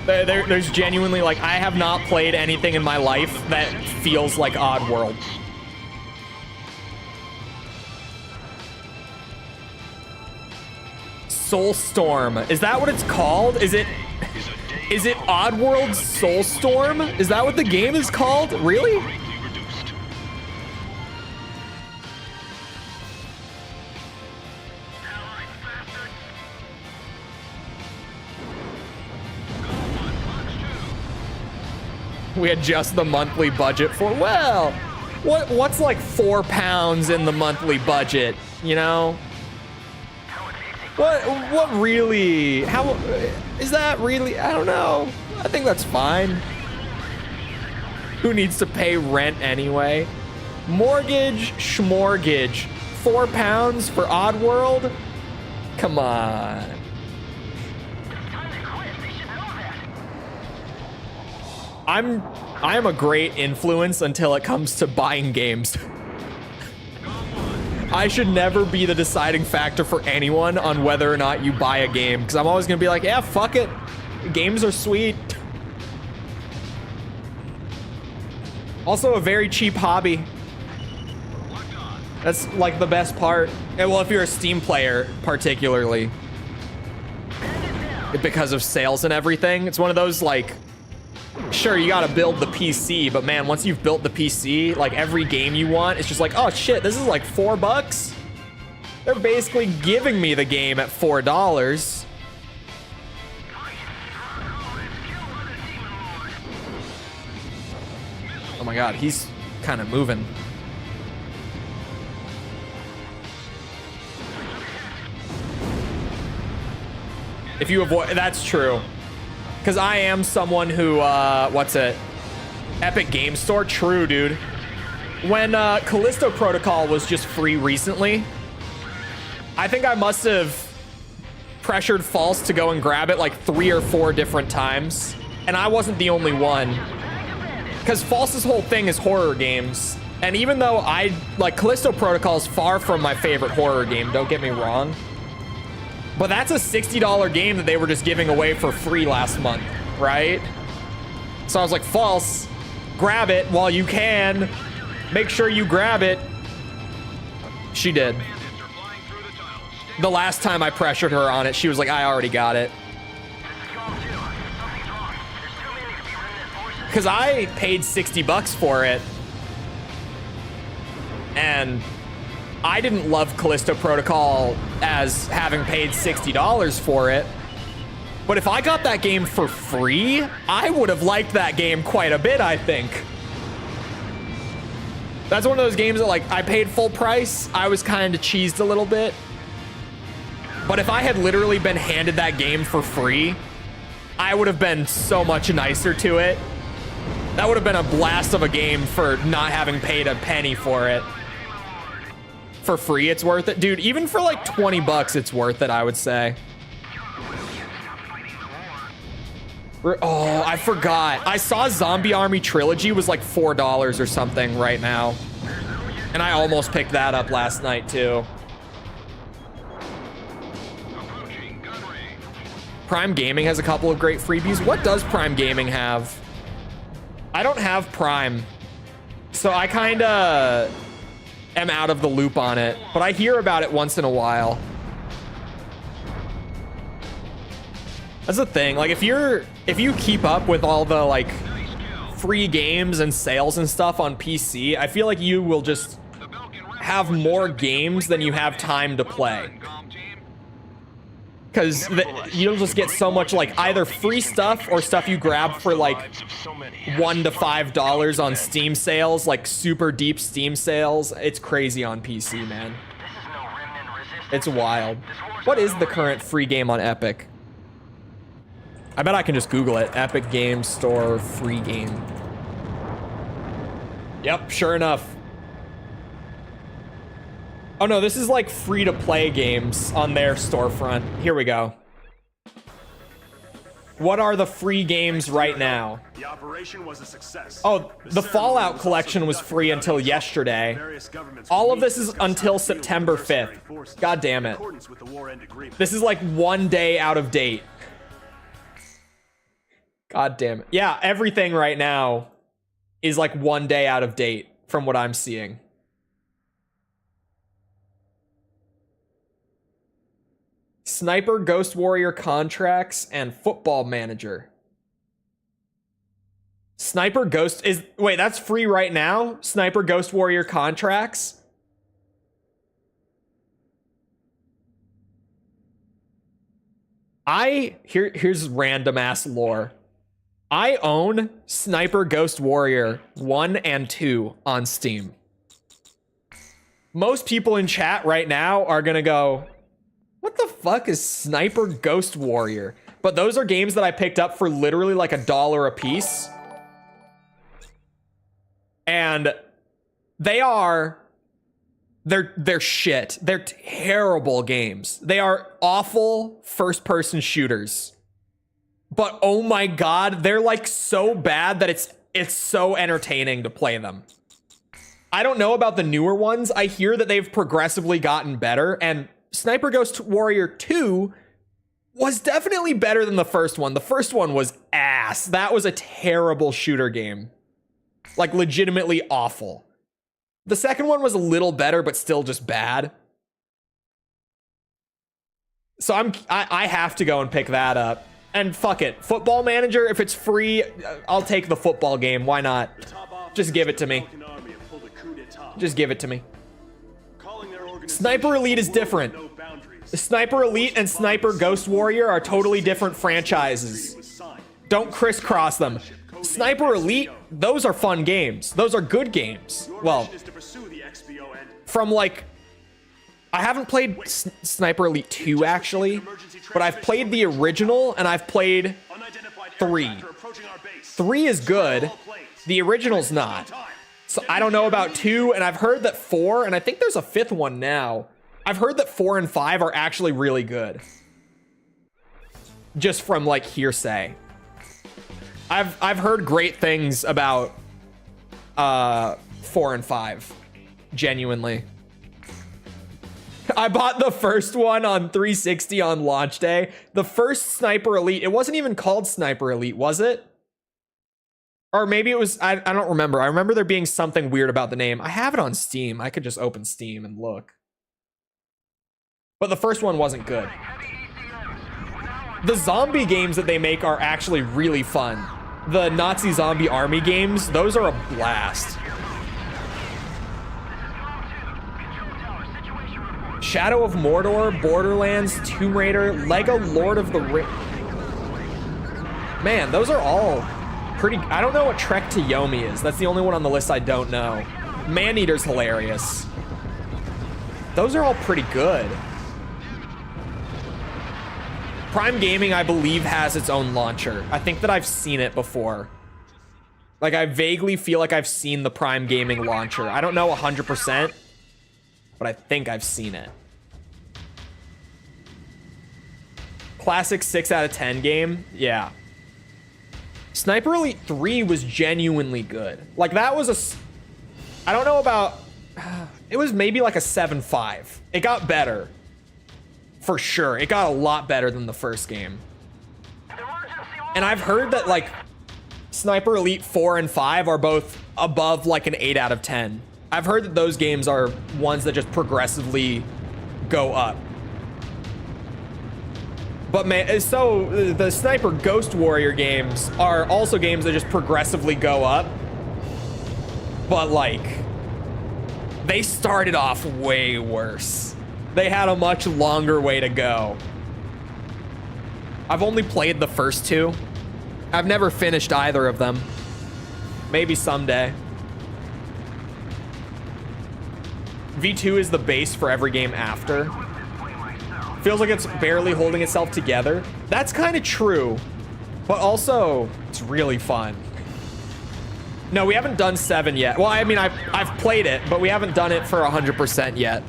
There's genuinely, like, I have not played anything in my life that feels like Oddworld. Soulstorm. Is that what it's called? Is it Oddworld Soulstorm? Is that what the game is called? Really? We adjust the monthly budget for, well, what's like £4 in the monthly budget, you know? What really, how, is that really, I don't know. I think that's fine. Who needs to pay rent anyway? Mortgage, schmortgage, £4 for Oddworld? Come on. I am a great influence until it comes to buying games. I should never be the deciding factor for anyone on whether or not you buy a game, because I'm always gonna be like, yeah, fuck it. Games are sweet. Also a very cheap hobby. That's like the best part. And well, if you're a Steam player, particularly. Because of sales and everything. It's one of those like, sure, you gotta build the PC, but man, once you've built the PC, like every game you want, it's just like, oh shit, this is like $4? They're basically giving me the game at $4. Oh my god, he's kind of moving. If you avoid, that's true. Because I am someone who, Epic Game Store? True, dude. When Callisto Protocol was just free recently, I think I must have pressured False to go and grab it like 3 or 4 different times. And I wasn't the only one. Because False's whole thing is horror games. And even though Callisto Protocol is far from my favorite horror game, don't get me wrong. But that's a $60 game that they were just giving away for free last month, right? So I was like, False, grab it while you can. Make sure you grab it. She did. The last time I pressured her on it, she was like, I already got it. Because I paid $60 for it. And I didn't love Callisto Protocol as having paid $60 for it. But if I got that game for free, I would have liked that game quite a bit, I think. That's one of those games that, like, I paid full price. I was kind of cheesed a little bit. But if I had literally been handed that game for free, I would have been so much nicer to it. That would have been a blast of a game for not having paid a penny for it. For free, it's worth it. Dude, even for like $20, it's worth it, I would say. Oh, I forgot. I saw Zombie Army Trilogy was like $4 or something right now. And I almost picked that up last night, too. Prime Gaming has a couple of great freebies. What does Prime Gaming have? I don't have Prime. So I kind of am out of the loop on it, but I hear about it once in a while. That's the thing. Like, if you keep up with all the like free games and sales and stuff on PC, I feel like you will just have more games than you have time to play. because you'll just get so much like either free stuff or stuff you grab for like $1 to $5 on Steam sales, like super deep Steam sales. It's crazy on PC, man. It's wild. What is the current free game on Epic? I bet I can just Google it. Epic Games Store free game. Yep, sure enough. Oh no, this is like free to play games on their storefront. Here we go. What are the free games right now? The operation was a success. Oh, the Fallout collection was free until yesterday. All of this is until September 5th. God damn it. This is like 1 day out of date. God damn it. Yeah, everything right now is like 1 day out of date from what I'm seeing. Sniper, Ghost Warrior contracts, and Football Manager. Sniper Ghost is... Wait, that's free right now? Sniper, Ghost Warrior contracts? Here's random ass lore. I own Sniper Ghost Warrior 1 and 2 on Steam. Most people in chat right now are gonna go, what the fuck is Sniper Ghost Warrior? But those are games that I picked up for literally like $1 a piece. And they're shit. They're terrible games. They are awful first-person shooters. But oh my god, they're like so bad that it's so entertaining to play them. I don't know about the newer ones. I hear that they've progressively gotten better, and Sniper Ghost Warrior 2 was definitely better than the first one. The first one was ass. That was a terrible shooter game. Like, legitimately awful. The second one was a little better, but still just bad. So I have to go and pick that up. And fuck it. Football Manager, if it's free, I'll take the football game. Why not? Just give it to me. Just give it to me. Sniper Elite is different. Sniper Elite and Sniper Ghost Warrior are totally different franchises. Don't crisscross them. Sniper Elite, those are fun games. Those are good games. Well, from like... I haven't played Sniper Elite 2, actually. But I've played the original, and I've played 3. 3 is good. The original's not. So I don't know about 2, and I've heard that 4, and I think there's a 5th one now. I've heard that 4 and 5 are actually really good. Just from, like, hearsay. I've heard great things about 4 and 5. Genuinely. I bought the first one on 360 on launch day. The first Sniper Elite, it wasn't even called Sniper Elite, was it? Or maybe it was, I don't remember. I remember there being something weird about the name. I have it on Steam. I could just open Steam and look. But the first one wasn't good. The zombie games that they make are actually really fun. The Nazi zombie army games, those are a blast. Shadow of Mordor, Borderlands, Tomb Raider, Lego Lord of the Rings. Man, those are all pretty... I don't know what Trek to Yomi is. That's the only one on the list I don't know. Maneater's hilarious. Those are all pretty good. Prime Gaming, I believe, has its own launcher. I think that I've seen it before. Like, I vaguely feel like I've seen the Prime Gaming launcher. I don't know 100%, but I think I've seen it. Classic 6 out of 10 game? Yeah. Sniper Elite 3 was genuinely good. Like, that was a... I don't know about... It was maybe like a 7.5. It got better. For sure. It got a lot better than the first game. And I've heard that, like, Sniper Elite 4 and 5 are both above, like, an 8 out of 10. I've heard that those games are ones that just progressively go up. But man, so the Sniper Ghost Warrior games are also games that just progressively go up. But, like, they started off way worse. They had a much longer way to go. I've only played the first two. I've never finished either of them. Maybe someday. V2 is the base for every game after. Feels like it's barely holding itself together. That's kind of true, but also it's really fun. No, we haven't done 7 yet. Well, I mean, I've played it, but we haven't done it for 100% yet.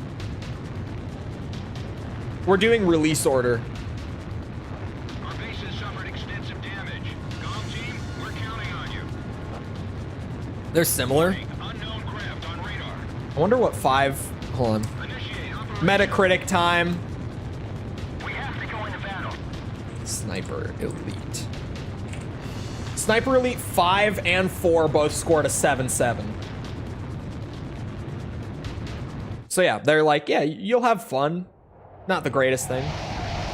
We're doing release order. Our base has suffered extensive damage. Galm Team, we're counting on you. They're similar. Unknown craft on radar. I wonder what 5... Hold on. Initiate operation. Metacritic time. We have to go into battle. Sniper Elite. Sniper Elite 5 and 4 both scored a 7.7. So yeah, they're like, yeah, you'll have fun. Not the greatest thing.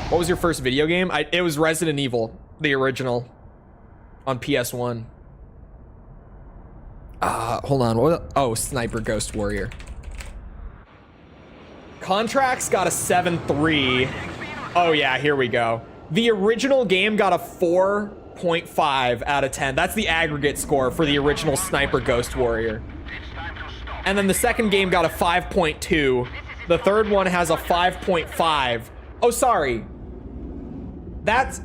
What was your first video game? It was Resident Evil, the original, on PS1. Hold on. Oh, Sniper Ghost Warrior. Contracts got a 7.3. Oh yeah, here we go. The original game got a 4.5 out of 10. That's the aggregate score for the original Sniper Ghost Warrior. And then the second game got a 5.2. The third one has a 5.5. Oh, sorry. That's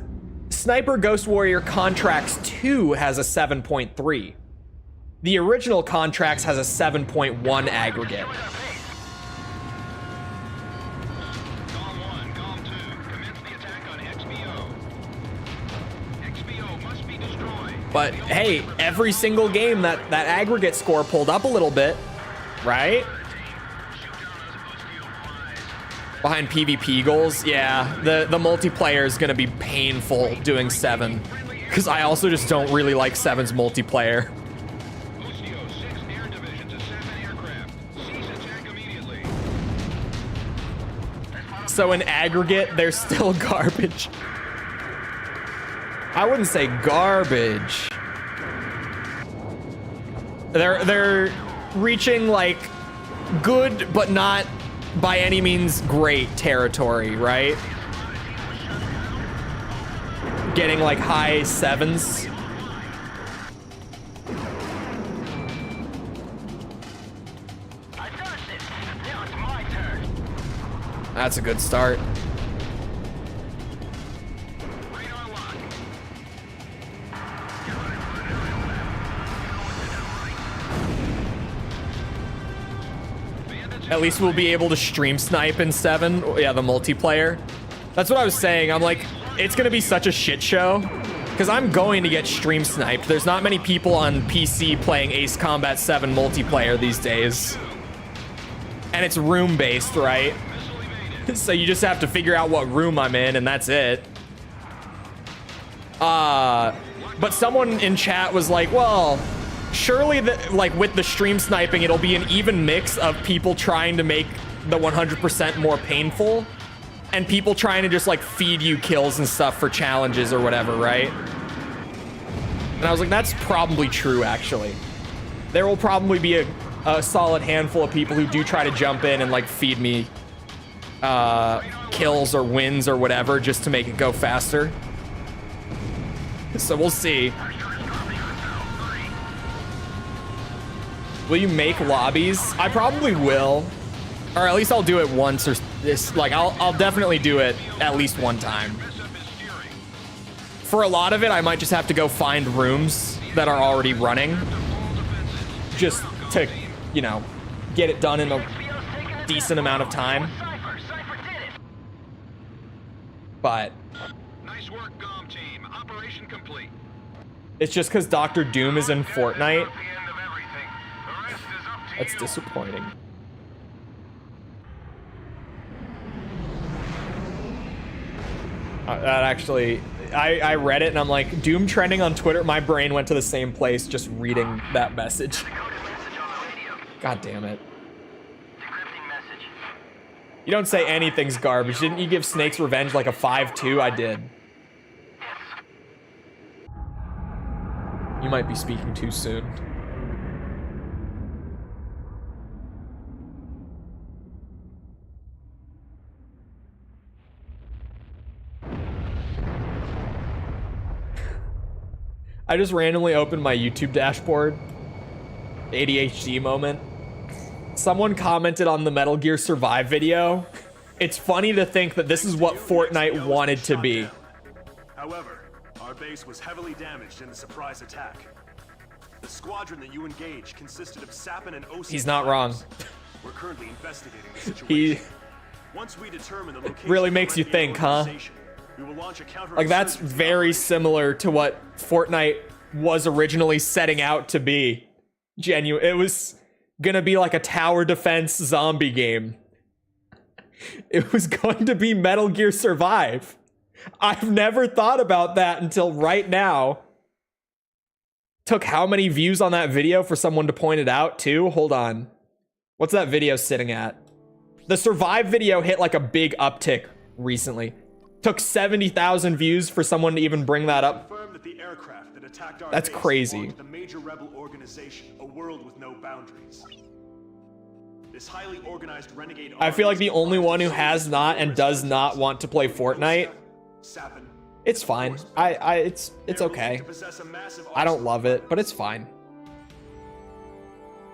Sniper Ghost Warrior Contracts 2 has a 7.3. The original Contracts has a 7.1 aggregate. Galm 1, Galm 2, commence the attack on XBO. XBO must be destroyed. But hey, every single game that aggregate score pulled up a little bit, right? Behind PvP goals, yeah, the multiplayer is gonna be painful doing 7, because I also just don't really like 7's multiplayer. Lucio, 6 air divisions of 7 aircraft. Cease attack immediately. So in aggregate, they're still garbage. I wouldn't say garbage. They're reaching like good but not by any means great territory, right? Getting like high 7s. I finished it. Now it's my turn. That's a good start. Radar lock. At least we'll be able to stream snipe in 7. Yeah, the multiplayer. That's what I was saying. I'm like, it's gonna be such a shit show. Because I'm going to get stream sniped. There's not many people on PC playing Ace Combat 7 multiplayer these days. And it's room-based, right? So you just have to figure out what room I'm in, and that's it. But someone in chat was like, well, surely like with the stream sniping, it'll be an even mix of people trying to make the 100% more painful and people trying to just like feed you kills and stuff for challenges or whatever, right? And I was like, that's probably true, actually. There will probably be a solid handful of people who do try to jump in and like feed me kills or wins or whatever just to make it go faster. So we'll see. Will you make lobbies? I probably will. Or at least I'll do it once or this. Like, I'll definitely do it at least one time. For a lot of it, I might just have to go find rooms that are already running. Just to, you know, get it done in a decent amount of time. But Nice work, Galm Team. Operation complete. it's just because Dr. Doom is in Fortnite. The end of everything. The rest is up to That's you. disappointing. That actually, I read it and I'm like, Doom trending on Twitter. My brain went to the same place just reading that message. Decoded message on the radio. God damn it. Decrypting message. You don't say anything's garbage. Didn't you give Snake's Revenge like a 5.2? I did. You might be speaking too soon. I just randomly opened my YouTube dashboard. ADHD moment. Someone commented on the Metal Gear Survive video. It's funny to think that this is what Fortnite wanted to be. However, our base was heavily damaged in the surprise attack. The squadron that you engaged consisted of Sapin and Osi. He's not wrong. We're currently investigating the situation. He Once we determine the location really makes you think, huh? we will launch a counter Like, that's very similar to what Fortnite was originally setting out to be. Genuine. It was gonna be like a tower defense zombie game. It was going to be Metal Gear Survive. I've never thought about that until right now. Took how many views on that video for someone to point it out too? Hold on. What's that video sitting at? The Survive video hit like a big uptick recently. Took 70,000 views for someone to even bring that up. That the aircraft that attacked our That's base crazy. belonged to the major rebel organization, a world with no boundaries. This highly organized renegade I feel like the only one who has not and does not want to play Fortnite. It's fine. It's okay. I don't love it, but it's fine.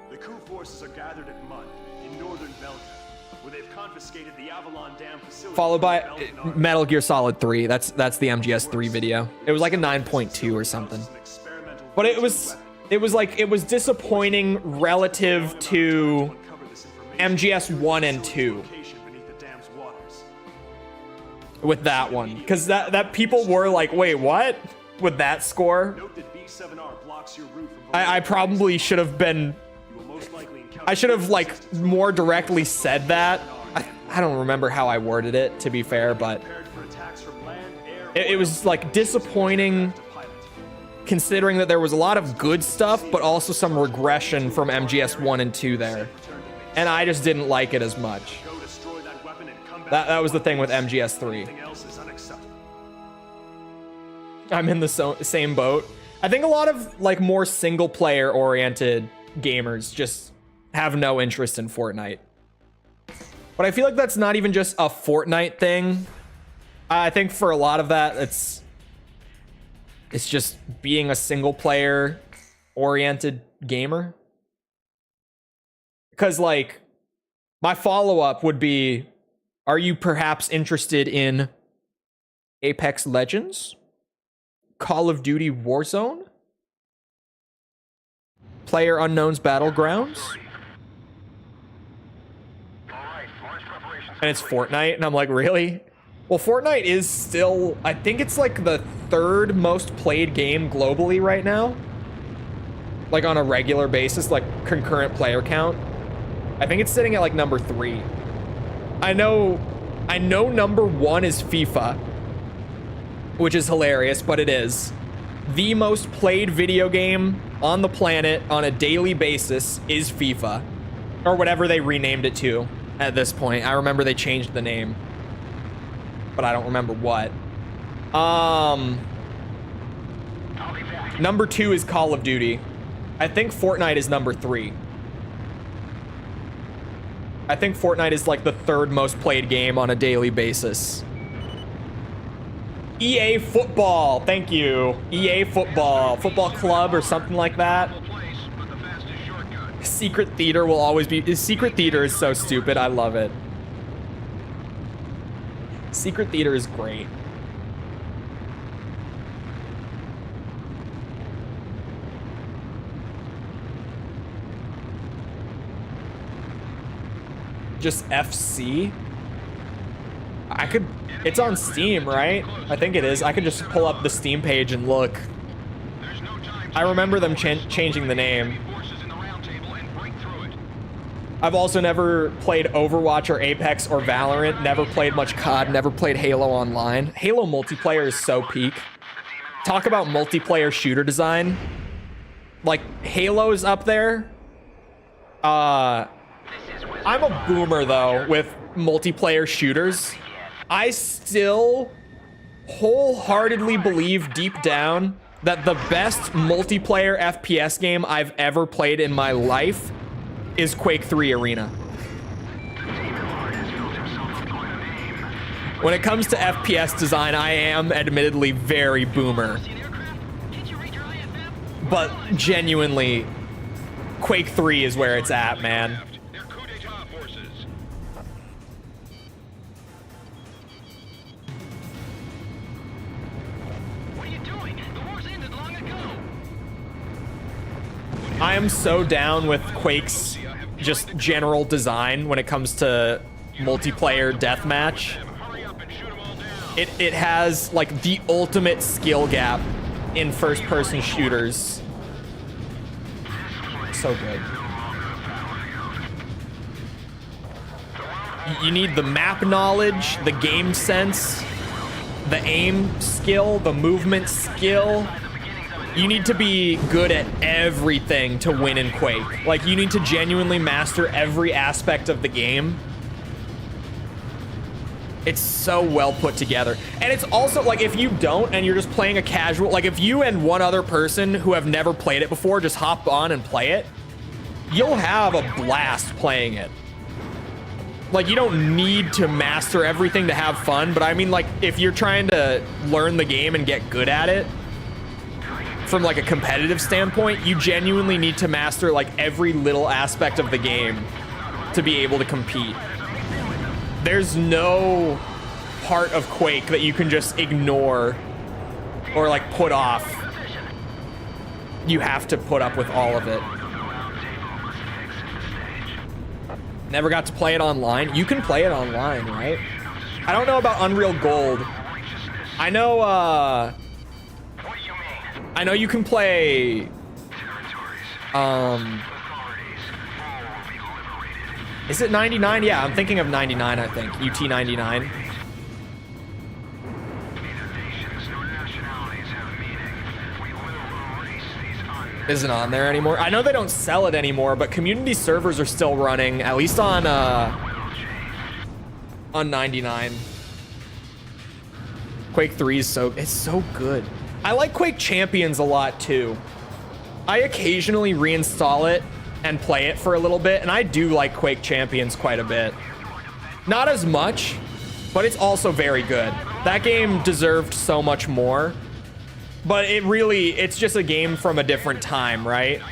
The coup forces are gathered at Mud in northern Belkan, where they've confiscated the Avalon Dam facility. Followed by Metal Gear Solid 3. That's the MGS 3 video. It was like a 9.2 or something. But it was disappointing relative to MGS 1 and 2. With that one, because that people were like, wait, what? With that score, I probably should have been. I should have like more directly said that. I don't remember how I worded it, to be fair, but it was like disappointing, considering that there was a lot of good stuff, but also some regression from MGS 1 and 2 there, and I just didn't like it as much. That was the thing with MGS 3. I'm in the same boat. I think a lot of like more single player oriented gamers just have no interest in Fortnite. But I feel like that's not even just a Fortnite thing. I think for a lot of that, it's just being a single player oriented gamer. Because like my follow-up would be, are you perhaps interested in Apex Legends? Call of Duty Warzone? PlayerUnknown's Battlegrounds? And it's Fortnite, and I'm like, really? Well, Fortnite is still, I think it's like the 3rd most played game globally right now. Like on a regular basis, like concurrent player count. I think it's sitting at like number 3. I know number 1 is FIFA, which is hilarious, but it is. The most played video game on the planet on a daily basis is FIFA, or whatever they renamed it to at this point. I remember they changed the name, but I don't remember what. Number 2 is Call of Duty. I think Fortnite is number 3. I think Fortnite is like the 3rd most played game on a daily basis. EA Football, thank you. EA Football, Football Club or something like that. Secret Theater will always be, Secret Theater is so stupid, I love it. Secret Theater is great. Just FC? I could, it's on Steam, right? I think it is. I could just pull up the Steam page and look. I remember them changing the name. I've also never played Overwatch or Apex or Valorant, never played much COD, never played Halo Online. Halo multiplayer is so peak. Talk about multiplayer shooter design. Like, Halo's up there. I'm a boomer, though, with multiplayer shooters. I still wholeheartedly believe deep down that the best multiplayer FPS game I've ever played in my life is Quake 3 Arena. When it comes to FPS design, I am admittedly very boomer. but genuinely, Quake 3 is where it's at, man. They're coup d'etat forces. What are you doing? The war's ended long ago. I am so down with Quake's just general design when it comes to multiplayer deathmatch. Hurry up and shoot them all down. It has like the ultimate skill gap in first-person shooters. So good. You need the map knowledge, the game sense, the aim skill, the movement skill. You need to be good at everything to win in Quake. Like, you need to genuinely master every aspect of the game. It's so well put together. And it's also, like, if you don't and you're just playing a casual... Like, if you and one other person who have never played it before just hop on and play it, you'll have a blast playing it. Like, you don't need to master everything to have fun, but I mean, like, if you're trying to learn the game and get good at it, from like a competitive standpoint, you genuinely need to master like every little aspect of the game to be able to compete. There's no part of Quake that you can just ignore or like put off. You have to put up with all of it. Never got to play it online. You can play it online, right? I don't know about Unreal Gold. I know you can play, is it 99? Yeah, I'm thinking of 99, I think. UT 99. Isn't on there anymore. I know they don't sell it anymore, but community servers are still running, at least on 99. Quake 3 is it's so good. I like Quake Champions a lot too. I occasionally reinstall it and play it for a little bit, and I do like Quake Champions quite a bit. Not as much, but it's also very good. That game deserved so much more, but it's just a game from a different time, right?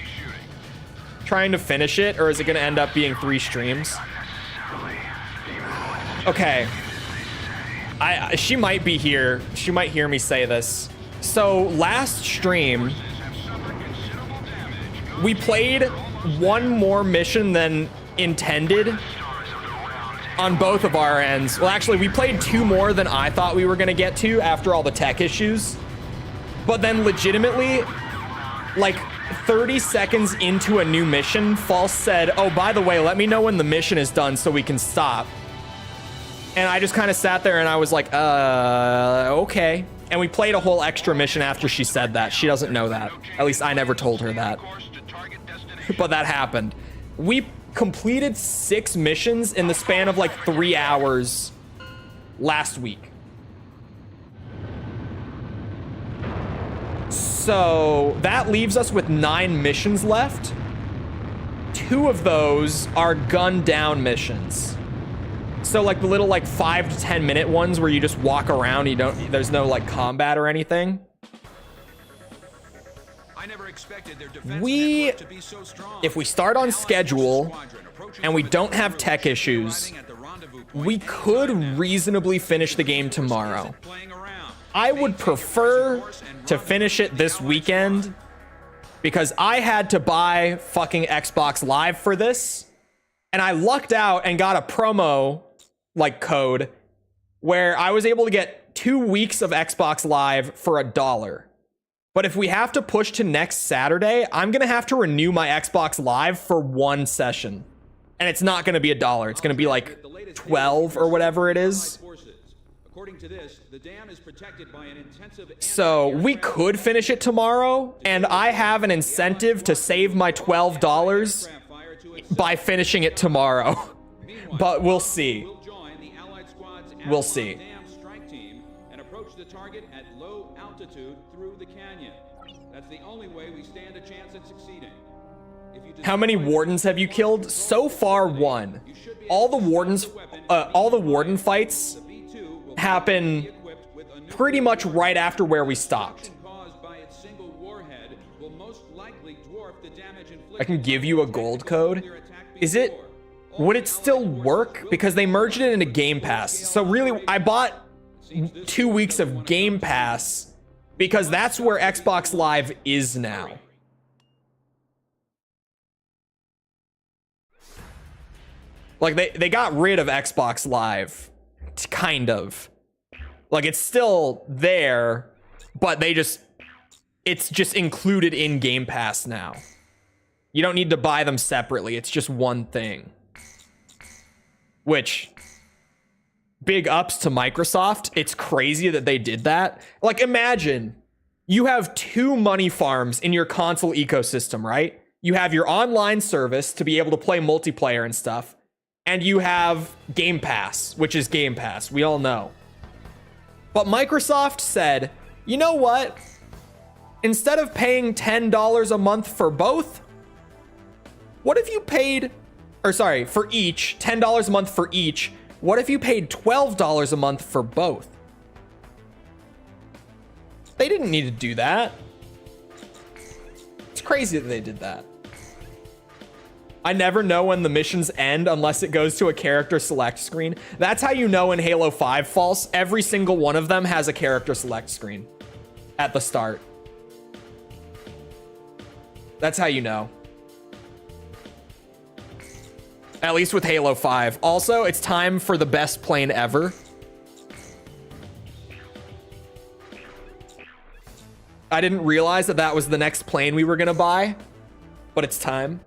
Trying to finish it, or is it gonna end up being 3 streams? Okay. She might be here. She might hear me say this. So last stream, we played one more mission than intended on both of our ends. Well, actually, we played 2 more than I thought we were going to get to after all the tech issues. But then legitimately, like 30 seconds into a new mission, False said, oh, by the way, let me know when the mission is done so we can stop. And I just kind of sat there and I was like, okay. And we played a whole extra mission after she said that. She doesn't know that. At least I never told her that. But that happened. We completed 6 missions in the span of like 3 hours last week. So that leaves us with 9 missions left. 2 of those are gun down missions. So like the little like 5 to 10 minute ones where you just walk around, there's no like combat or anything. I never expected their defense network to be so strong. If we start on schedule and we don't have tech issues, we could reasonably finish the game tomorrow. I would prefer to finish it this weekend because I had to buy fucking Xbox Live for this, and I lucked out and got a promo like code where I was able to get 2 weeks of Xbox Live for $1. But if we have to push to next Saturday, I'm gonna have to renew my Xbox Live for 1 session. And it's not gonna be $1. It's gonna be like 12 or whatever it is. So we could finish it tomorrow, and I have an incentive to save my $12 by finishing it tomorrow. But we'll see. We'll see. How many wardens have you killed? So far, 1. All the warden fights happen pretty much right after where we stopped. I can give you a gold code. Is it, would it still work? Because they merged it into Game Pass. So really, I bought 2 weeks of Game Pass because that's where Xbox Live is now. Like, they got rid of Xbox Live, kind of. Like, it's still there, but it's just included in Game Pass now. You don't need to buy them separately. It's just one thing. Which, big ups to Microsoft. It's crazy that they did that. Like, imagine you have 2 money farms in your console ecosystem, right? You have your online service to be able to play multiplayer and stuff. And you have Game Pass, which is Game Pass. We all know. But Microsoft said, you know what? Instead of paying $10 a month for both, what if you paid, or sorry, for each, $10 a month for each, what if you paid $12 a month for both? They didn't need to do that. It's crazy that they did that. I never know when the missions end unless it goes to a character select screen. That's how you know in Halo 5 False, every single one of them has a character select screen at the start. That's how you know. At least with Halo 5. Also, it's time for the best plane ever. I didn't realize that that was the next plane we were gonna buy, but it's time.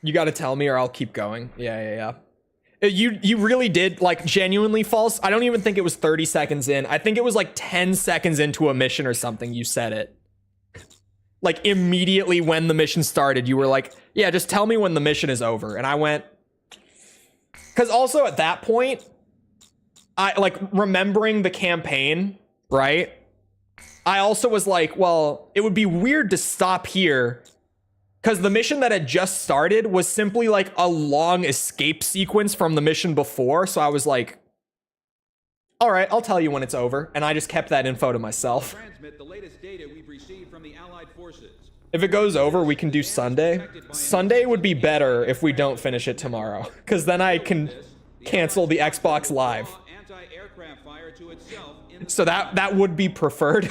You gotta tell me or I'll keep going. Yeah. You really did, like, genuinely False. I don't even think it was 30 seconds in. I think it was like 10 seconds into a mission or something you said it. Like, immediately when the mission started, you were like, yeah, just tell me when the mission is over. And I went, because also at that point, I, like, remembering the campaign, right? I also was like, well, it would be weird to stop here, because the mission that had just started was simply like a long escape sequence from the mission before. So I was like, all right, I'll tell you when it's over. And I just kept that info to myself. Transmit the latest data we've received from the Allied forces. If it goes over, we can do Sunday. Sunday would be better if we don't finish it tomorrow, because then I can cancel the Xbox Live. So that would be preferred.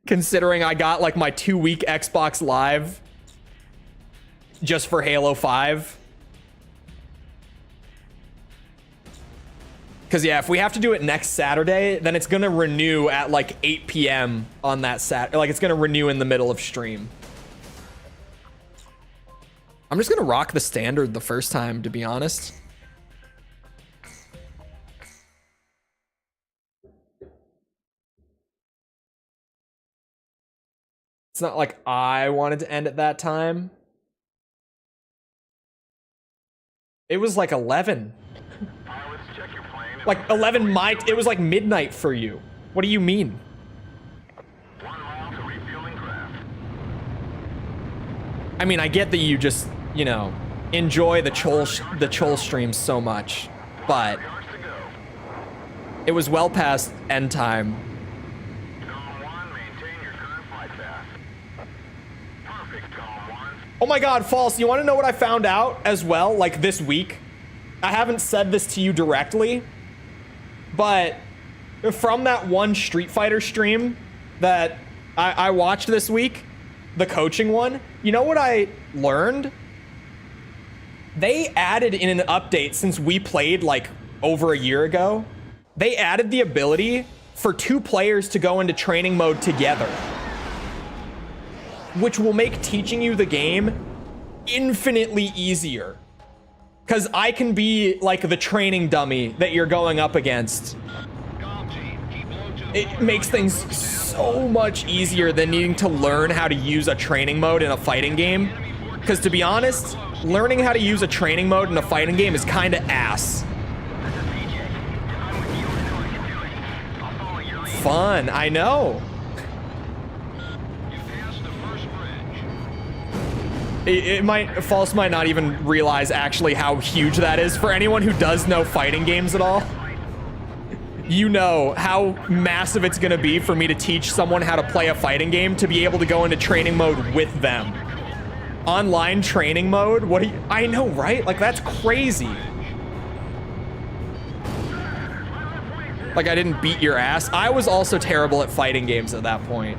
Considering I got like my 2-week Xbox Live just for Halo 5. Because yeah, if we have to do it next Saturday, then it's going to renew at like 8 p.m. on that Saturday. Like, it's going to renew in the middle of stream. I'm just going to rock the standard the first time, to be honest. It's not like I wanted to end at that time. It was like 11. Like 11 it was like midnight for you. What do you mean? 1 mile to refueling craft. I mean, I get that you just, you know, enjoy the Chole streams so much, but it was well past end time. Oh my god, False, you want to know what I found out as well, like this week? I haven't said this to you directly, but from that one Street Fighter stream that I watched this week, the coaching one, you know what I learned? They added in an update since we played like over a year ago, they added the ability for 2 players to go into training mode together, which will make teaching you the game infinitely easier. Because I can be like the training dummy that you're going up against. It makes things so much easier than needing to learn how to use a training mode in a fighting game. Because to be honest, learning how to use a training mode in a fighting game is kind of ass. Fun, I know. False might not even realize actually how huge that is for anyone who does know fighting games at all. you know how massive it's gonna be for me to teach someone how to play a fighting game to be able to go into training mode with them. Online training mode? What do you, I know, right? Like, that's crazy. Like, I didn't beat your ass. I was also terrible at fighting games at that point.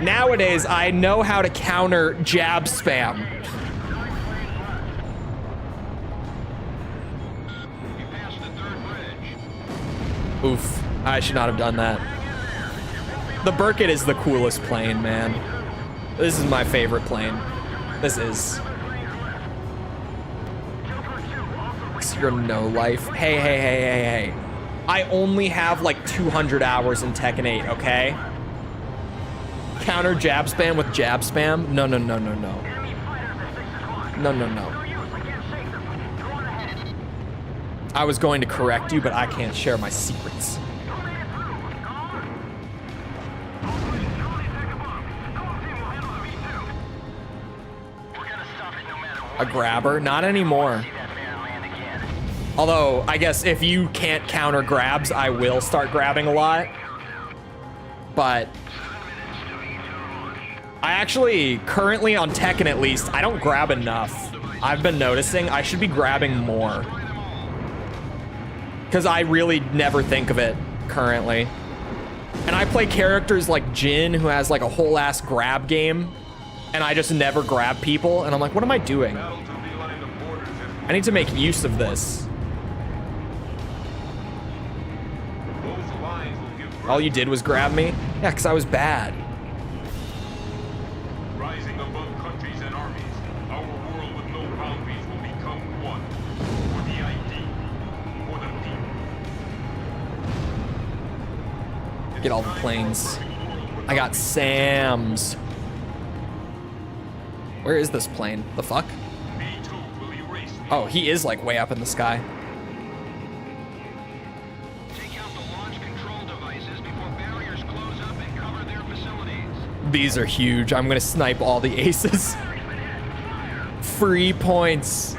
Nowadays, I know how to counter jab spam. Oof, I should not have done that. The Burkett is the coolest plane, man. This is my favorite plane. This is. You're no life. Hey. I only have like 200 hours in Tekken 8, okay? Counter jab spam with jab spam? No. No. I was going to correct you, but I can't share my secrets. A grabber? Not anymore. Although, I guess if you can't counter grabs, I will start grabbing a lot. But I actually, currently on Tekken at least, I don't grab enough. I've been noticing I should be grabbing more. Because I really never think of it currently. And I play characters like Jin, who has like a whole ass grab game. And I just never grab people. And I'm like, what am I doing? I need to make use of this. All you did was grab me? Yeah, because I was bad. Rising above countries and armies, our world with no boundaries will become one. For the ID, for the people. Get all the planes. I got Sam's. Where is this plane? The fuck? Oh, he is like way up in the sky. These are huge. I'm gonna snipe all the aces. Free points.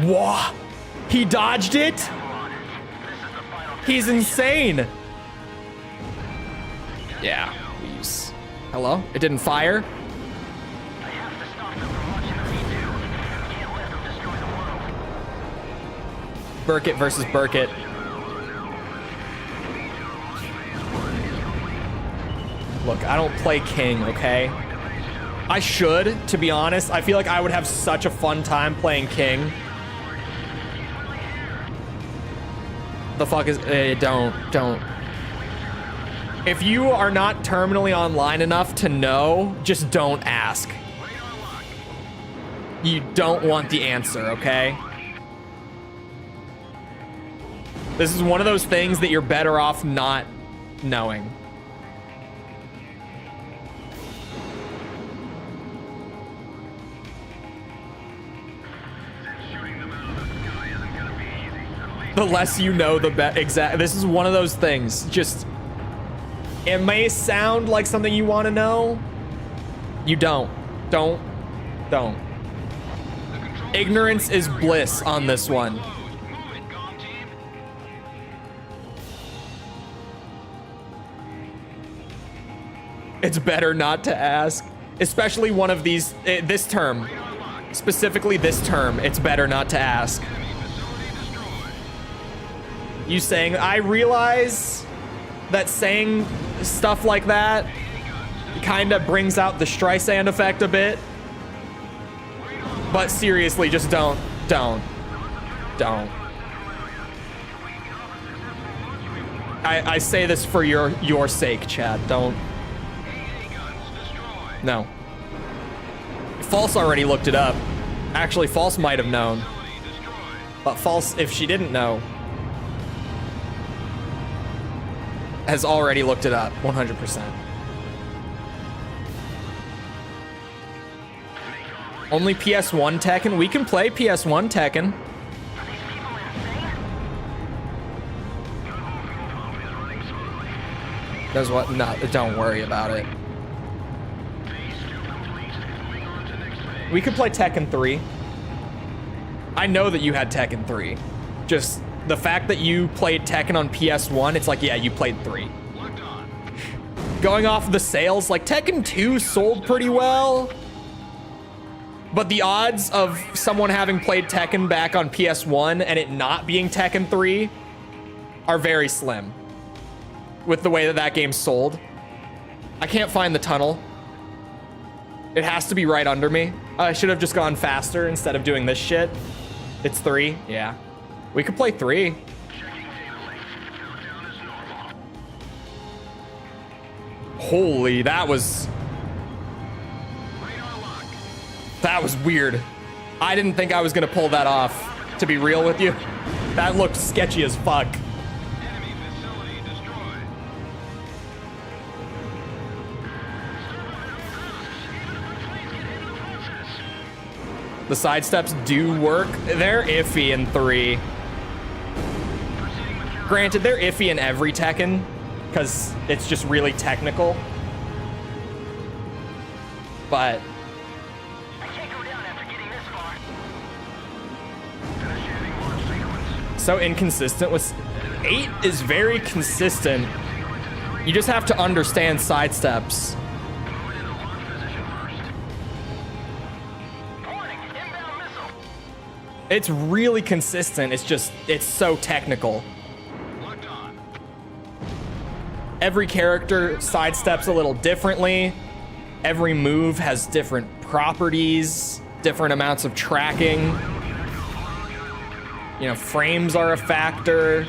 Whoa! He dodged it? He's insane. Yeah, please. Hello? It didn't fire? Burkett versus Burkett. Look, I don't play King, okay? I should, to be honest. I feel like I would have such a fun time playing King. The fuck is, don't. If you are not terminally online enough to know, just don't ask. You don't want the answer, okay? This is one of those things that you're better off not knowing. The less you know, the better. Exactly. This is one of those things. Just, it may sound like something you want to know. You don't. Don't. Ignorance is bliss on this one. It's better not to ask, especially one of these, this term, specifically this term, it's better not to ask. You saying, I realize that saying stuff like that kind of brings out the Streisand effect a bit, but seriously, just don't. I say this for your sake, Chad, don't. No. False already looked it up. Actually, False might have known. But False, if she didn't know, has already looked it up, 100%. Only PS1 Tekken? We can play PS1 Tekken. Does what? No, don't worry about it. We could play Tekken 3. I know that you had Tekken 3. Just the fact that you played Tekken on PS1, it's like, yeah, you played 3. Going off the sales, like Tekken 2 sold pretty well. But the odds of someone having played Tekken back on PS1 and it not being Tekken 3 are very slim with the way that that game sold. I can't find the tunnel. It has to be right under me. I should have just gone faster instead of doing this shit. It's 3, yeah. We could play 3. Holy, that was weird. I didn't think I was gonna pull that off, to be real with you. That looked sketchy as fuck. Enemy facility destroyed. The sidesteps do work. They're iffy in 3. Granted, they're iffy in every Tekken, because it's just really technical. But so inconsistent with 8 is very consistent. You just have to understand sidesteps. It's really consistent. It's just, it's so technical. Every character sidesteps a little differently. Every move has different properties, different amounts of tracking. You know, frames are a factor.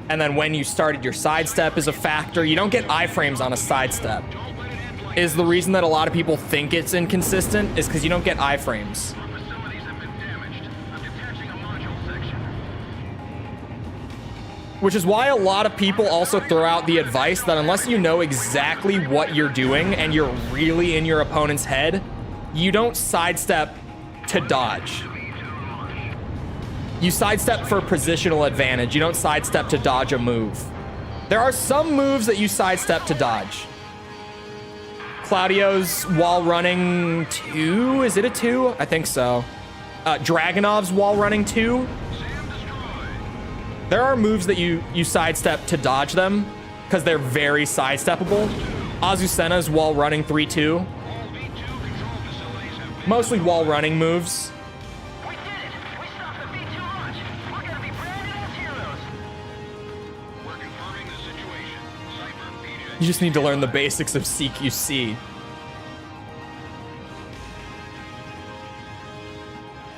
And then when you started your sidestep is a factor. You don't get iframes on a sidestep. Is the reason that a lot of people think it's inconsistent is because you don't get iframes. Which is why a lot of people also throw out the advice that unless you know exactly what you're doing and you're really in your opponent's head, you don't sidestep to dodge. You sidestep for positional advantage. You don't sidestep to dodge a move. There are some moves that you sidestep to dodge. Claudio's wall running 2, is it a 2? I think so. Dragonov's wall running 2. There are moves that you sidestep to dodge them because they're very sidesteppable. Azucena's wall running 3-2. Mostly wall running moves. We did it! We stopped the V2 launch! We're gonna be branded as heroes! We're confirming the situation. Cipher, PJ. You just need to learn the basics of CQC.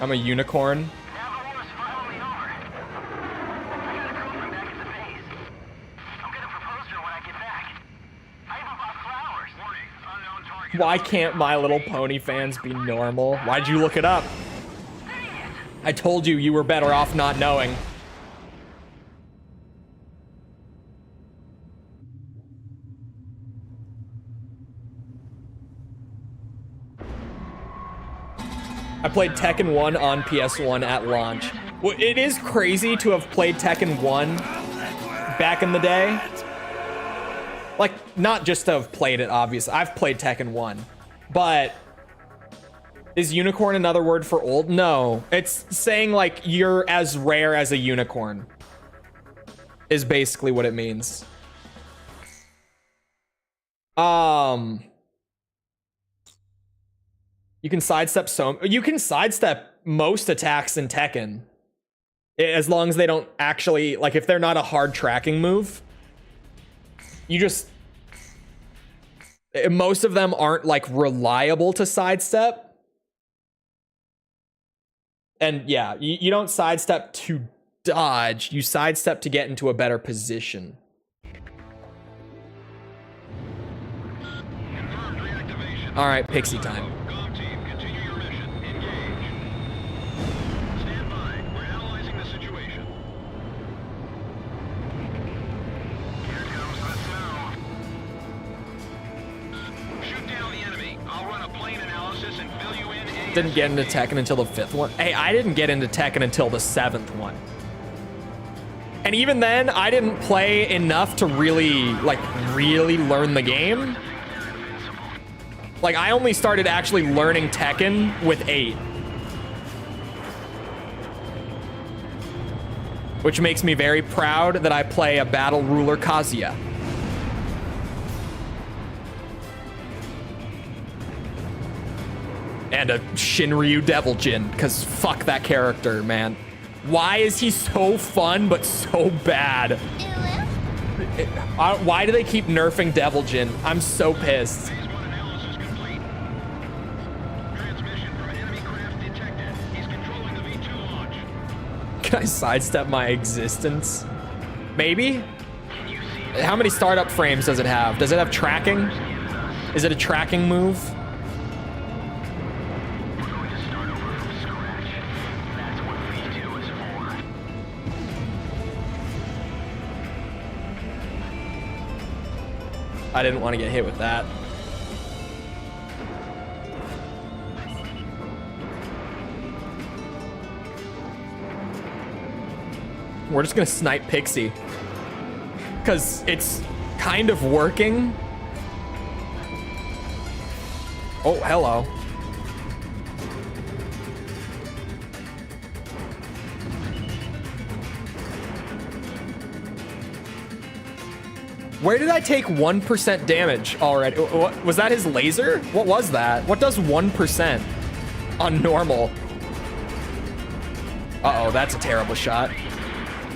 I'm a unicorn. Why can't My Little Pony fans be normal? Why'd you look it up? I told you were better off not knowing. I played Tekken 1 on PS1 at launch. Well, it is crazy to have played Tekken 1 back in the day. Like, not just to have played it, obviously. I've played Tekken 1. But is unicorn another word for old? No. It's saying, like, you're as rare as a unicorn. Is basically what it means. You can sidestep you can sidestep most attacks in Tekken. As long as they don't actually, like, if they're not a hard tracking move. You just, most of them aren't like reliable to sidestep. And yeah, you don't sidestep to dodge, you sidestep to get into a better position. All right, Pixie time. Galm Team, continue your mission. Engage. Stand by. We're analyzing the situation. Here comes the snow. Shoot down the enemy. I'll run a plane analysis and fill you in. Didn't get into Tekken until the 5th one. Hey, I didn't get into Tekken until the 7th one. And even then, I didn't play enough to really, like, really learn the game. Like, I only started actually learning Tekken with 8. Which makes me very proud that I play a battle ruler Kazuya. And a Shinryu Devil Jin, because fuck that character, man. Why is he so fun but so bad? Why do they keep nerfing Devil Jin? I'm so pissed. Phase 1 analysis complete. Transmission from enemy craft detected. He's controlling the V2 launch. Can I sidestep my existence? Maybe? How many startup frames does it have? Does it have tracking? Is it a tracking move? I didn't want to get hit with that. We're just gonna snipe Pixie. Because it's kind of working. Oh, hello. Where did I take 1% damage already? What, was that his laser? What was that? What does 1% on normal? Uh-oh, that's a terrible shot.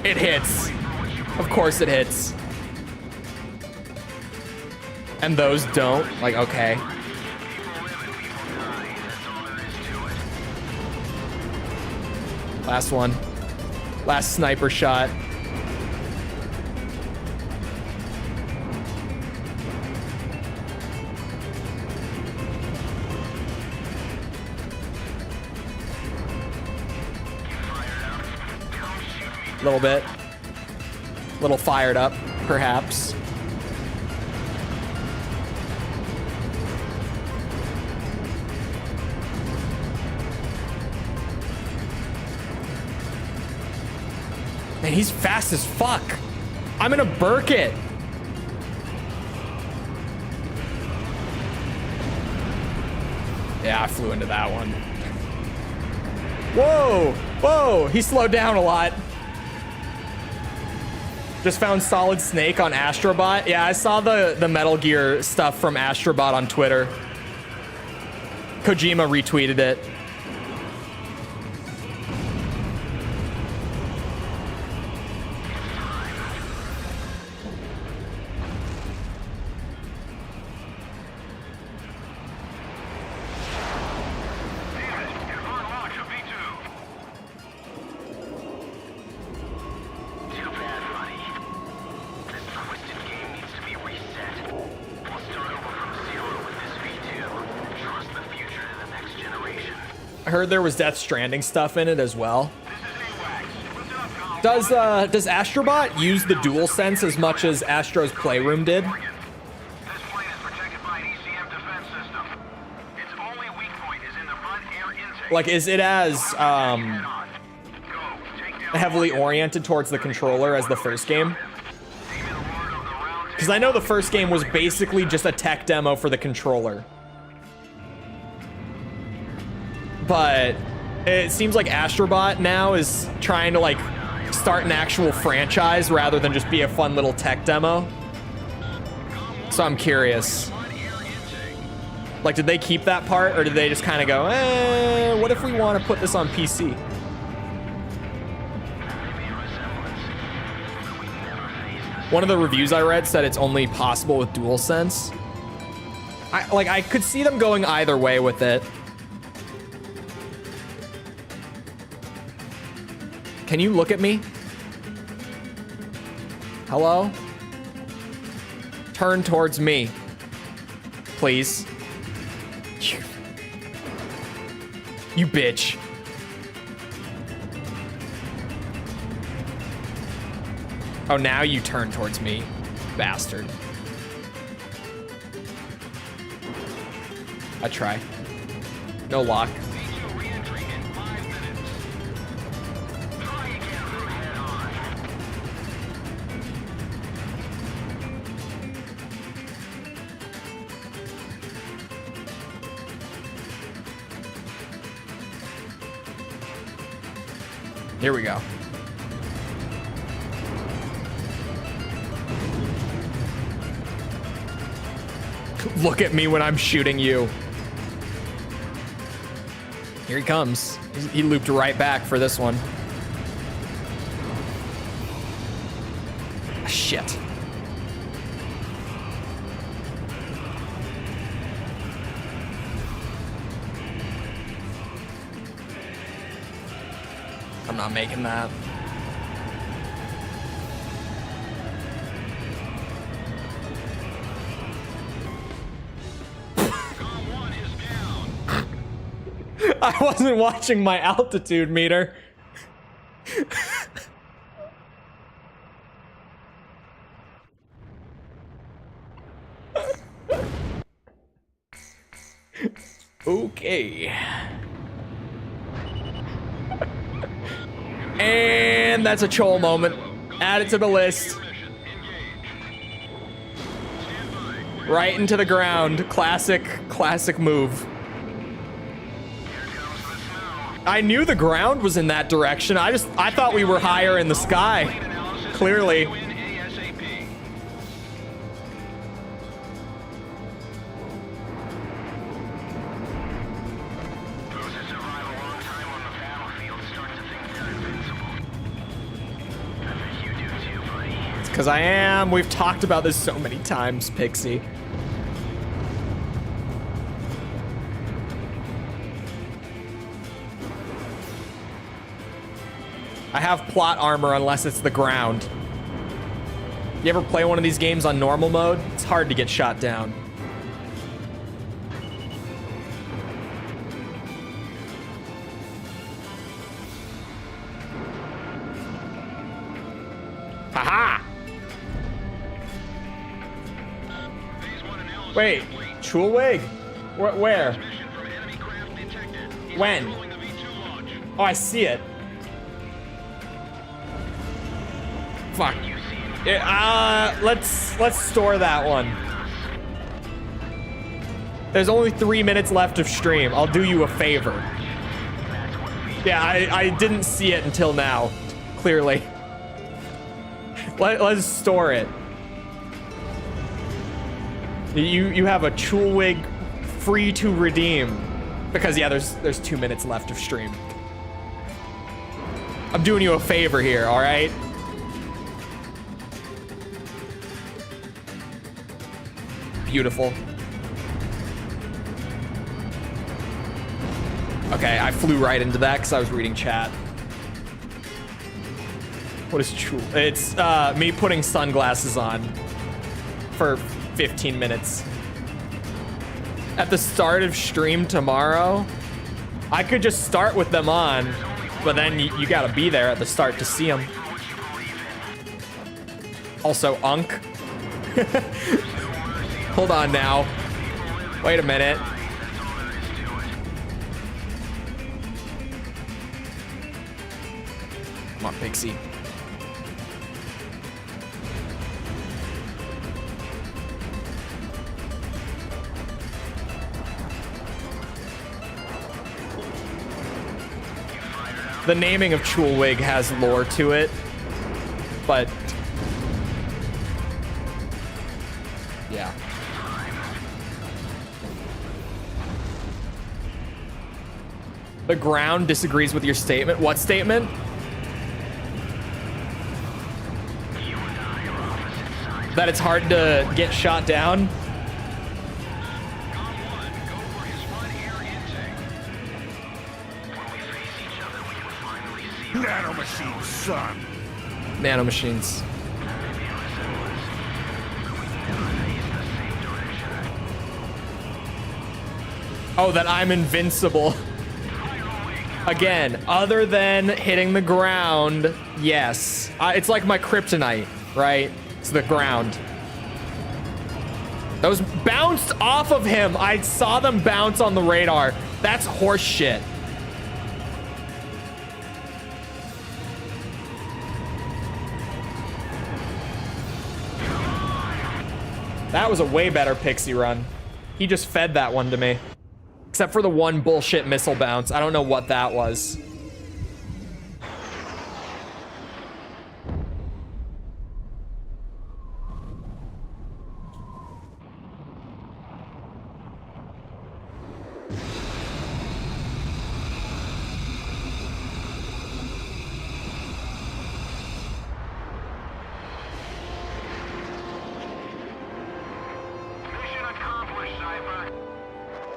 It hits. Of course it hits. And those don't? Like, okay. Last one. Last sniper shot. A little bit. A little fired up, perhaps. Man, he's fast as fuck. I'm gonna burk it. Yeah, I flew into that one. Whoa, whoa, he slowed down a lot. Just found Solid Snake on Astrobot. Yeah, I saw the Metal Gear stuff from Astrobot on Twitter. Kojima retweeted it. I heard there was Death Stranding stuff in it as well. Does Astrobot use the DualSense as much as Astro's Playroom did? This plane is protected by an ECM defense system. Its only weak point is in the front air intake. Like, is it as heavily oriented towards the controller as the first game? Because I know the first game was basically just a tech demo for the controller. But it seems like Astrobot now is trying to like start an actual franchise rather than just be a fun little tech demo. So I'm curious. Like, did they keep that part, or did they just kind of go, what if we want to put this on PC? One of the reviews I read said it's only possible with DualSense. I could see them going either way with it. Can you look at me? Hello? Turn towards me. Please. You bitch. Oh, now you turn towards me, bastard. I try. No lock. Here we go. Look at me when I'm shooting you. Here he comes. He looped right back for this one. Shit. I'm not making that. I wasn't watching my altitude meter. Okay. And that's a Chole moment. Add it to the list. Right into the ground. Classic move. I knew the ground was in that direction. I thought we were higher in the sky. Clearly. It's because I am. We've talked about this so many times, Pixie. I have plot armor unless it's the ground. You ever play one of these games on normal mode? It's hard to get shot down. Haha! Wait, Chulewig? Where? When? Oh, I see it. Fuck. Let's store that one. There's only 3 minutes left of stream. I'll do you a favor. Yeah, I didn't see it until now. Clearly. Let's store it. You have a Chulewig free to redeem. Because yeah, there's 2 minutes left of stream. I'm doing you a favor here, alright? Beautiful. Okay, I flew right into that because I was reading chat. What is Chule? It's me putting sunglasses on for 15 minutes. At the start of stream tomorrow, I could just start with them on, but then you gotta be there at the start to see them. Also, Unk. Hold on now. Wait a minute. Come on, Pixie. The naming of Chulewig has lore to it, but yeah. The ground disagrees with your statement. What statement? That it's hard to get shot down? Nanomachines, son. Nanomachines. Oh, that I'm invincible. Again, other than hitting the ground, yes. It's like my kryptonite, right? It's the ground. Those bounced off of him. I saw them bounce on the radar. That's horse shit. That was a way better Pixie run. He just fed that one to me. Except for the one bullshit missile bounce. I don't know what that was.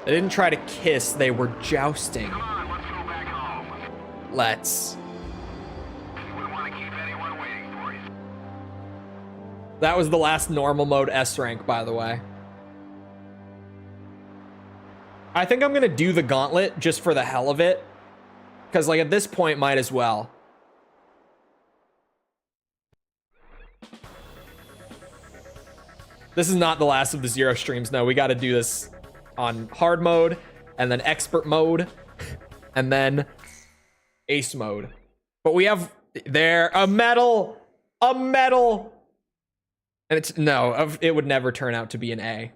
They didn't try to kiss, they were jousting. Come on, let's go back home. Let's. You wouldn't want to keep anyone waiting for you. That was the last normal mode S rank, by the way. I think I'm gonna do the gauntlet just for the hell of it. Because, like, at this point, might as well. This is not the last of the Zero streams. No, we got to do this on hard mode, and then expert mode, and then ace mode. But we have there a medal, and it's no, it would never turn out to be an A.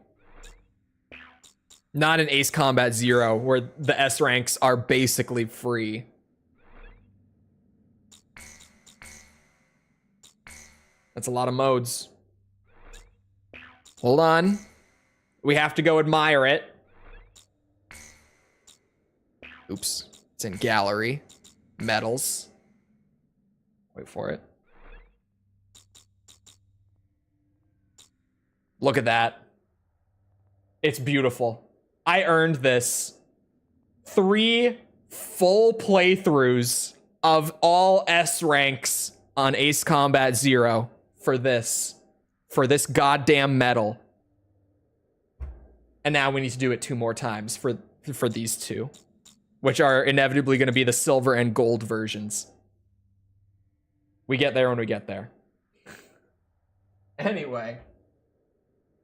Not an Ace Combat 0, where the S ranks are basically free. That's a lot of modes. Hold on. We have to go admire it. Oops. It's in gallery. Medals. Wait for it. Look at that. It's beautiful. I earned this. 3 full playthroughs of all S ranks on Ace Combat 0 for this goddamn medal. And now we need to do it 2 more times for these 2, which are inevitably going to be the silver and gold versions. We get there when we get there. Anyway,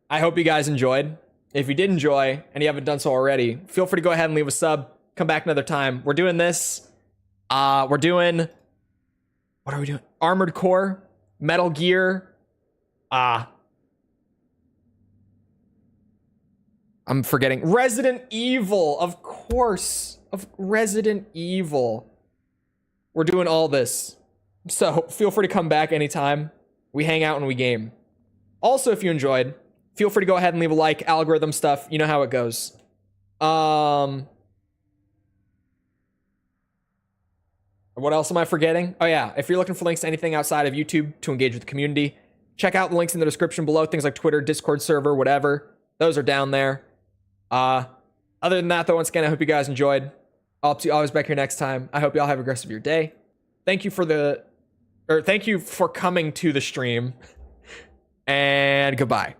I hope you guys enjoyed. If you did enjoy and you haven't done so already, feel free to go ahead and leave a sub. Come back another time. We're doing this. We're doing... What are we doing? Armored Core, Metal Gear. I'm forgetting. Resident Evil, of course. Of Resident Evil. We're doing all this. So feel free to come back anytime. We hang out and we game. Also, if you enjoyed, feel free to go ahead and leave a like, algorithm stuff. You know how it goes. What else am I forgetting? Oh yeah, if you're looking for links to anything outside of YouTube to engage with the community, check out the links in the description below. Things like Twitter, Discord server, whatever. Those are down there. Other than that, though, once again, I hope you guys enjoyed. I'll see you always back here next time. I hope you all have a great rest of your day. Thank you for coming to the stream. And goodbye.